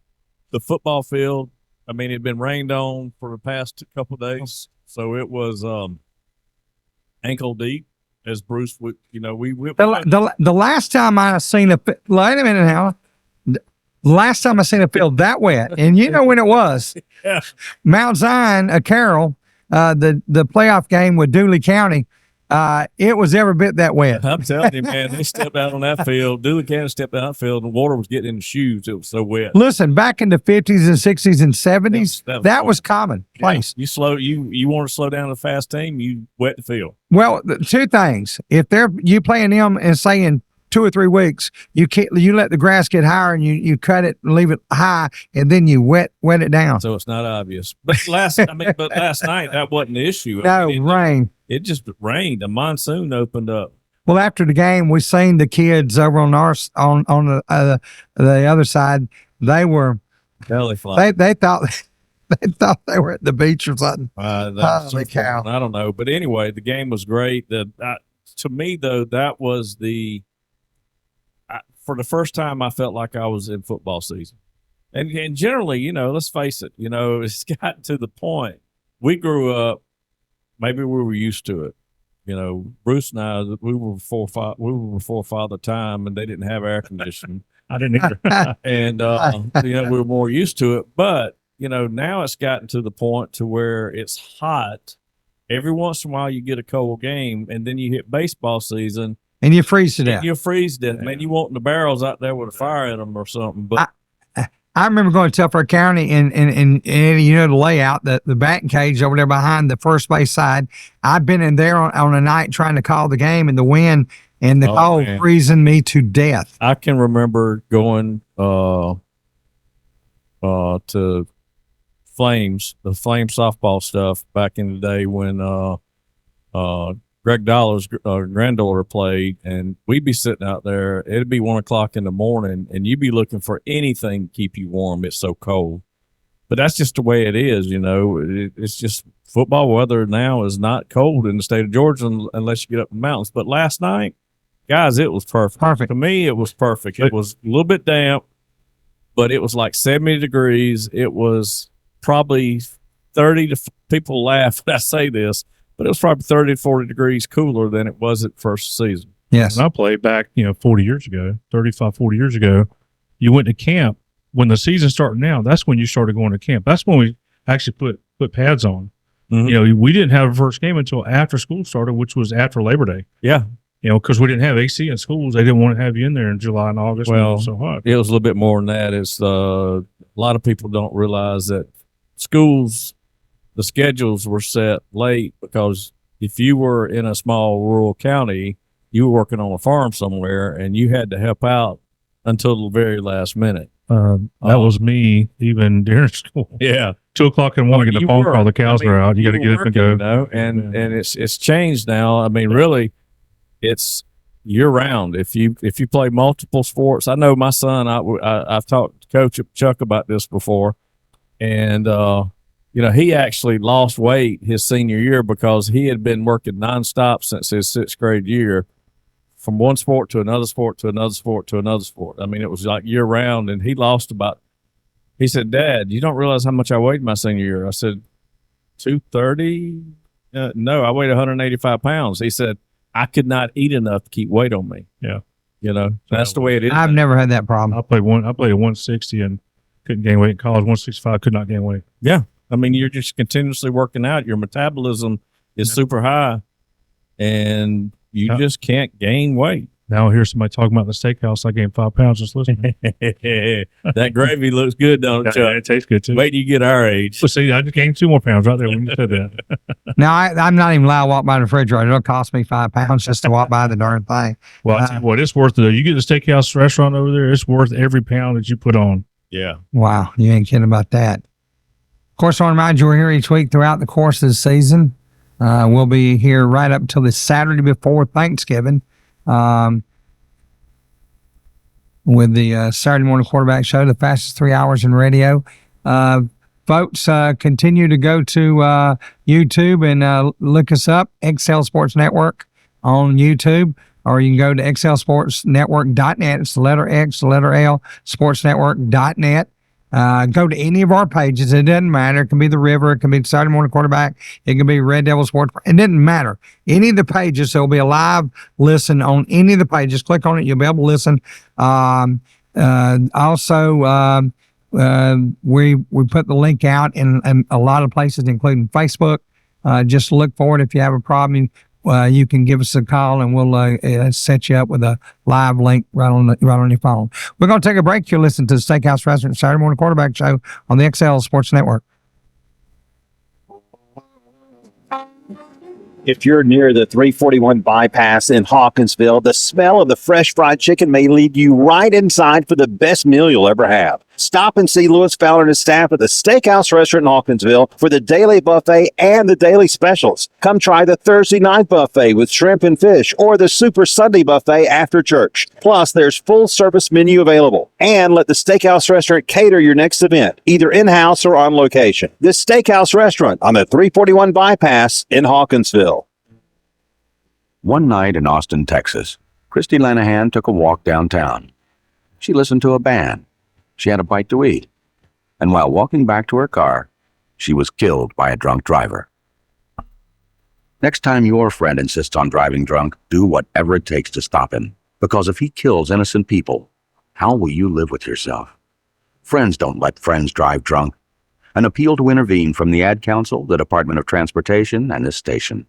The football field, I mean, it had been rained on for the past couple of days, so it was ankle deep. As Bruce would, we the last time I seen wait a minute now, last time I seen a field that wet, and you know when it was, Yeah. Mount Zion, Carroll, the playoff game with Dooley County, it was every bit that wet. I'm telling you, man, they stepped out on that field. Dooley County stepped out on that field, and water was getting in the shoes. It was so wet. Listen, back in the 50s and 60s and 70s, that was commonplace. You want to slow down a fast team, you wet the field. Well, two things. If you playing them and saying 2 or 3 weeks, you let the grass get higher and you cut it and leave it high, and then you wet it down. So it's not obvious. But last night that wasn't the issue. No, rain. It just rained. The monsoon opened up. Well, after the game, we seen the kids over on the other side. They were belly flop. They thought they were at the beach or something. Holy cow! I don't know, but anyway, the game was great. To me, though, that was for the first time I felt like I was in football season. And generally, let's face it, it's gotten to the point. We grew up. Maybe we were used to it. Bruce and I, we were before Father Time, and they didn't have air conditioning. I didn't either. And, we were more used to it. But, now it's gotten to the point to where it's hot. Every once in a while you get a cold game, and then you hit baseball season. And you freeze to death. You freeze to death. Man, you want the barrels out there with a fire in them or something. But I remember going to Telfair County and the layout, the batting cage over there behind the first base side. I've been in there on a night trying to call the game in the wind and the cold freezing me to death. I can remember going to Flames, the Flame softball stuff back in the day when Greg Dollar's granddaughter played, and we'd be sitting out there. It'd be 1 o'clock in the morning, and you'd be looking for anything to keep you warm. It's so cold, but that's just the way it is. It's just football weather now is not cold in the state of Georgia unless you get up in the mountains. But last night, guys, it was perfect. Perfect. To me, it was perfect. It was a little bit damp, but it was like 70 degrees. It was probably 30 to people laugh when I say this, but it was probably 30 to 40 degrees cooler than it was at first season. Yes. When I played back, 40 years ago, 35, 40 years ago, you went to camp. When the season started now, that's when you started going to camp. That's when we actually put pads on. Mm-hmm. We didn't have a first game until after school started, which was after Labor Day. Yeah. Because we didn't have AC in schools. They didn't want to have you in there in July and August when it was so hot. It was a little bit more than that. It's a lot of people don't realize that schools, the schedules were set late because if you were in a small rural county, you were working on a farm somewhere and you had to help out until the very last minute. That was me even during school. Yeah. 2 o'clock in the morning, get the phone call, the cows are out. You got to get up and go. And it's changed now. I mean, really, it's year round. If you play multiple sports, I know my son, I've talked to Coach Chuck about this before, and, he actually lost weight his senior year because he had been working nonstop since his 6th grade year, from one sport to another sport to another sport to another sport. I mean, it was like year round, and he said, "Dad, you don't realize how much I weighed my senior year." I said, 230? No, I weighed 185 pounds. He said, "I could not eat enough to keep weight on me." Yeah. That's the way it is. I've never had that problem. I played at 160 and couldn't gain weight in college. 165, could not gain weight. Yeah. I mean, you're just continuously working out. Your metabolism is super high, and you just can't gain weight. Now I hear somebody talking about the steakhouse. I gained 5 pounds just listening. That gravy looks good, don't it, Chuck? Yeah, it tastes good too. Wait till you get our age. Well, see, I just gained 2 more pounds right there when you said that. Now, I'm not even allowed to walk by the refrigerator. It'll cost me 5 pounds just to walk by the darn thing. Well, I tell you what, it's worth it. You get the steakhouse restaurant over there, it's worth every pound that you put on. Yeah. Wow. You ain't kidding about that. Of course, I want to remind you we're here each week throughout the course of the season. We'll be here right up until the Saturday before Thanksgiving with the Saturday morning quarterback show, the fastest 3 hours in radio. Folks, continue to go to YouTube and look us up, XL Sports Network on YouTube, or you can go to xlsportsnetwork.net. It's the letter X, the letter L, sportsnetwork.net. Go to any of our pages. It doesn't matter. It can be the River. It can be Saturday Morning Quarterback. It can be Red Devil Sports. It doesn't matter. Any of the pages, there'll be a live listen on any of the pages. Click on it. You'll be able to listen. Also, we put the link out in a lot of places, including Facebook. Just look for it. If you have a problem, you can give us a call and we'll set you up with a live link right on your phone. We're going to take a break. You're listening to the Steakhouse Restaurant Saturday Morning Quarterback Show on the XL Sports Network. If you're near the 341 bypass in Hawkinsville, the smell of the fresh fried chicken may lead you right inside for the best meal you'll ever have. Stop and see Lewis Fowler and his staff at the Steakhouse Restaurant in Hawkinsville for the daily buffet and the daily specials. Come try the Thursday night buffet with shrimp and fish or the Super Sunday buffet after church. Plus, there's full service menu available. And let the Steakhouse Restaurant cater your next event, either in-house or on location. This Steakhouse Restaurant on the 341 bypass in Hawkinsville. One night in Austin, Texas, Christy Lanahan took a walk downtown. She listened to a band. She had a bite to eat. And while walking back to her car, she was killed by a drunk driver. Next time your friend insists on driving drunk, do whatever it takes to stop him. Because if he kills innocent people, how will you live with yourself? Friends don't let friends drive drunk. An appeal to intervene from the Ad Council, the Department of Transportation, and this station.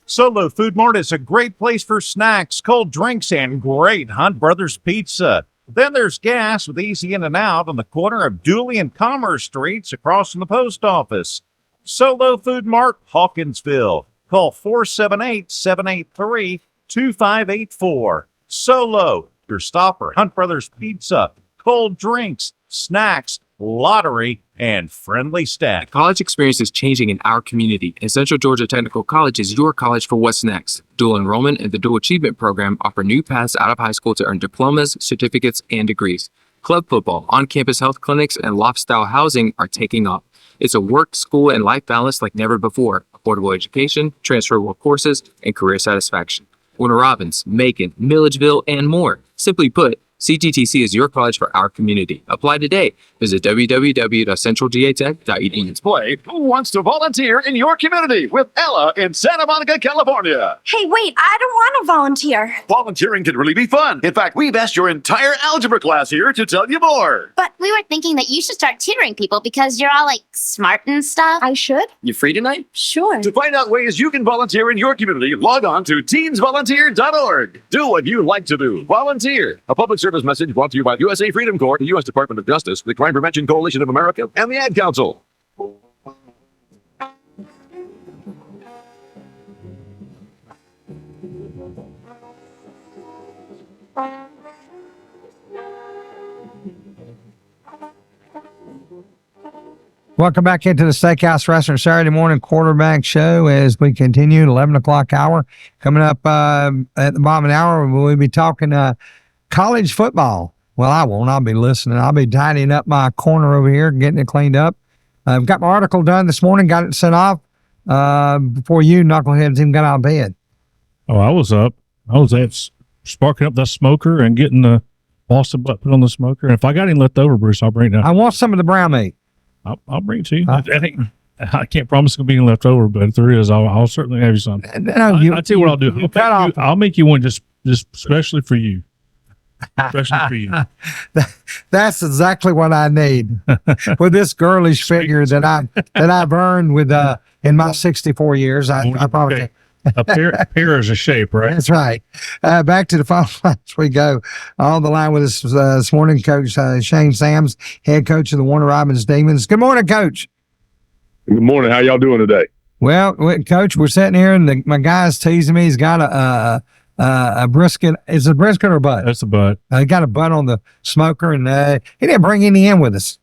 Solo Food Mart is a great place for snacks, cold drinks, and great Hunt Brothers pizza. Then there's gas with easy in and out on the corner of Dooley and Commerce Streets across from the post office. Solo Food Mart, Hawkinsville. Call 478-783-2584. Solo, your stopper. Hunt Brothers Pizza, cold drinks, snacks, lottery, and friendly staff. The college experience is changing in our community, and Central Georgia Technical College is your college for what's next. Dual enrollment and the Dual Achievement Program offer new paths out of high school to earn diplomas, certificates, and degrees. Club football, on-campus health clinics, and loft-style housing are taking off. It's a work, school, and life balance like never before. Affordable education, transferable courses, and career satisfaction. Warner Robins, Macon, Milledgeville, and more. Simply put, CGTC is your college for our community. Apply today. Visit www.centralgatech.edu. Let's play Who Wants to Volunteer in Your Community with Ella in Santa Monica, California. Hey, wait, I don't want to volunteer. Volunteering can really be fun. In fact, we've asked your entire algebra class here to tell you more. But we were thinking that you should start tutoring people because you're all like smart and stuff. I should? You free tonight? Sure. To find out ways you can volunteer in your community, log on to teensvolunteer.org. Do what you like to do. Volunteer. A public service message brought to you by USA Freedom Corps, the U.S. Department of Justice, the Crime Prevention Coalition of America, and the Ad Council. Welcome back into the Steakhouse Restaurant Saturday Morning Quarterback Show as we continue at 11 o'clock hour. Coming up at the bottom of the hour, we'll be talking college football. Well, I won't. I'll be listening. I'll be tidying up my corner over here, getting it cleaned up. I've got my article done this morning, got it sent off before you knuckleheads even got out of bed. Oh, I was up. I was at sparking up that smoker and getting the Boston butt put on the smoker. And if I got any left over, Bruce, I'll bring it down. I want some of the brown meat. I'll bring it to you. I can't promise it's going to be any left over, but if there is, I'll certainly have you some. No, I'll tell you what I'll do. I'll make you one just especially for you. Especially for you. That's exactly what I need with this girlish figure that I've earned with in my 64 years. I probably a pair is a shape, right? That's right. Back to the phone lines we go. On the line with us this morning, Coach Shane Sams, head coach of the Warner Robins Demons. Good morning, Coach. Good morning. How y'all doing today? Well, Coach, we're sitting here and my guy's teasing me. He's got a brisket. Is it a brisket or a butt? That's a butt. He got a butt on the smoker, and he didn't bring any in with us.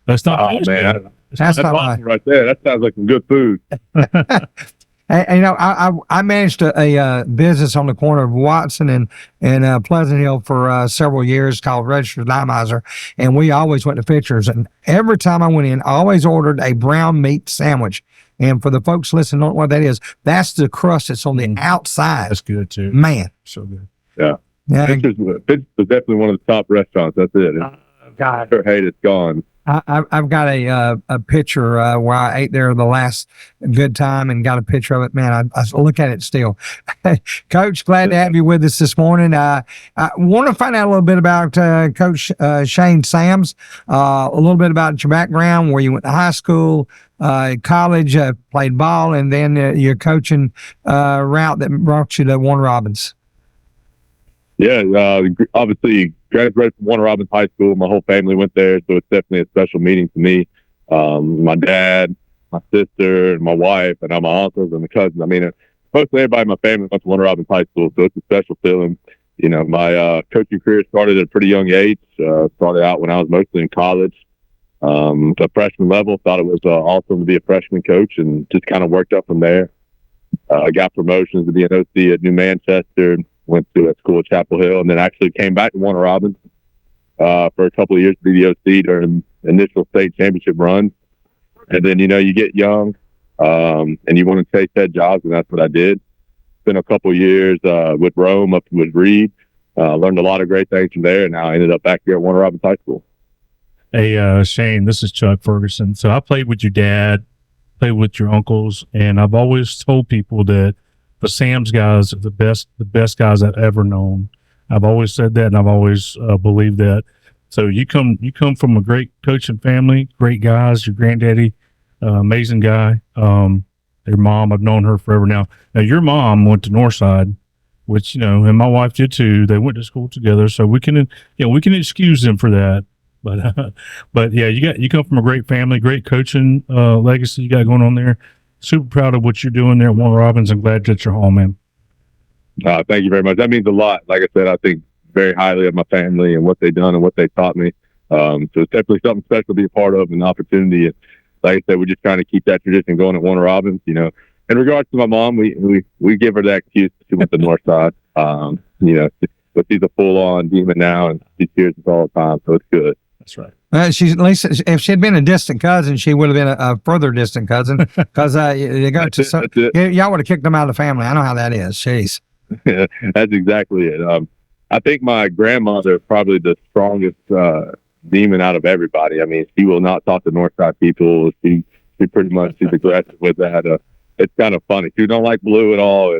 That's not. Oh man, that's not awesome right there. That sounds like some good food. And, you know, I managed a business on the corner of Watson and Pleasant Hill for several years called Registered Limizer, and we always went to Fitchers. And every time I went in, I always ordered a brown meat sandwich. And for the folks listening, don't know what that is. That's the crust that's on the outside. That's good too. Man, so good. Yeah. Fitchers was definitely one of the top restaurants. That's it. God, I hate it's gone. I've got a picture where I ate there the last good time and got a picture of it. Man, I look at it still. Coach, glad to have you with us this morning. I want to find out a little bit about Coach Shane Sams, a little bit about your background, where you went to high school, college, played ball, and then your coaching route that brought you to Warner Robins. Yeah, obviously graduated from Warner Robins High School. My whole family went there, so it's definitely a special meeting to me. My dad, my sister, and my wife, and all my uncles and the cousins. I mean, mostly everybody in my family went to Warner Robins High School, so it's a special feeling. You know, my coaching career started at a pretty young age. Started out when I was mostly in college. The freshman level, thought it was awesome to be a freshman coach, and just kind of worked up from there. I got promotions to be an OC at New Manchester, went to a school at Chapel Hill, and then actually came back to Warner Robins for a couple of years to be the OC during initial state championship run. And then, you know, you get young and you want to take that jobs, and that's what I did. Spent a couple of years with Rome up with Reed. Learned a lot of great things from there, and now I ended up back here at Warner Robins High School. Hey, Shane, this is Chuck Ferguson. So I played with your dad, played with your uncles, and I've always told people that the Sam's guys are the best guys I've ever known. I've always said that, and I've always believed that. So you come from a great coaching family, great guys. Your granddaddy, amazing guy. Your mom, I've known her forever now. Now your mom went to Northside, which, you know, and my wife did too. They went to school together, so we can excuse them for that. But yeah, you come from a great family, great coaching legacy you got going on there. Super proud of what you're doing there at Warner Robins, and glad that you're home, man. Thank you very much. That means a lot. Like I said, I think very highly of my family and what they've done and what they taught me. So it's definitely something special to be a part of, an opportunity. And like I said, we just trying to keep that tradition going at Warner Robins. You know, in regards to my mom, we give her that excuse. She went to Northside. You know, but she's a full-on demon now, and she cheers us all the time. So it's good. That's right. She's, at least if she had been a distant cousin, she would have been a further distant cousin, because you go to y'all would have kicked them out of the family. I know how that is. Jeez. Yeah, that's exactly it. I think my grandmother is probably the strongest demon out of everybody. I mean, she will not talk to Northside people. She pretty much is aggressive with that. It's kind of funny. She don't like blue at all.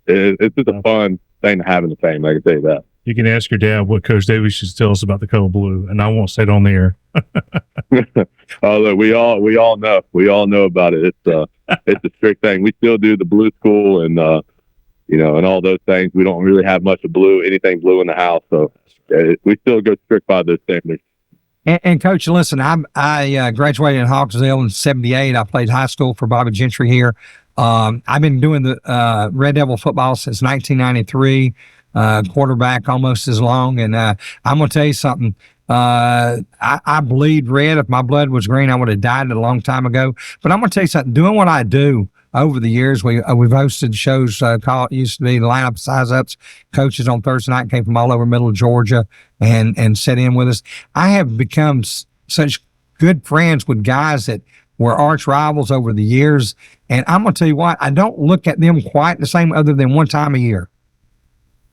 It's just a fun thing to have in the family. I can tell you that. You can ask your dad what Coach Davies should tell us about the color blue, and I won't say it on the air. Look, we all know. We all know about it. It's a strict thing. We still do the blue school, and you know, and all those things. We don't really have much of blue, anything blue in the house. So we still go strict by those standards. And Coach, listen, I graduated in Hawkinsville in '78. I played high school for Bobby Gentry here. I've been doing the Red Devil football since 1993. Quarterback almost as long. And I'm going to tell you something. I bleed red. If my blood was green, I would have died a long time ago. But I'm going to tell you something. Doing what I do over the years, we've hosted shows called, used to be lineup size ups. Coaches on Thursday night came from all over middle of Georgia and sat in with us. I have become such good friends with guys that were arch rivals over the years. And I'm going to tell you what, I don't look at them quite the same other than one time a year.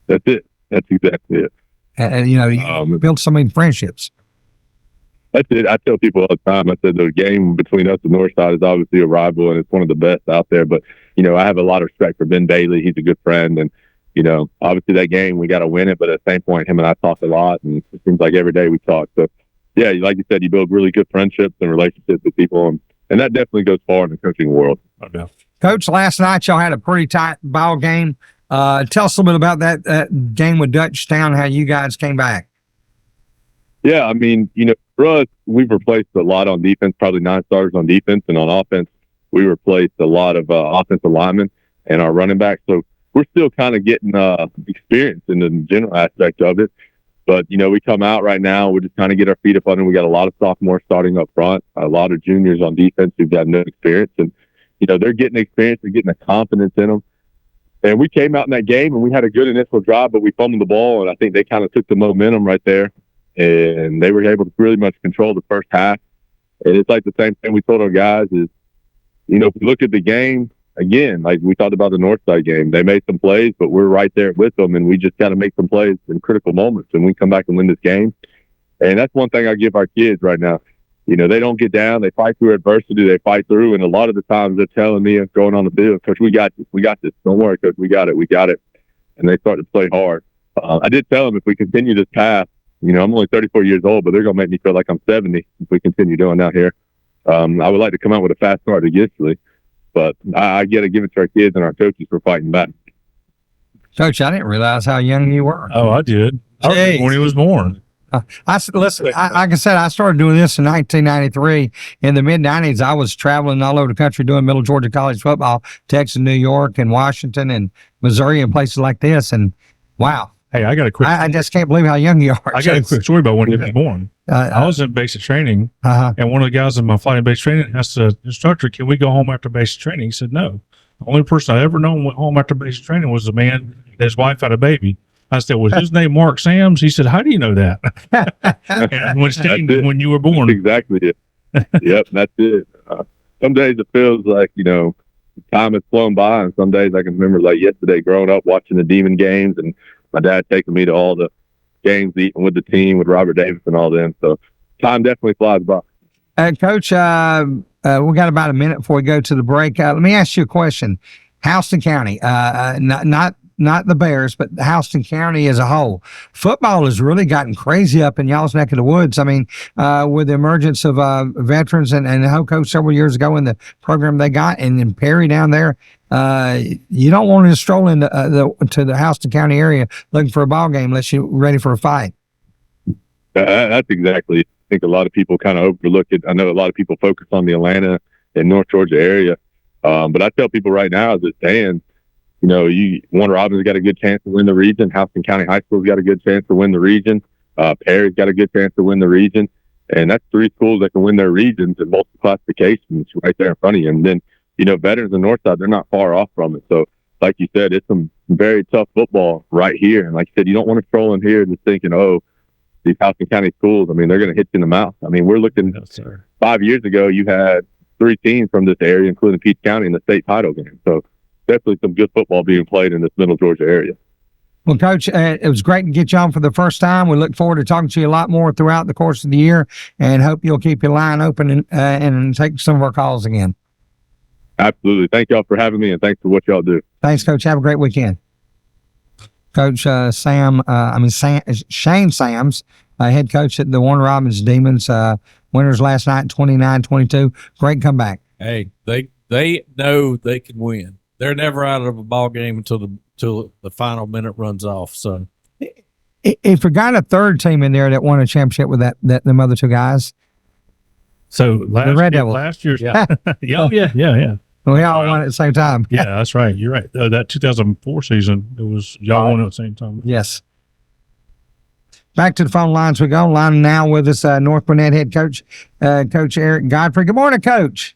That's it. That's exactly it. And you know, you build so many friendships. That's it. I tell people all the time, I said the game between us and Northside is obviously a rival, and it's one of the best out there. But, you know, I have a lot of respect for Ben Bailey. He's a good friend. And, you know, obviously that game, we got to win it. But at the same point, him and I talk a lot, and it seems like every day we talk. So, yeah, like you said, you build really good friendships and relationships with people. And that definitely goes far in the coaching world. Okay. Coach, last night y'all had a pretty tight ball game. Tell us a little bit about that game with Dutchtown, how you guys came back. Yeah, I mean, you know, for us, we've replaced a lot on defense, probably 9 starters on defense, and on offense, we replaced a lot of offensive linemen and our running backs. So we're still kind of getting experience in the general aspect of it. But, you know, we come out right now, we just kind of get our feet up under. We got a lot of sophomores starting up front, a lot of juniors on defense who've got no experience. And, you know, they're getting experience, they're getting the confidence in them. And we came out in that game and we had a good initial drive, but we fumbled the ball. And I think they kind of took the momentum right there. And they were able to pretty much control the first half. And it's like the same thing we told our guys is, you know, if you look at the game, again, like we talked about the Northside game, they made some plays, but we're right there with them. And we just got to make some plays in critical moments. And we come back and win this game. And that's one thing I give our kids right now. they don't get down. They fight through adversity. They fight through. And a lot of the times they're telling me going on the field, Coach, we got this. We got this. Don't worry, Coach. We got it. We got it. And they start to play hard. I did tell them if we continue this path, I'm only 34 years old, but they're going to make me feel like I'm 70 if we continue doing out here. I would like to come out with a fast start initially, but I got to give it to our kids and our coaches for fighting back. Coach, I didn't realize how young you were. Oh, I did. I was when he was born. Listen, like I said, I started doing this in 1993. In the mid-90s, I was traveling all over the country doing Middle Georgia college football, Texas, New York, and Washington, and Missouri, and places like this. And wow. Hey, I got a quick. I just can't believe how young you are. I got a quick story about when he was born. I was in basic training, and one of the guys in my flight in basic training asked the instructor, "Can we go home after basic training?" He said, "No." The only person I ever known went home after basic training was the man that his wife had a baby. I said, "Was his name Mark Sams?" He said, "How do you know that?" And when you were born, that's exactly it. Yep, that's it. Some days it feels like time has flown by, and some days I can remember like yesterday, growing up watching the Demon games, and my dad taking me to all the games, eating with the team with Robert Davis and all them. So time definitely flies by. Coach, we got about a minute before we go to the break. Let me ask you a question. Houston County, not the Bears, but Houston County as a whole. Football has really gotten crazy up in y'all's neck of the woods. I mean, with the emergence of veterans and Hoco several years ago in the program they got, and then Perry down there, you don't want to stroll into to the Houston County area looking for a ball game unless you're ready for a fight. That's exactly it. I think a lot of people kind of overlook it. I know a lot of people focus on the Atlanta and North Georgia area, but I tell people right now as it stands, Warner Robins got a good chance to win the region. Houston County High School's got a good chance to win the region. Perry's got a good chance to win the region. And that's three schools that can win their regions in multiple classifications right there in front of you. And then, veterans on the north side, they're not far off from it. So, like you said, it's some very tough football right here. And like you said, you don't want to stroll in here just thinking, these Houston County schools, they're going to hit you in the mouth. I mean, we're looking 5 years ago, you had 3 teams from this area, including Peach County, in the state title game. So definitely some good football being played in this Middle Georgia area. Well, Coach, it was great to get you on for the first time. We look forward to talking to you a lot more throughout the course of the year, and hope you'll keep your line open and take some of our calls again. Absolutely. Thank y'all for having me, and thanks for what y'all do. Thanks, Coach. Have a great weekend. Coach Shane Sams, head coach at the Warner Robins Demons, winners last night, 29-22. Great comeback. Hey, they know they can win. They're never out of a ball game until the final minute runs off. So, if we got a third team in there that won a championship with them other two guys. So last year's, yeah. Yeah. We all won at the same time. Yeah, that's right. You're right. That 2004 season, it was y'all won at the same time. Yes. Back to the phone lines we go. Line now with us, North Gwinnett head coach, Coach Eric Godfrey. Good morning, Coach.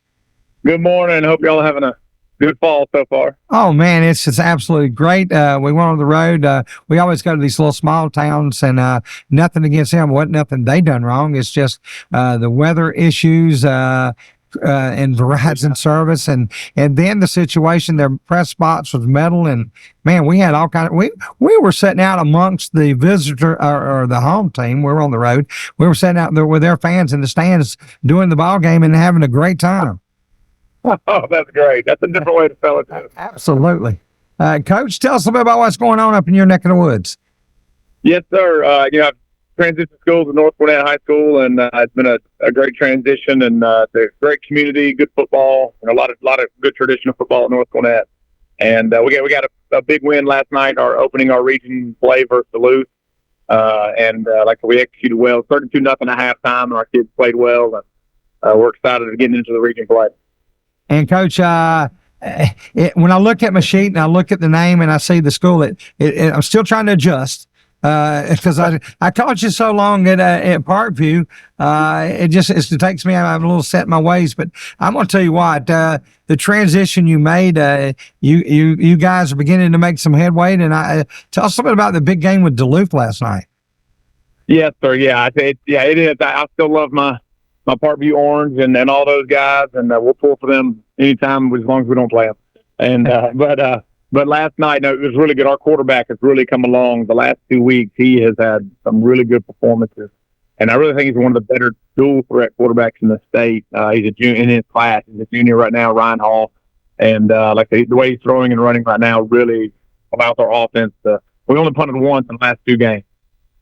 Good morning. Hope y'all having a good fall so far. Oh, man, it's just absolutely great. We went on the road. We always go to these little small towns, and nothing against them. Wasn't nothing they done wrong. It's just the weather issues, and Verizon service, and then the situation, their press box was metal, and man, we had all kind of, we were sitting out amongst the visitor or the home team. We were on the road. We were sitting out there with their fans in the stands doing the ball game and having a great time. Oh, that's great. That's a different way to spell it too. Absolutely. Coach, tell us a little bit about what's going on up in your neck of the woods. Yes, sir. I've transitioned schools to North Gwinnett High School, and it's been a great transition, and the great community, good football, and a lot of good traditional football at North Gwinnett. And we got a big win last night, opening our region play versus Duluth, and we executed well, 32-0 at halftime, and our kids played well, and we're excited to get into the region play. And Coach, when I look at my sheet and I look at the name and I see the school, I'm still trying to adjust. Because I taught you so long at Parkview, it takes me, I'm a little set in my ways, but I'm going to tell you what, the transition you made, you guys are beginning to make some headway, and tell us something about the big game with Duluth last night. Yes, sir. Yeah, it is. I still love my Parkview Orange and all those guys, and we'll pull for them anytime as long as we don't play them. And, But last night, no, it was really good. Our quarterback has really come along the last 2 weeks. He has had some really good performances. And I really think he's one of the better dual threat quarterbacks in the state. He's a junior in his class. He's a junior right now, Ryan Hall. And like the way he's throwing and running right now really allows our offense to. We only punted once in the last 2 games,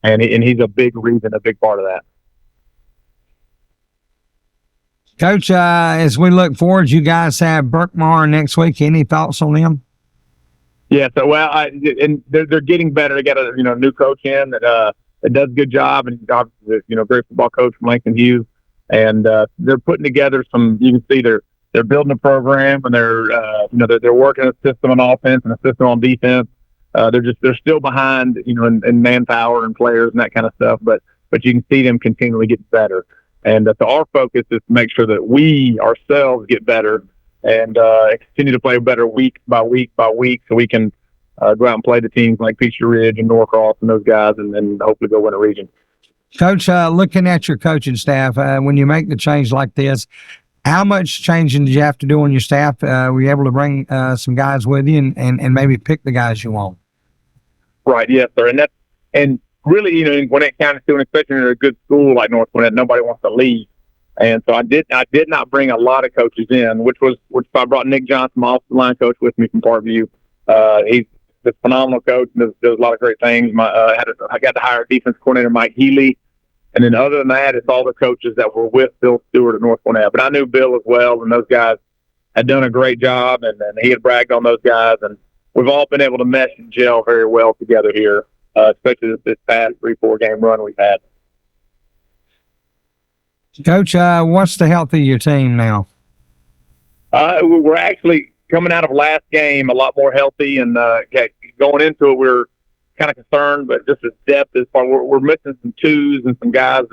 and he's a big reason, a big part of that. Coach, as we look forward, you guys have Berkmar next week. Any thoughts on them? Yeah, so and they're getting better. They got a new coach in that does a good job, and obviously great football coach from Langston Hughes, and they're putting together some. You can see they're building a program, and they're working a system on offense and a system on defense. They're still behind in manpower and players and that kind of stuff, but you can see them continually get better. And so our focus is to make sure that we ourselves get better and continue to play better week by week by week, so we can go out and play the teams like Peachtree Ridge and Norcross and those guys, and then hopefully go win a region. Coach, looking at your coaching staff, when you make the change like this, how much changing did you have to do on your staff? Were you able to bring some guys with you and maybe pick the guys you want? Right, yes, sir. And really, in Gwinnett County, especially in a good school like North Gwinnett, nobody wants to leave. And so I did not bring a lot of coaches in, which I brought Nick Johnson, my offensive line coach, with me from Parkview. He's a phenomenal coach and does a lot of great things. I got to hire defense coordinator Mike Healy. And then other than that, it's all the coaches that were with Bill Stewart at North Gwinnett. But I knew Bill as well, and those guys had done a great job, and he had bragged on those guys. And we've all been able to mesh and gel very well together here, especially this past 3-4 game run we've had. Coach, what's the health of your team now? We're actually coming out of last game a lot more healthy, and going into it, we're kind of concerned, but just as depth as far, we're missing some twos and some guys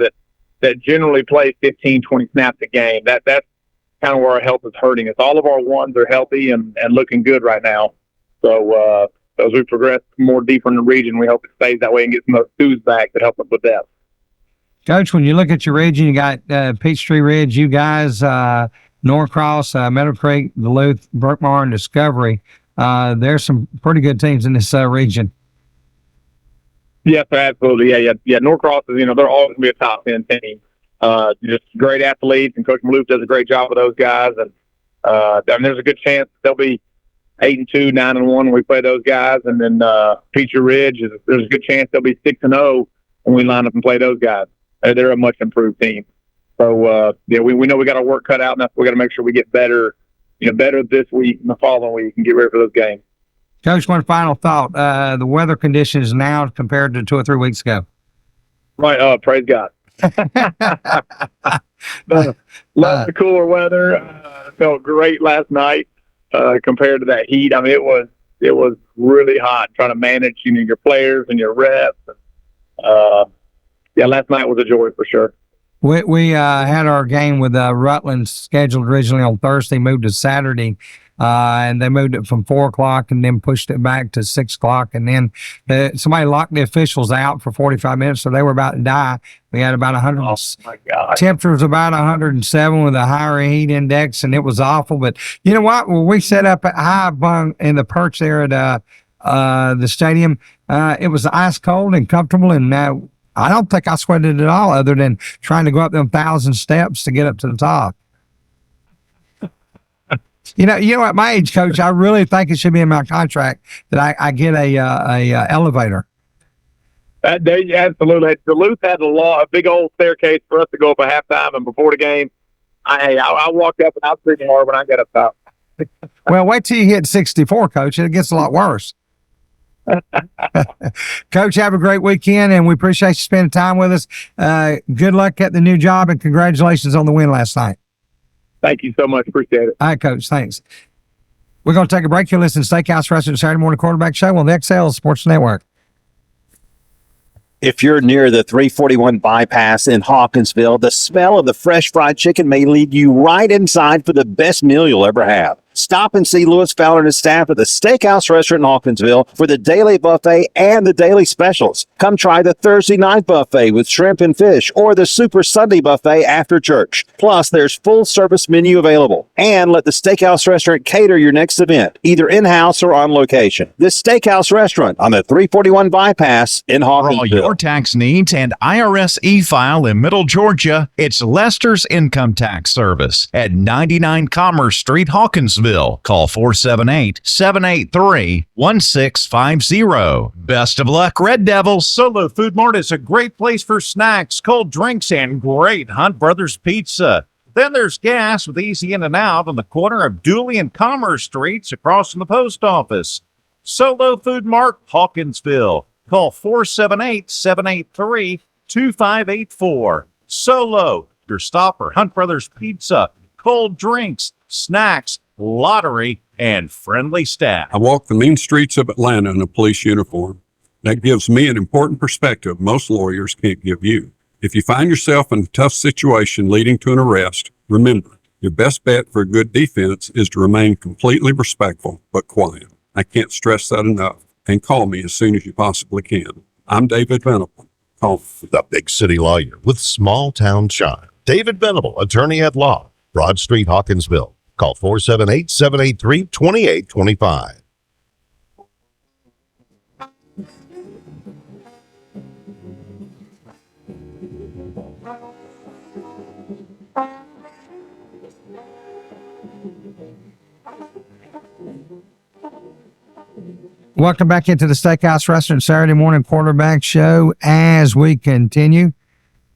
that generally play 15, 20 snaps a game. That's kind of where our health is hurting us. All of our ones are healthy and looking good right now. So as we progress more deeper in the region, we hope it stays that way and get some of those twos back that help us with depth. Coach, when you look at your region, you got Peachtree Ridge, you guys, Norcross, Meadow Creek, Duluth, Berkmar, and Discovery. There's some pretty good teams in this region. Yes, absolutely. Yeah. Norcross is, they're always going to be a top 10 team. Just great athletes, and Coach Maloof does a great job with those guys. And there's a good chance they'll be 8-2, 9-1 when we play those guys. And then Peachtree Ridge, there's a good chance they'll be 6-0 when we line up and play those guys. They're a much improved team. So we know we got our work cut out, and that's we got to make sure we get better, better this week and the following week and get ready for those games. Coach, one final thought. The weather conditions now compared to 2 or 3 weeks ago. Right. Praise God. Love the cooler weather. Felt great last night compared to that heat. I mean, it was really hot trying to manage your players and your reps. Last night was a joy for sure. We had our game with Rutland scheduled originally on Thursday, moved to Saturday, and they moved it from 4 o'clock and then pushed it back to 6 o'clock. And then somebody locked the officials out for 45 minutes, so they were about to die. We had about 100. Oh my God! Temperature was about 107 with a higher heat index, and it was awful. But you know what? When we set up at high bung in the perch there at the stadium, it was ice cold and comfortable, and I don't think I sweated at all, other than trying to go up them 1,000 steps to get up to the top. You know, at my age, Coach, I really think it should be in my contract that I get a elevator. Absolutely. Duluth had a big old staircase for us to go up at halftime, and before the game, I walked up and I was pretty hard when I got up top. Well, wait till you hit 64, Coach. It gets a lot worse. Coach, have a great weekend, and we appreciate you spending time with us. Good luck at the new job, and congratulations on the win last night. Thank you so much. Appreciate it. All right, Coach. Thanks. We're going to take a break. You listen to Steakhouse Restaurant Saturday Morning Quarterback Show on the XL Sports Network. If you're near the 341 bypass in Hawkinsville, the smell of the fresh fried chicken may lead you right inside for the best meal you'll ever have. Stop and see Lewis Fowler and his staff at the Steakhouse Restaurant in Hawkinsville for the daily buffet and the daily specials. Come try the Thursday night buffet with shrimp and fish or the Super Sunday buffet after church. Plus, there's full service menu available. And let the Steakhouse Restaurant cater your next event, either in-house or on location. The Steakhouse Restaurant on the 341 bypass in For all Hawkinsville. your tax needs and IRS e-file in Middle Georgia, it's Lester's Income Tax Service at 99 Commerce Street, Hawkinsville. Call 478-783-1650. Best of luck, Red Devils. Solo Food Mart is a great place for snacks, cold drinks, and great Hunt Brothers Pizza. Then there's gas with easy in and out on the corner of Dooley and Commerce Streets across from the post office. Solo Food Mart, Hawkinsville. Call 478-783-2584. Solo, your stop for Hunt Brothers Pizza, cold drinks, snacks, lottery, and friendly staff. I walk the mean streets of Atlanta in a police uniform. That gives me an important perspective most lawyers can't give you. If you find yourself in a tough situation leading to an arrest, remember, your best bet for a good defense is to remain completely respectful but quiet. I can't stress that enough. And call me as soon as you possibly can. I'm David Venable. Call me. The big city lawyer with small town shine. David Venable, attorney at law, Broad Street, Hawkinsville. Call 478-783-2825. Welcome back into the Steakhouse Restaurant Saturday morning quarterback show. As we continue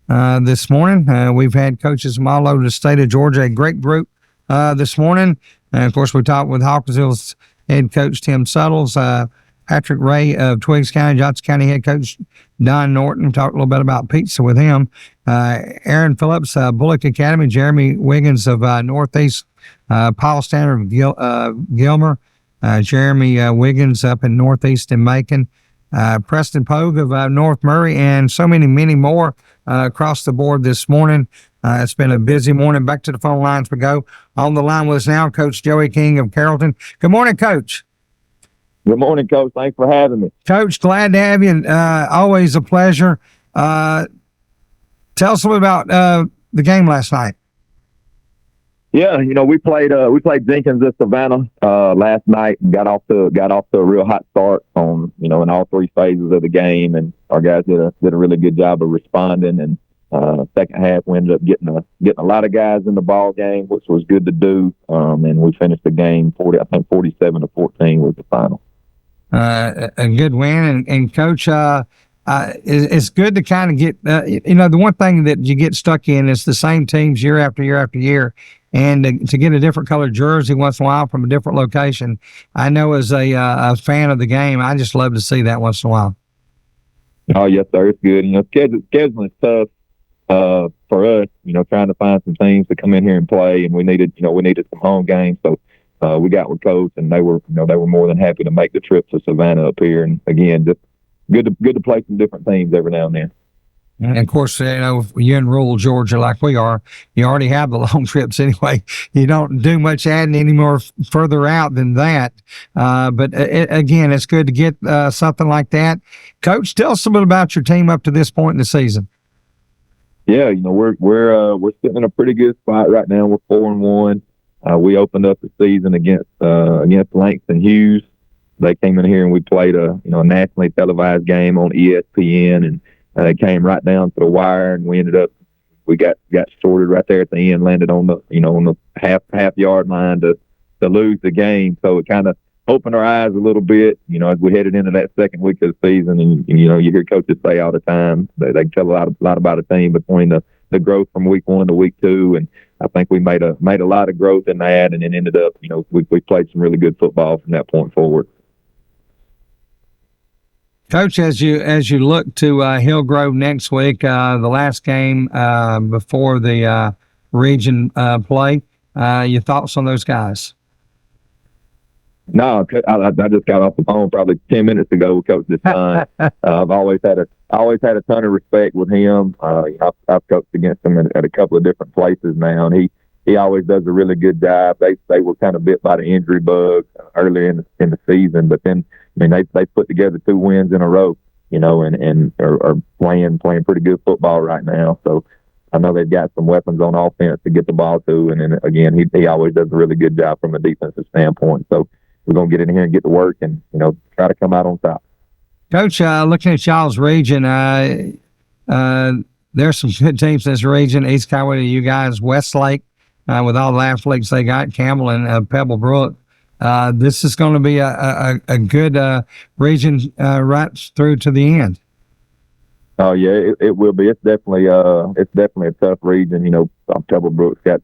this morning, we've had coaches from all over the state of Georgia, a great group this morning. And of course, we talked with Hawkinsville's head coach Tim Suttles, Patrick Ray of Twiggs County, Johnson County head coach Don Norton. Talked a little bit about pizza with him. Aaron Phillips, Bullock Academy, Jeremy Wiggins of Northeast, Paul Standard of Gilmer, Jeremy Wiggins up in Northeast in Macon, Preston Pogue of North Murray, and so many more across the board this morning. It's been a busy morning. Back to the phone lines we go. On the line with us now, Coach Joey King of Carrollton. Good morning, Coach. Good morning, Coach. Thanks for having me. Coach, glad to have you. Always a pleasure. Tell us a little about the game last night. Yeah, we played Jenkins at Savannah last night and got off to a real hot start on in all three phases of the game, and our guys did a really good job of responding. And second half we ended up getting a lot of guys in the ball game, which was good to do. And we finished the game 47-14 was the final. A good win, and Coach, it's good to kind of get the one thing that you get stuck in is the same teams year after year after year. And to get a different colored jersey once in a while from a different location, I know as a fan of the game, I just love to see that once in a while. Oh, yes, sir. It's good. Scheduling's tough for us, trying to find some teams to come in here and play, and we needed some home games. So we got with Coach, and they were more than happy to make the trip to Savannah up here. And again, just good to play some different teams every now and then. And of course, if you're in rural Georgia like we are, you already have the long trips anyway. You don't do much adding any more further out than that. But again, it's good to get something like that. Coach, tell us a bit about your team up to this point in the season. Yeah, we're sitting in a pretty good spot right now. We're 4-1. We opened up the season against Langston Hughes. They came in here and we played a nationally televised game on ESPN, and it came right down to the wire, and we got sorted right there at the end, landed on the half yard line to lose the game. So it kind of opened our eyes a little bit, as we headed into that second week of the season. And you hear coaches say all the time they tell a lot about a team between the growth from week 1 to week 2, and I think we made a lot of growth in that, and it ended up we played some really good football from that point forward. Coach, as you look to Hillgrove next week, the last game before the region play, your thoughts on those guys? No, I just got off the phone probably 10 minutes ago with Coach DeShine. I've always had a ton of respect with him. I've coached against him at a couple of different places now, and he always does a really good job. They were kind of bit by the injury bug earlier in the season, but then they put together 2 wins in a row, and are playing pretty good football right now. So I know they've got some weapons on offense to get the ball to, and then again he always does a really good job from a defensive standpoint. So we're gonna get in here and get to work, and try to come out on top. Coach, looking at y'all's region, there's some good teams in this region. East Coweta, you guys, Westlake, with all the athletes they got, Campbell and Pebble Brook. This is going to be a good region right through to the end. Oh yeah, it will be. It's definitely a tough region. Pebble Brook's got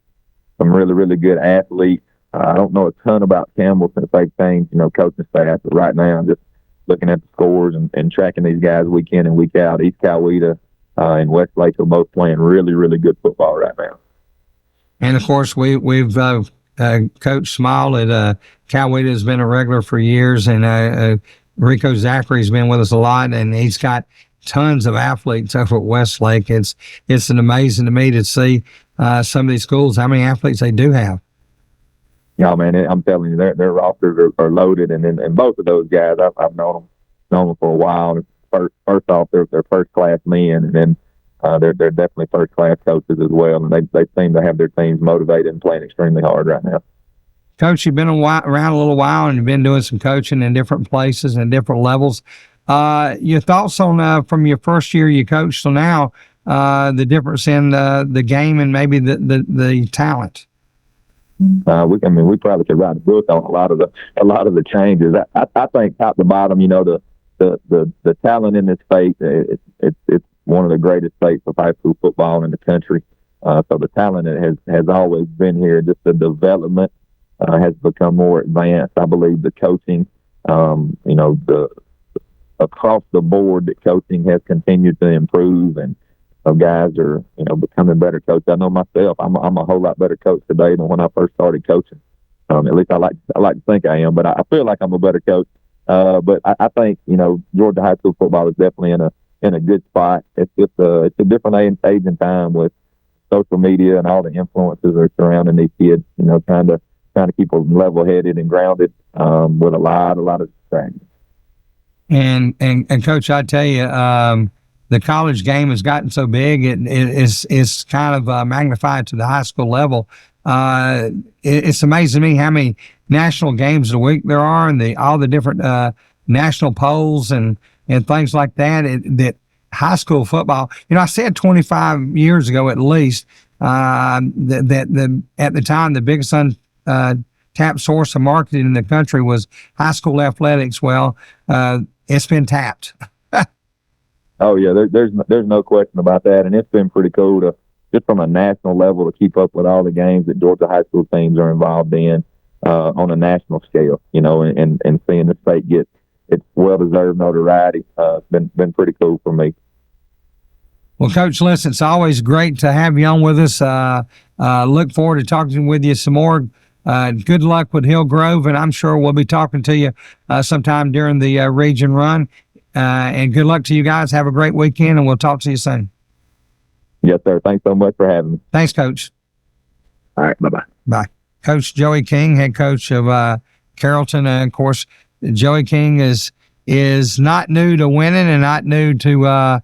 some really good athletes. I don't know a ton about Campbell since they've changed, coaching staff. But right now, I'm just looking at the scores and tracking these guys week in and week out. East Coweta and Westlake are both playing really good football right now. And of course, we've Coach Small at Coweta has been a regular for years, and Rico Zachary's been with us a lot, and he's got tons of athletes over at Westlake. It's an amazing to me to see some of these schools, how many athletes they do have. Yeah, man, I'm telling you, their rosters are loaded, and both of those guys, I've known them for a while. First off, they're first class men, and then they're definitely first class coaches as well, and they seem to have their teams motivated and playing extremely hard right now. Coach, you've been around a little while, and you've been doing some coaching in different places and different levels. Your thoughts on from your first year you coached till now, the difference in the game and maybe the talent? We probably could write a book on a lot of the changes. I think top to bottom, the talent in this state, it's one of the greatest states of high school football in the country. So the talent has always been here. Just the development has become more advanced. I believe the coaching, the across the board, that coaching has continued to improve, and guys are becoming better coaches. I know myself, I'm a whole lot better coach today than when I first started coaching. At least I like to think I am, but I feel like I'm a better coach. But I think Georgia high school football is definitely in a good spot. It's just it's a different age and time with social media and all the influences that are surrounding these kids. Trying to keep them level headed and grounded with a lot of distractions. And Coach, I tell you, the college game has gotten so big, it's kind of magnified to the high school level. It's amazing to me how many national games a week there are, and all the different national polls and things like that. That high school football, I said 25 years ago at least that at the time the biggest untapped source of marketing in the country was high school athletics. Well, it's been tapped. Oh yeah, there's no question about that, and it's been pretty cool to just from a national level to keep up with all the games that Georgia high school teams are involved in on a national scale. And seeing the state get its well-deserved notoriety, it's been pretty cool for me. Well, Coach, listen, it's always great to have you on with us. Look forward to talking with you some more. Good luck with Hillgrove, and I'm sure we'll be talking to you sometime during the region run. And good luck to you guys. Have a great weekend, and we'll talk to you soon. Yes, sir. Thanks so much for having me. Thanks, Coach. All right. Bye-bye. Bye. Coach Joey King, head coach of Carrollton. And of course, Joey King is not new to winning and not new to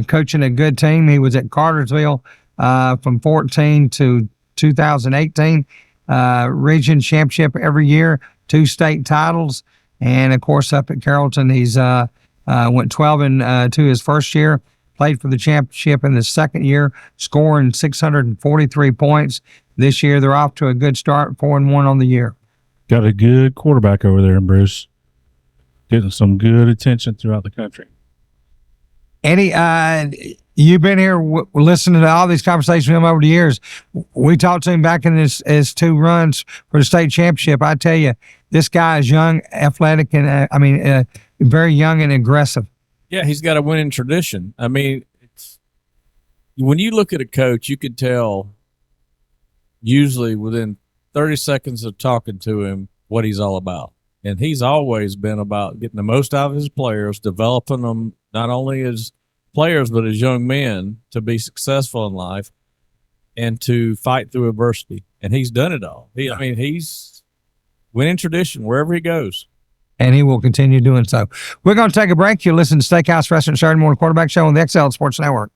coaching a good team. He was at Cartersville from 14 to 2018. Region championship every year, 2 state titles. And of course, up at Carrollton, he's went 12-2 his first year, played for the championship in the second year, scoring 643 points. This year, they're off to a good start, 4-1 on the year. Got a good quarterback over there, Bruce. Getting some good attention throughout the country. Eddie, you've been here listening to all these conversations with him over the years. We talked to him back in his 2 runs for the state championship. I tell you, this guy is young, athletic, and very young and aggressive. Yeah, he's got a winning tradition. When you look at a coach, you can tell usually within 30 seconds of talking to him what he's all about. And he's always been about getting the most out of his players, developing them not only as players but as young men to be successful in life. and to fight through adversity. And he's done it all. I mean, he's winning tradition wherever he goes. And he will continue doing so. We're going to take a break. You listen to Steakhouse Restaurant Saturday Morning Quarterback Show on the XL Sports Network.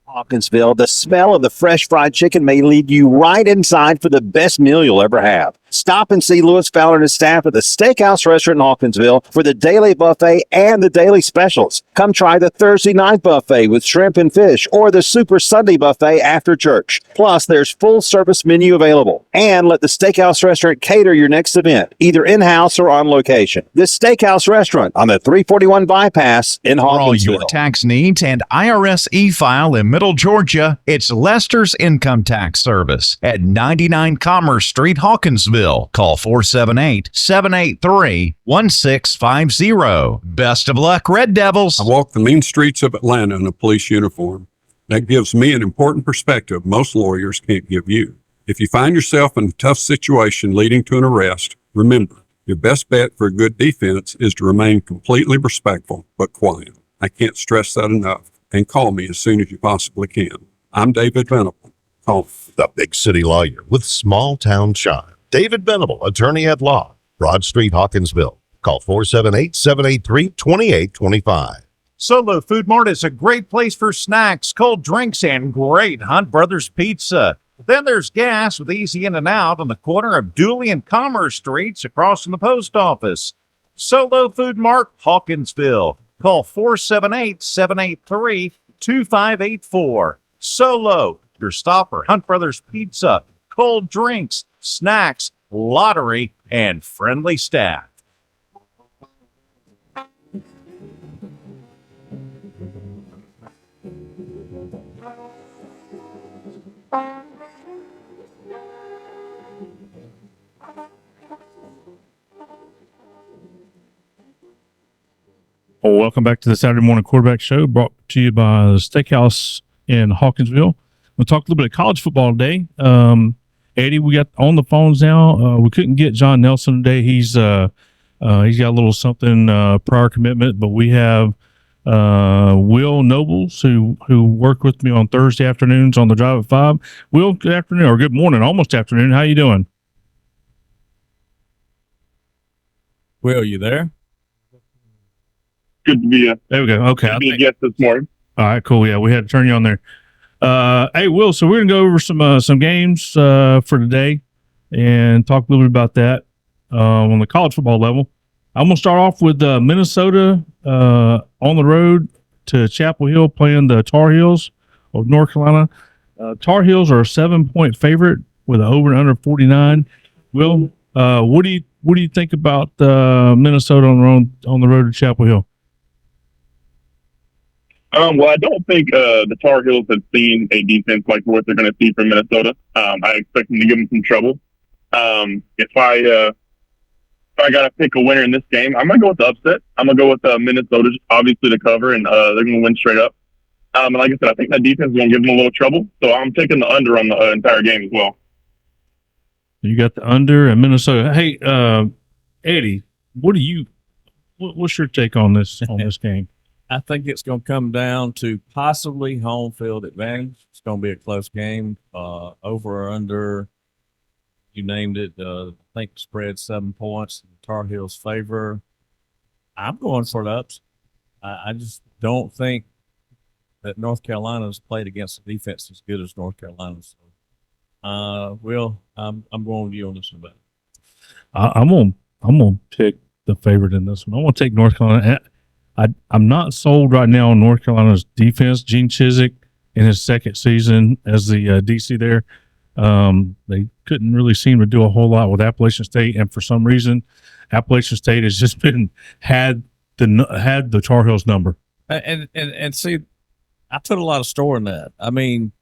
Hawkinsville, the smell of the fresh fried chicken may lead you right inside for the best meal you'll ever have. Stop and see Lewis Fowler and his staff at the Steakhouse Restaurant in Hawkinsville for the daily buffet and the daily specials. Come try the Thursday night buffet with shrimp and fish or the Super Sunday buffet after church. Plus, there's full service menu available. And let the Steakhouse Restaurant cater your next event, either in-house or on location. The Steakhouse Restaurant on the 341 bypass in Hawkinsville. For all your tax needs and IRS e-file in Middle Georgia, it's Lester's Income Tax Service at 99 Commerce Street, Hawkinsville. Call 478-783-1650. Best of luck, Red Devils. I walk the mean streets of Atlanta in a police uniform. That gives me an important perspective most lawyers can't give you. If you find yourself in a tough situation leading to an arrest, remember, your best bet for a good defense is to remain completely respectful but quiet. I can't stress that enough. And call me as soon as you possibly can. I'm David Venable. Call me. The big city lawyer with small town shine. David Venable, attorney at law, Broad Street, Hawkinsville. Call 478-783-2825. Solo Food Mart is a great place for snacks, cold drinks, and great Hunt Brothers pizza. Then there's gas with easy in and out on the corner of Dooley and Commerce Streets across from the post office. Solo Food Mart, Hawkinsville. Call 478-783-2584. Solo, your stop for Hunt Brothers Pizza, cold drinks, snacks, lottery, and friendly staff. Well, welcome back to the Saturday Morning Quarterback Show, brought to you by the Steakhouse in Hawkinsville. We'll talk a little bit of college football today. Eddie, we got on the phones now. We couldn't get John Nelson today. He's got a little something prior commitment, but we have Will Nobles who worked with me on Thursday afternoons on the drive at 5. Will, good afternoon or good morning, almost afternoon. How you doing? Will, you there? Good to be there. We go. Okay, good to be a guest this morning. All right, cool. Yeah, we had to turn you on there. Hey, Will, so we're going to go over some games for today and talk a little bit about that on the college football level. I'm going to start off with Minnesota on the road to Chapel Hill playing the Tar Heels of North Carolina. Tar Heels are a 7-point favorite with an over and under 49. Will, what do you think about Minnesota on the road to Chapel Hill? Well, I don't think the Tar Heels have seen a defense like what they're going to see from Minnesota. I expect them to give them some trouble. If I got to pick a winner in this game, I'm going to go with the upset. I'm going to go with Minnesota, just obviously to cover, and they're going to win straight up. And like I said, I think that defense is going to give them a little trouble. So I'm taking the under on the entire game as well. You got the under in Minnesota. Hey, Eddie, what's your take on this game? I think it's going to come down to possibly home field advantage. It's going to be a close game. Over or under, you named it. I think spread 7 points in Tar Heels' favor. I'm going for the ups. I just don't think that North Carolina's played against a defense as good as North Carolina's. So, Will, I'm going with you on this one. I'm gonna pick the favorite in this one. I'm gonna take North Carolina. I'm not sold right now on North Carolina's defense. Gene Chizik in his second season as the DC there, they couldn't really seem to do a whole lot with Appalachian State, and for some reason, Appalachian State has just had the Tar Heels number. And see, I put a lot of store in that. I mean,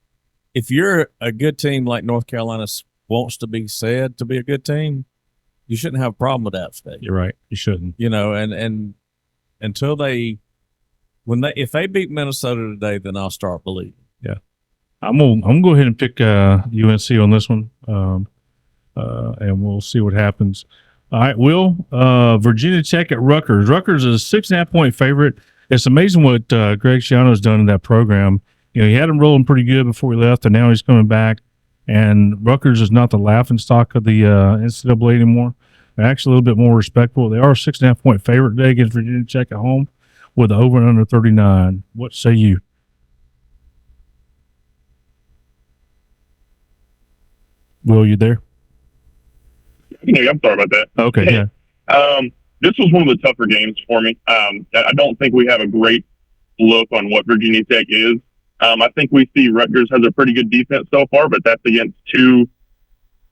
if you're a good team like North Carolina wants to be said to be a good team, you shouldn't have a problem with App State. You're right. You shouldn't. And until if they beat Minnesota today, then I'll start believing. Yeah. I'm gonna go ahead and pick UNC on this one. And we'll see what happens. All right, Will, Virginia Tech at Rutgers. Rutgers is a 6.5-point favorite. It's amazing what Greg Schiano's done in that program. he had him rolling pretty good before he left, and now he's coming back. And Rutgers is not the laughing stock of the NCAA anymore. They're actually a little bit more respectful. They are a 6.5 point favorite today against Virginia Tech at home with the over and under 39. What say you? Will, you there? Yeah, I'm sorry about that. Okay, yeah. This was one of the tougher games for me. I don't think we have a great look on what Virginia Tech is. I think we see Rutgers has a pretty good defense so far, but that's against two,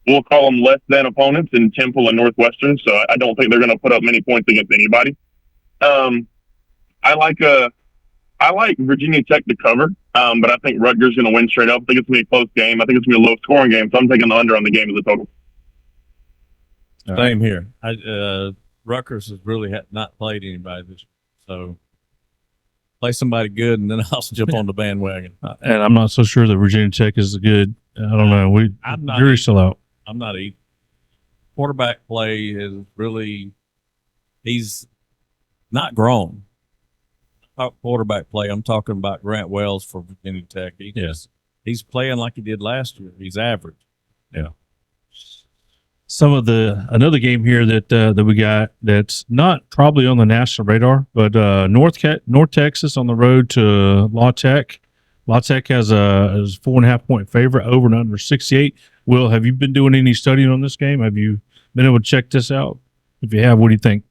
we'll call them less than opponents in Temple and Northwestern. So I don't think they're going to put up many points against anybody. I like Virginia Tech to cover, but I think Rutgers is going to win straight up. I think it's going to be a close game. I think it's going to be a low scoring game. So I'm taking the under on the game as a total. Same here. Rutgers has really not played anybody this year, so play somebody good, and then I'll jump on the bandwagon. And I'm not so sure that Virginia Tech is good. I don't know. Jury's still out. I'm not eating. Quarterback play is really, he's not grown. Quarterback play, I'm talking about Grant Wells for Virginia Tech. He's playing like he did last year. He's average. Yeah. Another game here that we got that's not probably on the national radar, but North Texas on the road to La Tech. La Tech has a 4.5 point favorite, over and under 68. Will, have you been doing any studying on this game? Have you been able to check this out? If you have, what do you think?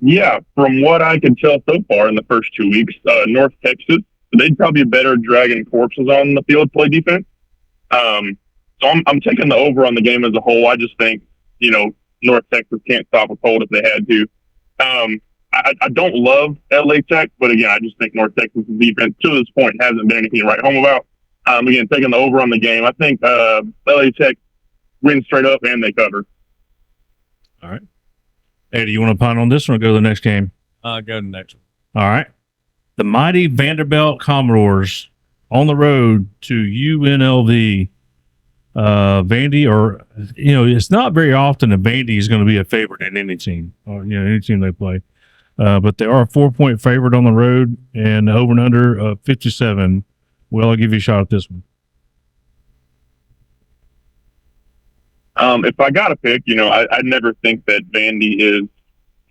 Yeah, from what I can tell so far in the first 2 weeks, North Texas, they'd probably be better dragging corpses on the field play defense. So I'm taking the over on the game as a whole. I just think, North Texas can't stop a cold if they had to. I don't love LA Tech, but again, I just think North Texas' defense to this point hasn't been anything to write home about. Again, taking the over on the game. I think LA Tech wins straight up and they cover. All right. Eddie, you want to punt on this one or go to the next game? Go to the next one. All right. The mighty Vanderbilt Commodores on the road to UNLV. Vandy, or it's not very often that Vandy is going to be a favorite in any team, or any team they play. But they are a 4 point favorite on the road, and over and under 57. Well, I'll give you a shot at this one. If I got to pick, I never think that Vandy is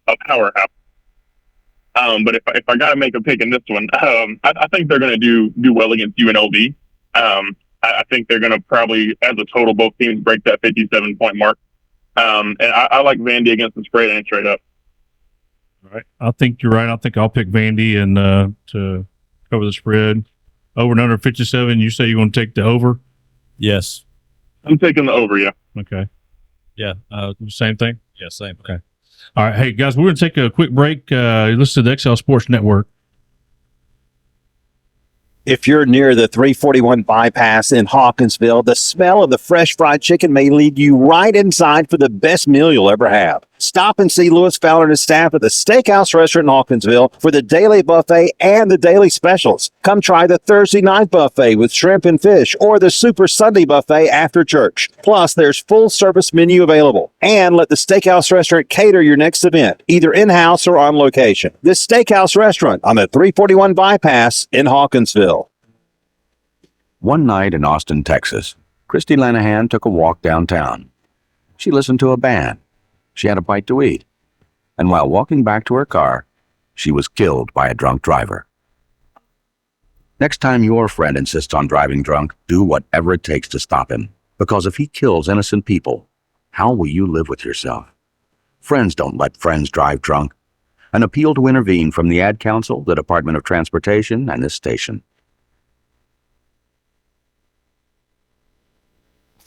a powerhouse. But if I got to make a pick in this one, I think they're going to do well against UNLV. I think they're going to probably, as a total, both teams break that 57 point mark. And I like Vandy against the spread and straight up. All right. I think you're right. I think I'll pick Vandy and to cover the spread. Over and under 57. You say you want to take the over? Yes. I'm taking the over, yeah. Okay. Yeah. Same thing? Yeah, same thing. Okay. All right. Hey, guys, we're going to take a quick break. Listen to the XL Sports Network. If you're near the 341 bypass in Hawkinsville, the smell of the fresh fried chicken may lead you right inside for the best meal you'll ever have. Stop and see Lewis Fowler and his staff at the Steakhouse Restaurant in Hawkinsville for the daily buffet and the daily specials. Come try the Thursday night buffet with shrimp and fish or the Super Sunday buffet after church. Plus, there's full service menu available. And let the Steakhouse Restaurant cater your next event, either in-house or on location. This Steakhouse Restaurant on the 341 bypass in Hawkinsville. One night in Austin, Texas, Christy Lanahan took a walk downtown. She listened to a band. She had a bite to eat. And while walking back to her car, she was killed by a drunk driver. Next time your friend insists on driving drunk, do whatever it takes to stop him. Because if he kills innocent people, how will you live with yourself? Friends don't let friends drive drunk. An appeal to intervene from the Ad Council, the Department of Transportation, and this station.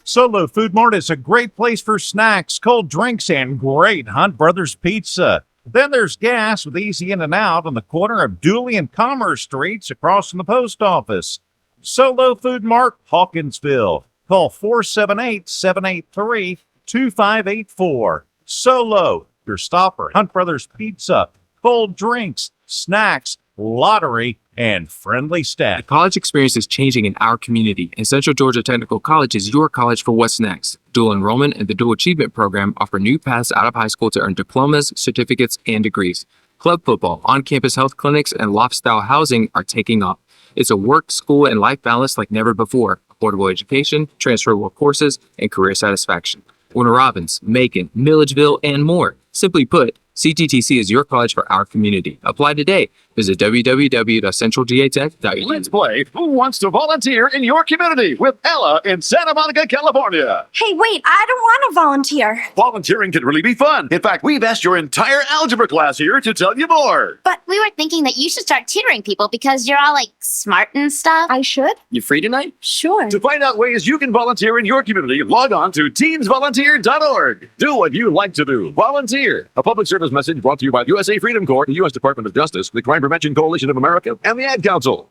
Solo Food Mart is a great place for snacks, cold drinks, and great Hunt Brothers pizza. Then there's gas with easy in and out on the corner of Dooley and Commerce Streets across from the post office. Solo Food Mart, Hawkinsville. Call 478-783-2584. Solo, your stopper. Hunt Brothers Pizza, cold drinks, snacks, lottery, and friendly staff. The college experience is changing in our community, and Central Georgia Technical College is your college for what's next. Dual enrollment and the Dual Achievement Program offer new paths out of high school to earn diplomas, certificates, and degrees. Club football, on-campus health clinics, and loft-style housing are taking off. It's a work, school, and life balance like never before. Affordable education, transferable courses, and career satisfaction. Warner Robins, Macon, Milledgeville, and more. Simply put, CTTC is your college for our community. Apply today. Visit www.centralgatech.edu. Let's play Who Wants to Volunteer in Your Community with Ella in Santa Monica, California. Hey, wait, I don't want to volunteer. Volunteering can really be fun. In fact, we've asked your entire algebra class here to tell you more. But we were thinking that you should start tutoring people because you're all like smart and stuff. I should? You free tonight? Sure. To find out ways you can volunteer in your community, log on to teensvolunteer.org. Do what you like to do. Volunteer. A public service message brought to you by the USA Freedom Corps, the U.S. Department of Justice, the Crime Prevention Coalition of America, and the Ad Council.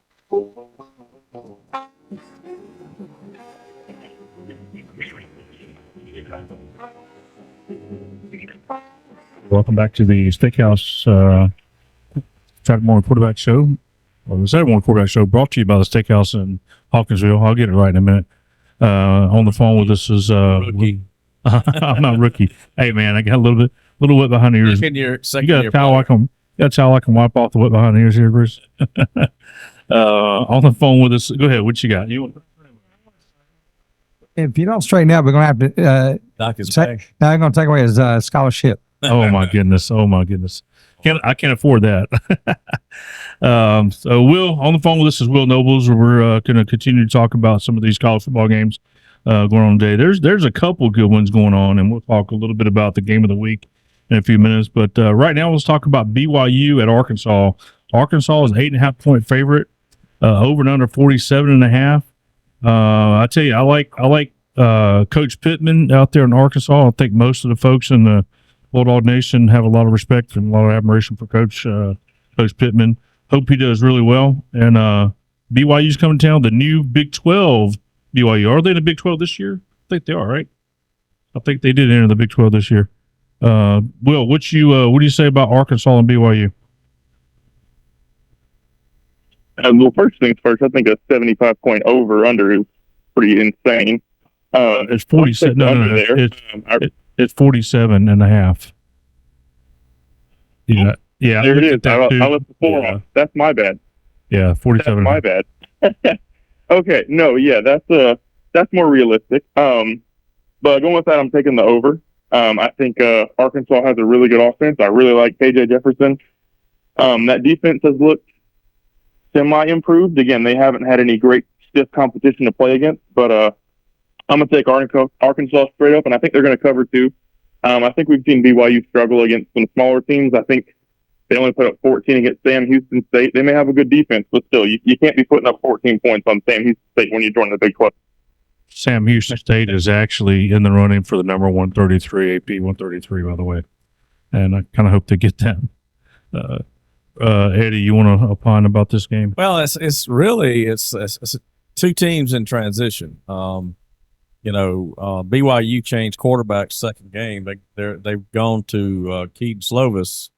Welcome back to the Steakhouse Saturday Morning Quarterback Show. Well, the Saturday Morning Quarterback Show brought to you by the Steakhouse in Hawkinsville. I'll get it right in a minute. On the phone with us is Rookie. I'm not rookie. Hey man, I got a little wet behind the ears. You got a towel I can wipe off the wet behind the ears here, Bruce. On the phone with us. Go ahead. What you got? If you don't straighten out, we're going to have to Knock his back. now they're going to take away his scholarship. Oh my goodness. I can't afford that. So Will, on the phone with us is Will Nobles, where we're going to continue to talk about some of these college football games going on today. There's a couple good ones going on, and we'll talk a little bit about the game of the week in a few minutes. But right now, let's talk about BYU at Arkansas. Arkansas is 8.5-point favorite, over and under 47.5. I tell you, I like Coach Pittman out there in Arkansas. I think most of the folks in the Bulldog Nation have a lot of respect and a lot of admiration for Coach Pittman. Hope he does really well. And BYU's coming to town. The new Big 12 BYU. Are they in the Big 12 this year? I think they are, right? I think they did enter the Big 12 this year. Will, what do you say about Arkansas and BYU? Well, first things first, I think a 75-point over-under is pretty insane. It's 47. No. It's 47.5. Yeah. Yeah. There it is. I left the 4 on. That's my bad. Yeah, 47. That's my bad. Okay. No, yeah, that's more realistic. But going with that, I'm taking the over. I think Arkansas has a really good offense. I really like KJ Jefferson. That defense has looked semi-improved. Again, they haven't had any great stiff competition to play against, but I'm going to take Arkansas straight up, and I think they're going to cover too. I think we've seen BYU struggle against some smaller teams. I think they only put up 14 against Sam Houston State. They may have a good defense, but still, you can't be putting up 14 points on Sam Houston State when you join the Big 12. Sam Houston State is actually in the running for the number 133, AP 133, by the way. And I kind of hope they get that. Eddie, you want to opine about this game? Well, it's really two teams in transition. BYU changed quarterback second game. They've gone to Keaton Slovis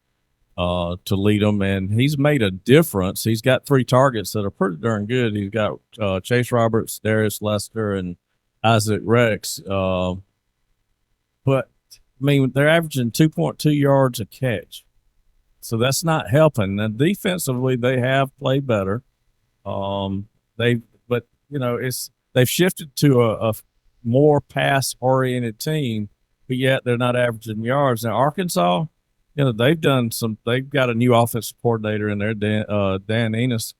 to lead them, and he's made a difference. He's got 3 targets that are pretty darn good. He's got Chase Roberts, Darius Lester, and Isaac Rex. But I mean, they're averaging 2.2 yards a catch, so that's not helping. And defensively, they have played better. They've shifted to a more pass-oriented team, but yet they're not averaging yards. Now, Arkansas, they've got a new offensive coordinator in there, Dan Enos.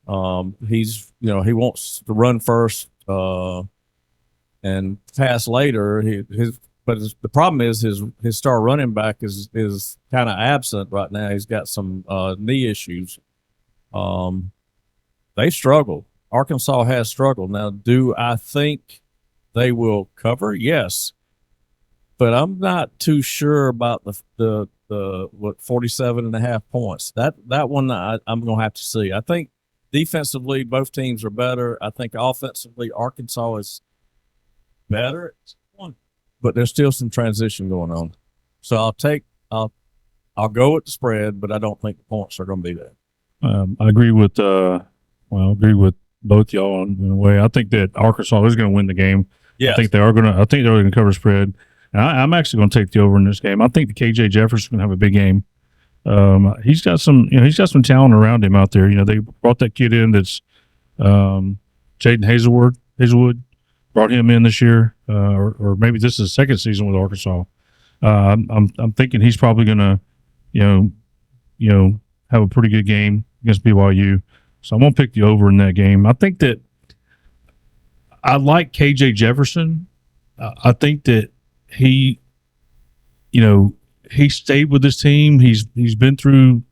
He wants to run first and pass later. But the problem is his star running back is kind of absent right now. He's got some knee issues. They struggle. Arkansas has struggled. Now, do I think they will cover? Yes, but I'm not too sure about the 47.5 points. That one I'm going to have to see. I think defensively both teams are better. I think offensively Arkansas is better, but there's still some transition going on. So I'll go with the spread, but I don't think the points are going to be there. I agree with both y'all in a way. I think that Arkansas is going to win the game. Yes. I think they're going to cover spread. And I'm actually going to take the over in this game. I think the KJ Jefferson is going to have a big game. He's got some talent around him out there. They brought that kid in that's Jaden Hazelwood brought him in this year, or maybe this is his second season with Arkansas. I'm thinking he's probably going to, have a pretty good game against BYU. So I'm going to pick the over in that game. I think that I like KJ Jefferson. I think that he stayed with his team. He's been through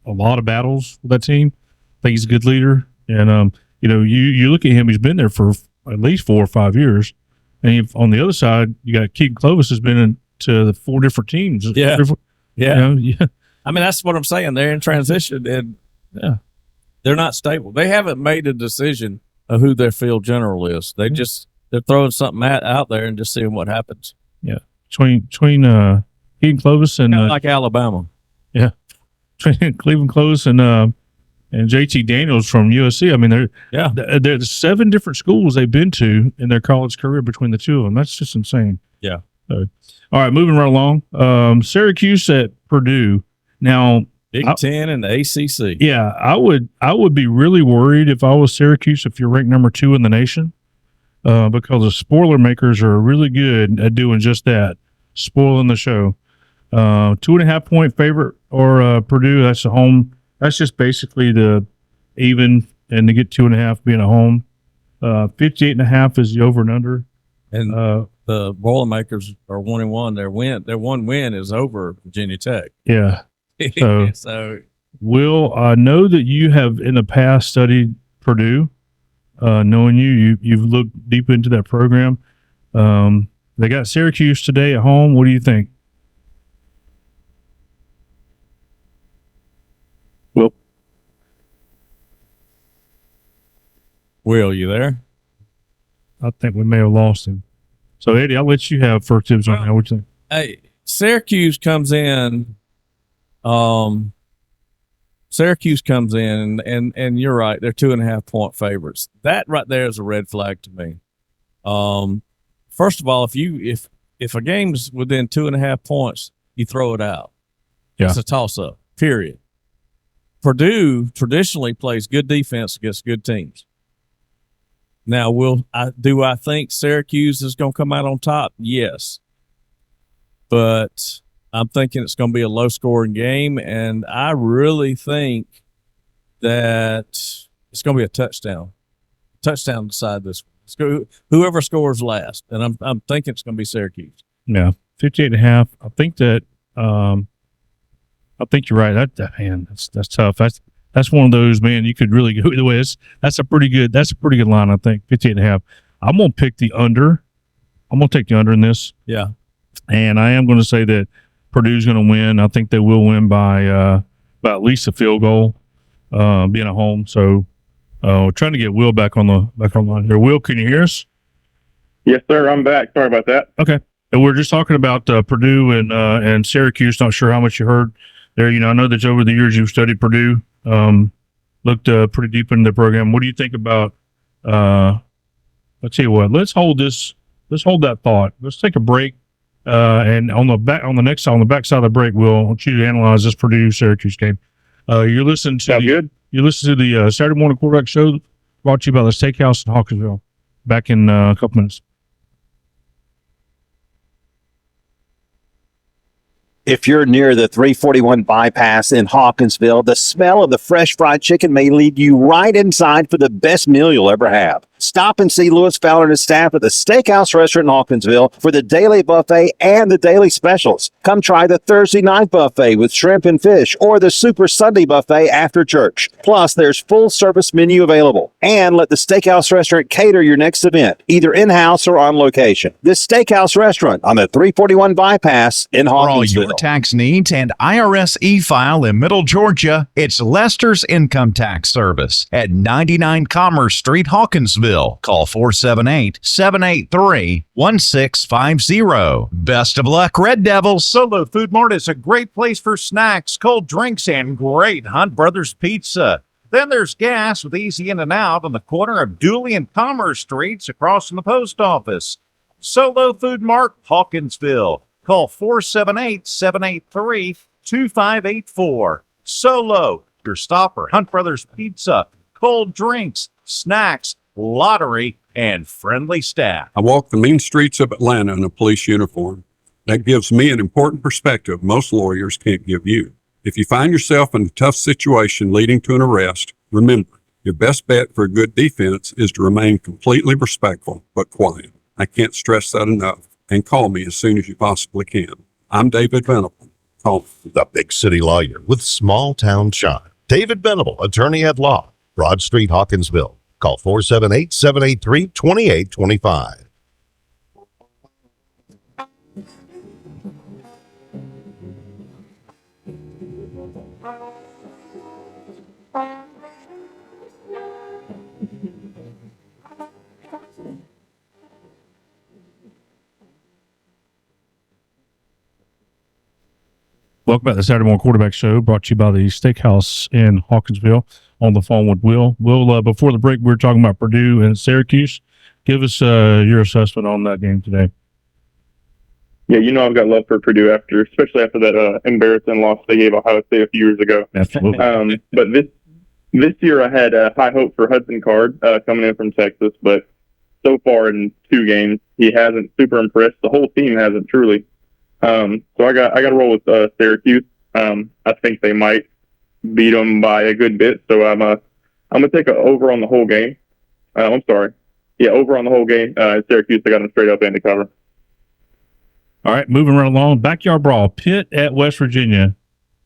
a lot of battles with that team. I think he's a good leader. And, you look at him, he's been there for at least 4 or 5 years. And on the other side, you got Keaton Clovis has been into the 4 different teams. Yeah. Yeah. I mean, that's what I'm saying. They're in transition and they're not stable. They haven't made a decision of who their field general is. They're throwing something out there and just seeing what happens. Yeah. Between Keaton Clovis and like Alabama. Yeah. Between Cleveland Clovis and JT Daniels from USC. I mean, there's 7 different schools they've been to in their college career between the two of them. That's just insane. Yeah. All right, moving right along. Syracuse at Purdue. Now, Big Ten and the ACC. Yeah, I would be really worried if I was Syracuse if you're ranked number 2 in the nation, because the spoiler makers are really good at doing just that, spoiling the show. 2.5 point favorite or Purdue. That's a home. That's just basically the even, and to get 2.5 being a home. 58.5 is the over and under. And the Boilermakers are 1-1. Their one win is over Virginia Tech. Yeah. So Will, I know that you have in the past studied Purdue. Knowing you've looked deep into that program. They got Syracuse today at home. What do you think? Will, you there? I think we may have lost him. So, Eddie, I'll let you have first tips on that. What you think? Hey, Syracuse comes in. Syracuse comes in, and you're right. They're 2.5 point favorites. That right there is a red flag to me. First of all, if a game's within 2.5 points, you throw it out. Yeah. It's a toss up. Period. Purdue traditionally plays good defense against good teams. Now, do I think Syracuse is going to come out on top? Yes. But I'm thinking it's going to be a low-scoring game, and I really think that it's going to be a touchdown. Touchdown decide this one. Whoever scores last, and I'm thinking it's going to be Syracuse. Yeah, 58.5. I think that I think you're right. That's tough. That's one of those, man, you could really go either way. That's a pretty good line, I think. 58.5. I'm gonna pick the under. I'm gonna take the under in this. Yeah. And I am gonna say that Purdue's gonna win. I think they will win by at least a field goal, being at home. So we're trying to get Will back on the line here. Will, can you hear us? Yes, sir. I'm back. Sorry about that. Okay. And we're just talking about Purdue and Syracuse. Not sure how much you heard there. I know that over the years you've studied Purdue. Looked pretty deep into the program. What do you think about? I'll tell you what. Let's hold that thought. Let's take a break. And on the back side of the break, we'll want you to analyze this Purdue Syracuse game. You're listening to the Saturday Morning Quarterback Show, brought to you by the Steakhouse in Hawkinsville. Back in a couple minutes. If you're near the 341 bypass in Hawkinsville, the smell of the fresh fried chicken may lead you right inside for the best meal you'll ever have. Stop and see Lewis Fowler and his staff at the Steakhouse Restaurant in Hawkinsville for the daily buffet and the daily specials. Come try the Thursday night buffet with shrimp and fish or the Super Sunday buffet after church. Plus, there's full service menu available. And let the Steakhouse Restaurant cater your next event, either in-house or on location. The Steakhouse Restaurant on the 341 bypass in Hawkinsville. For all your tax needs and IRS e-file in Middle Georgia, it's Lester's Income Tax Service at 99 Commerce Street, Hawkinsville. Call 478-783-1650. Best of luck, Red Devils. Solo Food Mart is a great place for snacks, cold drinks, and great Hunt Brothers Pizza. Then there's gas with easy in and out on the corner of Dooley and Commerce Streets across from the post office. Solo Food Mart, Hawkinsville. Call 478-783-2650. 2584. Solo, your stop for Hunt Brothers Pizza, cold drinks, snacks, lottery, and friendly staff. I walk the mean streets of Atlanta in a police uniform. That gives me an important perspective most lawyers can't give you. If you find yourself in a tough situation leading to an arrest, remember, your best bet for a good defense is to remain completely respectful but quiet. I can't stress that enough. And call me as soon as you possibly can. I'm David Venable. Call me. The big city lawyer with small town shine. David Venable, attorney at law, Broad Street, Hawkinsville. Call 478-783-2825. Welcome back to the Saturday Morning Quarterback Show, brought to you by the Steakhouse in Hawkinsville. On the phone with Will. Will, before the break, we were talking about Purdue and Syracuse. Give us your assessment on that game today. Yeah, you know I've got love for Purdue especially after that embarrassing loss they gave Ohio State a few years ago. Absolutely. But this year I had high hope for Hudson Card coming in from Texas, but so far in 2 games he hasn't super impressed. The whole team hasn't truly. So I got to roll with Syracuse. I think they might beat them by a good bit. So I'm gonna take a over on the whole game. Over on the whole game. Syracuse, I got them straight up and to cover. All right, moving right along. Backyard brawl. Pitt at West Virginia.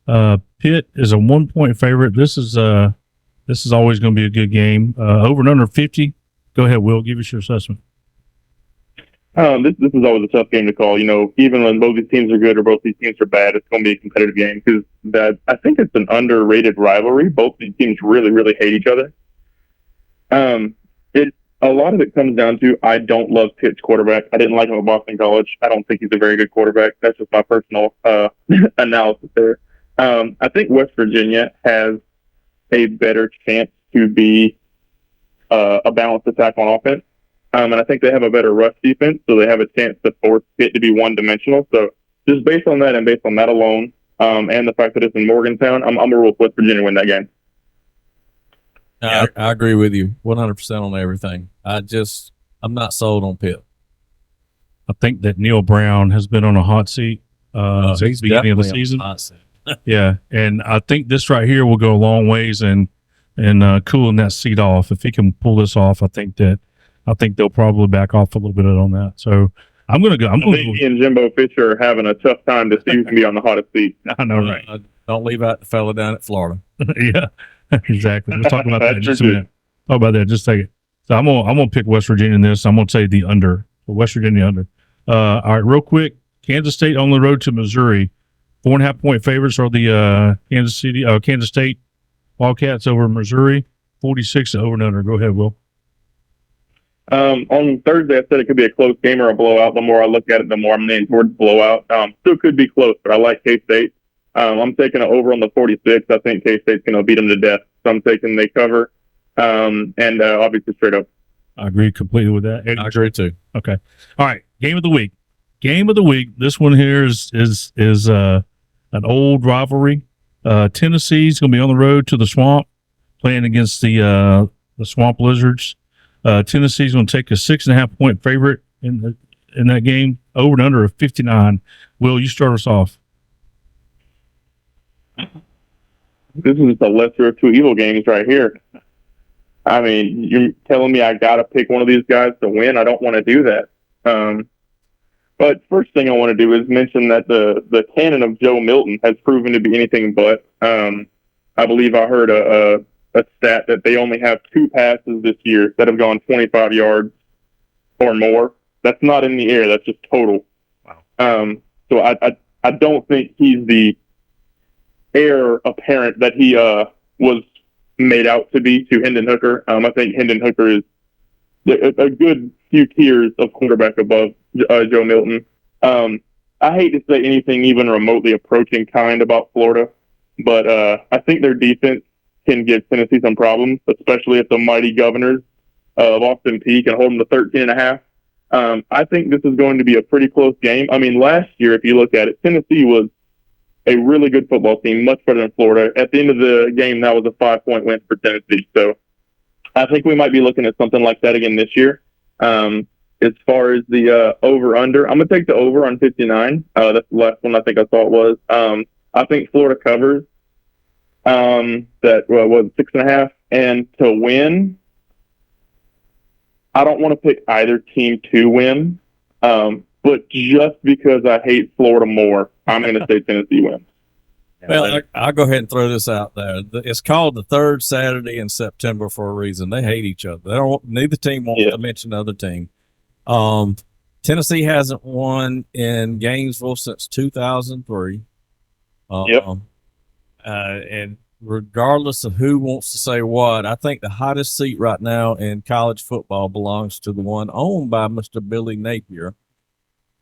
Pitt is a 1-point favorite. This is always going to be a good game. Over and under 50. Go ahead, Will. Give us your assessment. This is always a tough game to call. You know, even when both these teams are good or both these teams are bad, it's going to be a competitive game because I think it's an underrated rivalry. Both these teams really, really hate each other. A lot of it comes down to I don't love Pitt's quarterback. I didn't like him at Boston College. I don't think he's a very good quarterback. That's just my personal analysis there. I think West Virginia has a better chance to be a balanced attack on offense. And I think they have a better rush defense, so they have a chance to force Pitt to be one-dimensional. So just based on that and based on that alone, and the fact that it's in Morgantown, I'm going to roll with West Virginia win that game. I agree with you 100% on everything. I'm not sold on Pitt. I think that Neil Brown has been on a hot seat since the beginning of the season. Yeah, and I think this right here will go a long ways in cooling that seat off. If he can pull this off, I think they'll probably back off a little bit on that. So I'm going to go. He and Jimbo Fisher are having a tough time to see who can be on the hottest seat. I know, right? Don't leave out the fella down at Florida. Yeah, exactly. We'll talk about that in just a minute. Talk about that. Just a second. So I'm gonna pick West Virginia in this. I'm gonna say the under. West Virginia under. All right, real quick. Kansas State on the road to Missouri. 4.5-point favorites are the Kansas State Wildcats over Missouri. 46 over and under. Go ahead, Will. On Thursday, I said it could be a close game or a blowout. The more I look at it, the more I'm leaning towards blowout. Still could be close, but I like K-State. I'm taking an over on the 46. I think K-State's going to beat them to death. So I'm taking they cover, and obviously straight up. I agree completely with that. I agree too. Okay. All right. Game of the week. This one here is an old rivalry. Tennessee's going to be on the road to the Swamp, playing against the Swamp Lizards. Tennessee's going to take a 6.5-point favorite in that game. Over and under of 59. Will, you start us off? This is the lesser of two evil games right here. I mean, you're telling me I got to pick one of these guys to win? I don't want to do that. But first thing I want to do is mention that the cannon of Joe Milton has proven to be anything but. I believe I heard a stat that they only have 2 passes this year that have gone 25 yards or more. That's not in the air. That's just total. Wow. So I don't think he's the heir apparent that he was made out to be to Hendon Hooker. I think Hendon Hooker is a good few tiers of quarterback above Joe Milton. I hate to say anything even remotely approaching kind about Florida, but I think their defense can give Tennessee some problems, especially if the mighty Governors of Austin Peay can hold them to 13.5. I think this is going to be a pretty close game. I mean, last year, if you look at it, Tennessee was a really good football team, much better than Florida. At the end of the game, that was a 5-point win for Tennessee. So I think we might be looking at something like that again this year. As far as the over-under, I'm going to take the over on 59. That's the last one I think I saw it was. I think Florida covers that was 6.5. And to win, I don't want to pick either team to win. But just because I hate Florida more, I'm going to say Tennessee wins. Well, I'll go ahead and throw this out there. It's called the third Saturday in September for a reason. They hate each other. They don't. Neither team wants to mention the other team. Tennessee hasn't won in Gainesville since 2003. And regardless of who wants to say what, I think the hottest seat right now in college football belongs to the one owned by Mr. Billy Napier.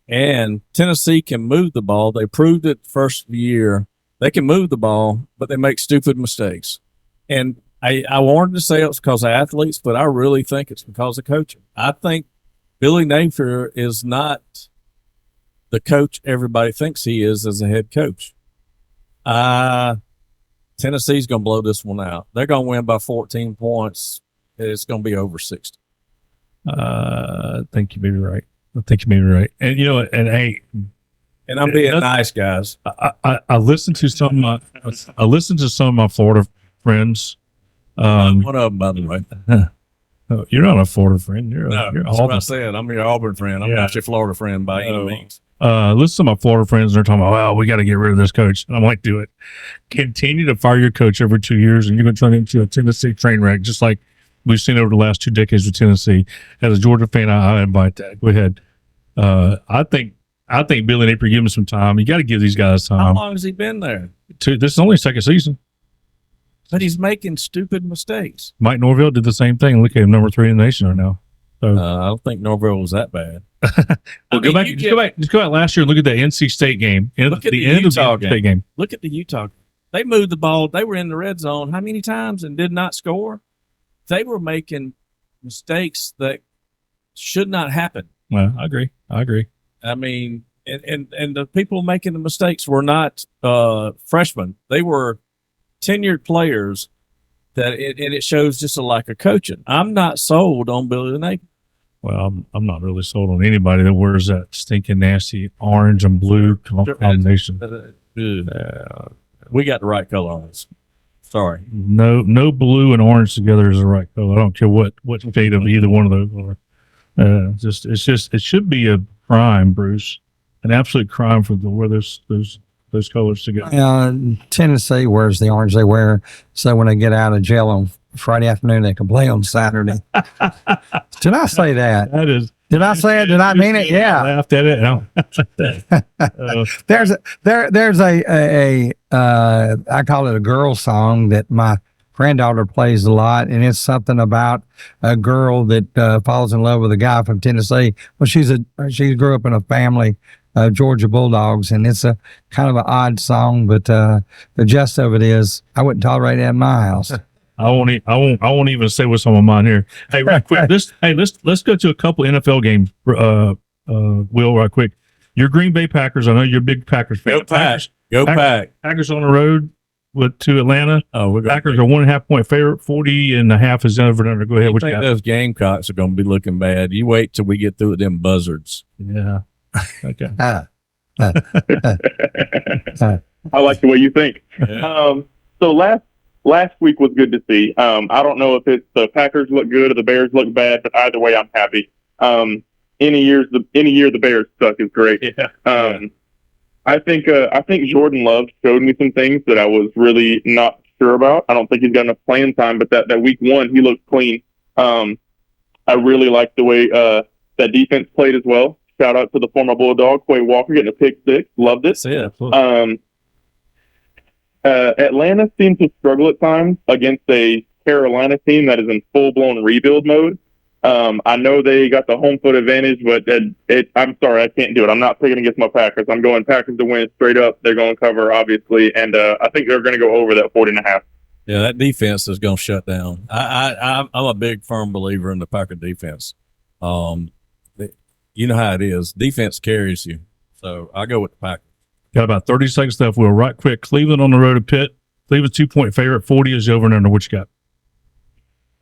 And Tennessee can move the ball. They proved it the first year. They can move the ball, but they make stupid mistakes. And I wanted to say it's because of athletes, but I really think it's because of coaching. I think Billy Napier is not the coach everybody thinks he is as a head coach. Tennessee's going to blow this one out. They're going to win by 14 points. It's going to be over 60. I think you may be right. And you know, and hey, and I'm being nice, guys. I listened to some of my Florida friends. One of them, by the way. Oh, you're not a Florida friend. You're that's what I said. I'm your Auburn friend. I'm not your Florida friend by any means. Listen to my Florida friends, and they're talking about, well, we got to get rid of this coach. And I'm like, do it. Continue to fire your coach every 2 years, and you're going to turn into a Tennessee train wreck, just like we've seen over the last 2 decades with Tennessee. As a Georgia fan, I invite that. Go ahead. I think Billy Napier, give him some time. You got to give these guys time. How long has he been there? This is only his second season. But he's making stupid mistakes. Mike Norvell did the same thing. Look at him, number 3 in the nation right now. So I don't think Norvell was that bad. Well, go back last year and look at the NC State game. Look at the Utah game. Look at the Utah. They moved the ball. They were in the red zone how many times and did not score? They were making mistakes that should not happen. Well, I agree. I mean, and the people making the mistakes were not freshmen. They were tenured players. It shows just a lack of coaching. I'm not sold on Billy Napier. Well, I'm not really sold on anybody that wears that stinking nasty orange and blue combination. We got the right color on us. Sorry. No blue and orange together is the right color. I don't care what shade of either one of those are. It should be a crime, Bruce, an absolute crime for to wear those colors together. Tennessee wears the orange they wear, so when they get out of jail on Friday afternoon, they can play on Saturday. Did I say that? That is. Did I say it? Did I mean it? Yeah. I laughed at it. No. There's a I call it a girl song that my granddaughter plays a lot, and it's something about a girl that falls in love with a guy from Tennessee. Well, she grew up in a family of Georgia Bulldogs, and it's a kind of an odd song, but the gist of it is I wouldn't tolerate that in my house. I won't even say what's on my mind here. Hey, right quick. Let's go to a couple NFL games. Will, right quick. Your Green Bay Packers. I know you're a big Packers fan. Go Pack. Packers on the road to Atlanta. Packers are 1.5 point favorite. 40.5 is over and under. Go ahead. I think those Gamecocks are going to be looking bad. You wait till we get through with them buzzards. Yeah. Okay. I like the way you think. Yeah. So last week was good to see. I don't know if it's the Packers look good or the Bears look bad, but either way, I'm happy. Any year the Bears suck is great. Yeah. I think Jordan Love showed me some things that I was really not sure about. I don't think he's got enough playing time, but that week 1 he looked clean. I really liked the way that defense played as well. Shout out to the former Bulldog, Quay Walker, getting a pick 6. Loved it. Yeah, absolutely. Atlanta seems to struggle at times against a Carolina team that is in full-blown rebuild mode. I know they got the home field advantage, but I'm sorry, I can't do it. I'm not picking against my Packers. I'm going Packers to win straight up. They're going to cover, obviously, and I think they're going to go over that 40.5. Yeah, that defense is going to shut down. I'm a big, firm believer in the Packer defense. You know how it is. Defense carries you. So I go with the Packers. Got about 30 seconds left. We'll right quick. Cleveland on the road to Pitt. Cleveland's 2-point favorite. 40 is over and under. What you got?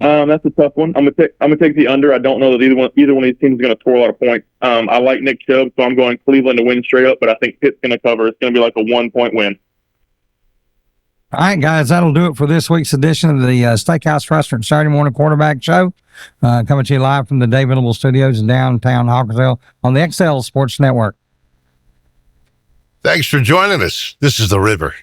That's a tough one. I'm gonna take the under. I don't know that either one of these teams is gonna score a lot of points. I like Nick Chubb, so I'm going Cleveland to win straight up, but I think Pitt's gonna cover. It's gonna be like a 1-point win. All right, guys, that'll do it for this week's edition of the Steakhouse Restaurant Saturday Morning Quarterback Show. Coming to you live from the Dave Venable Studios in downtown Hawkinsville on the XL Sports Network. Thanks for joining us. This is The River.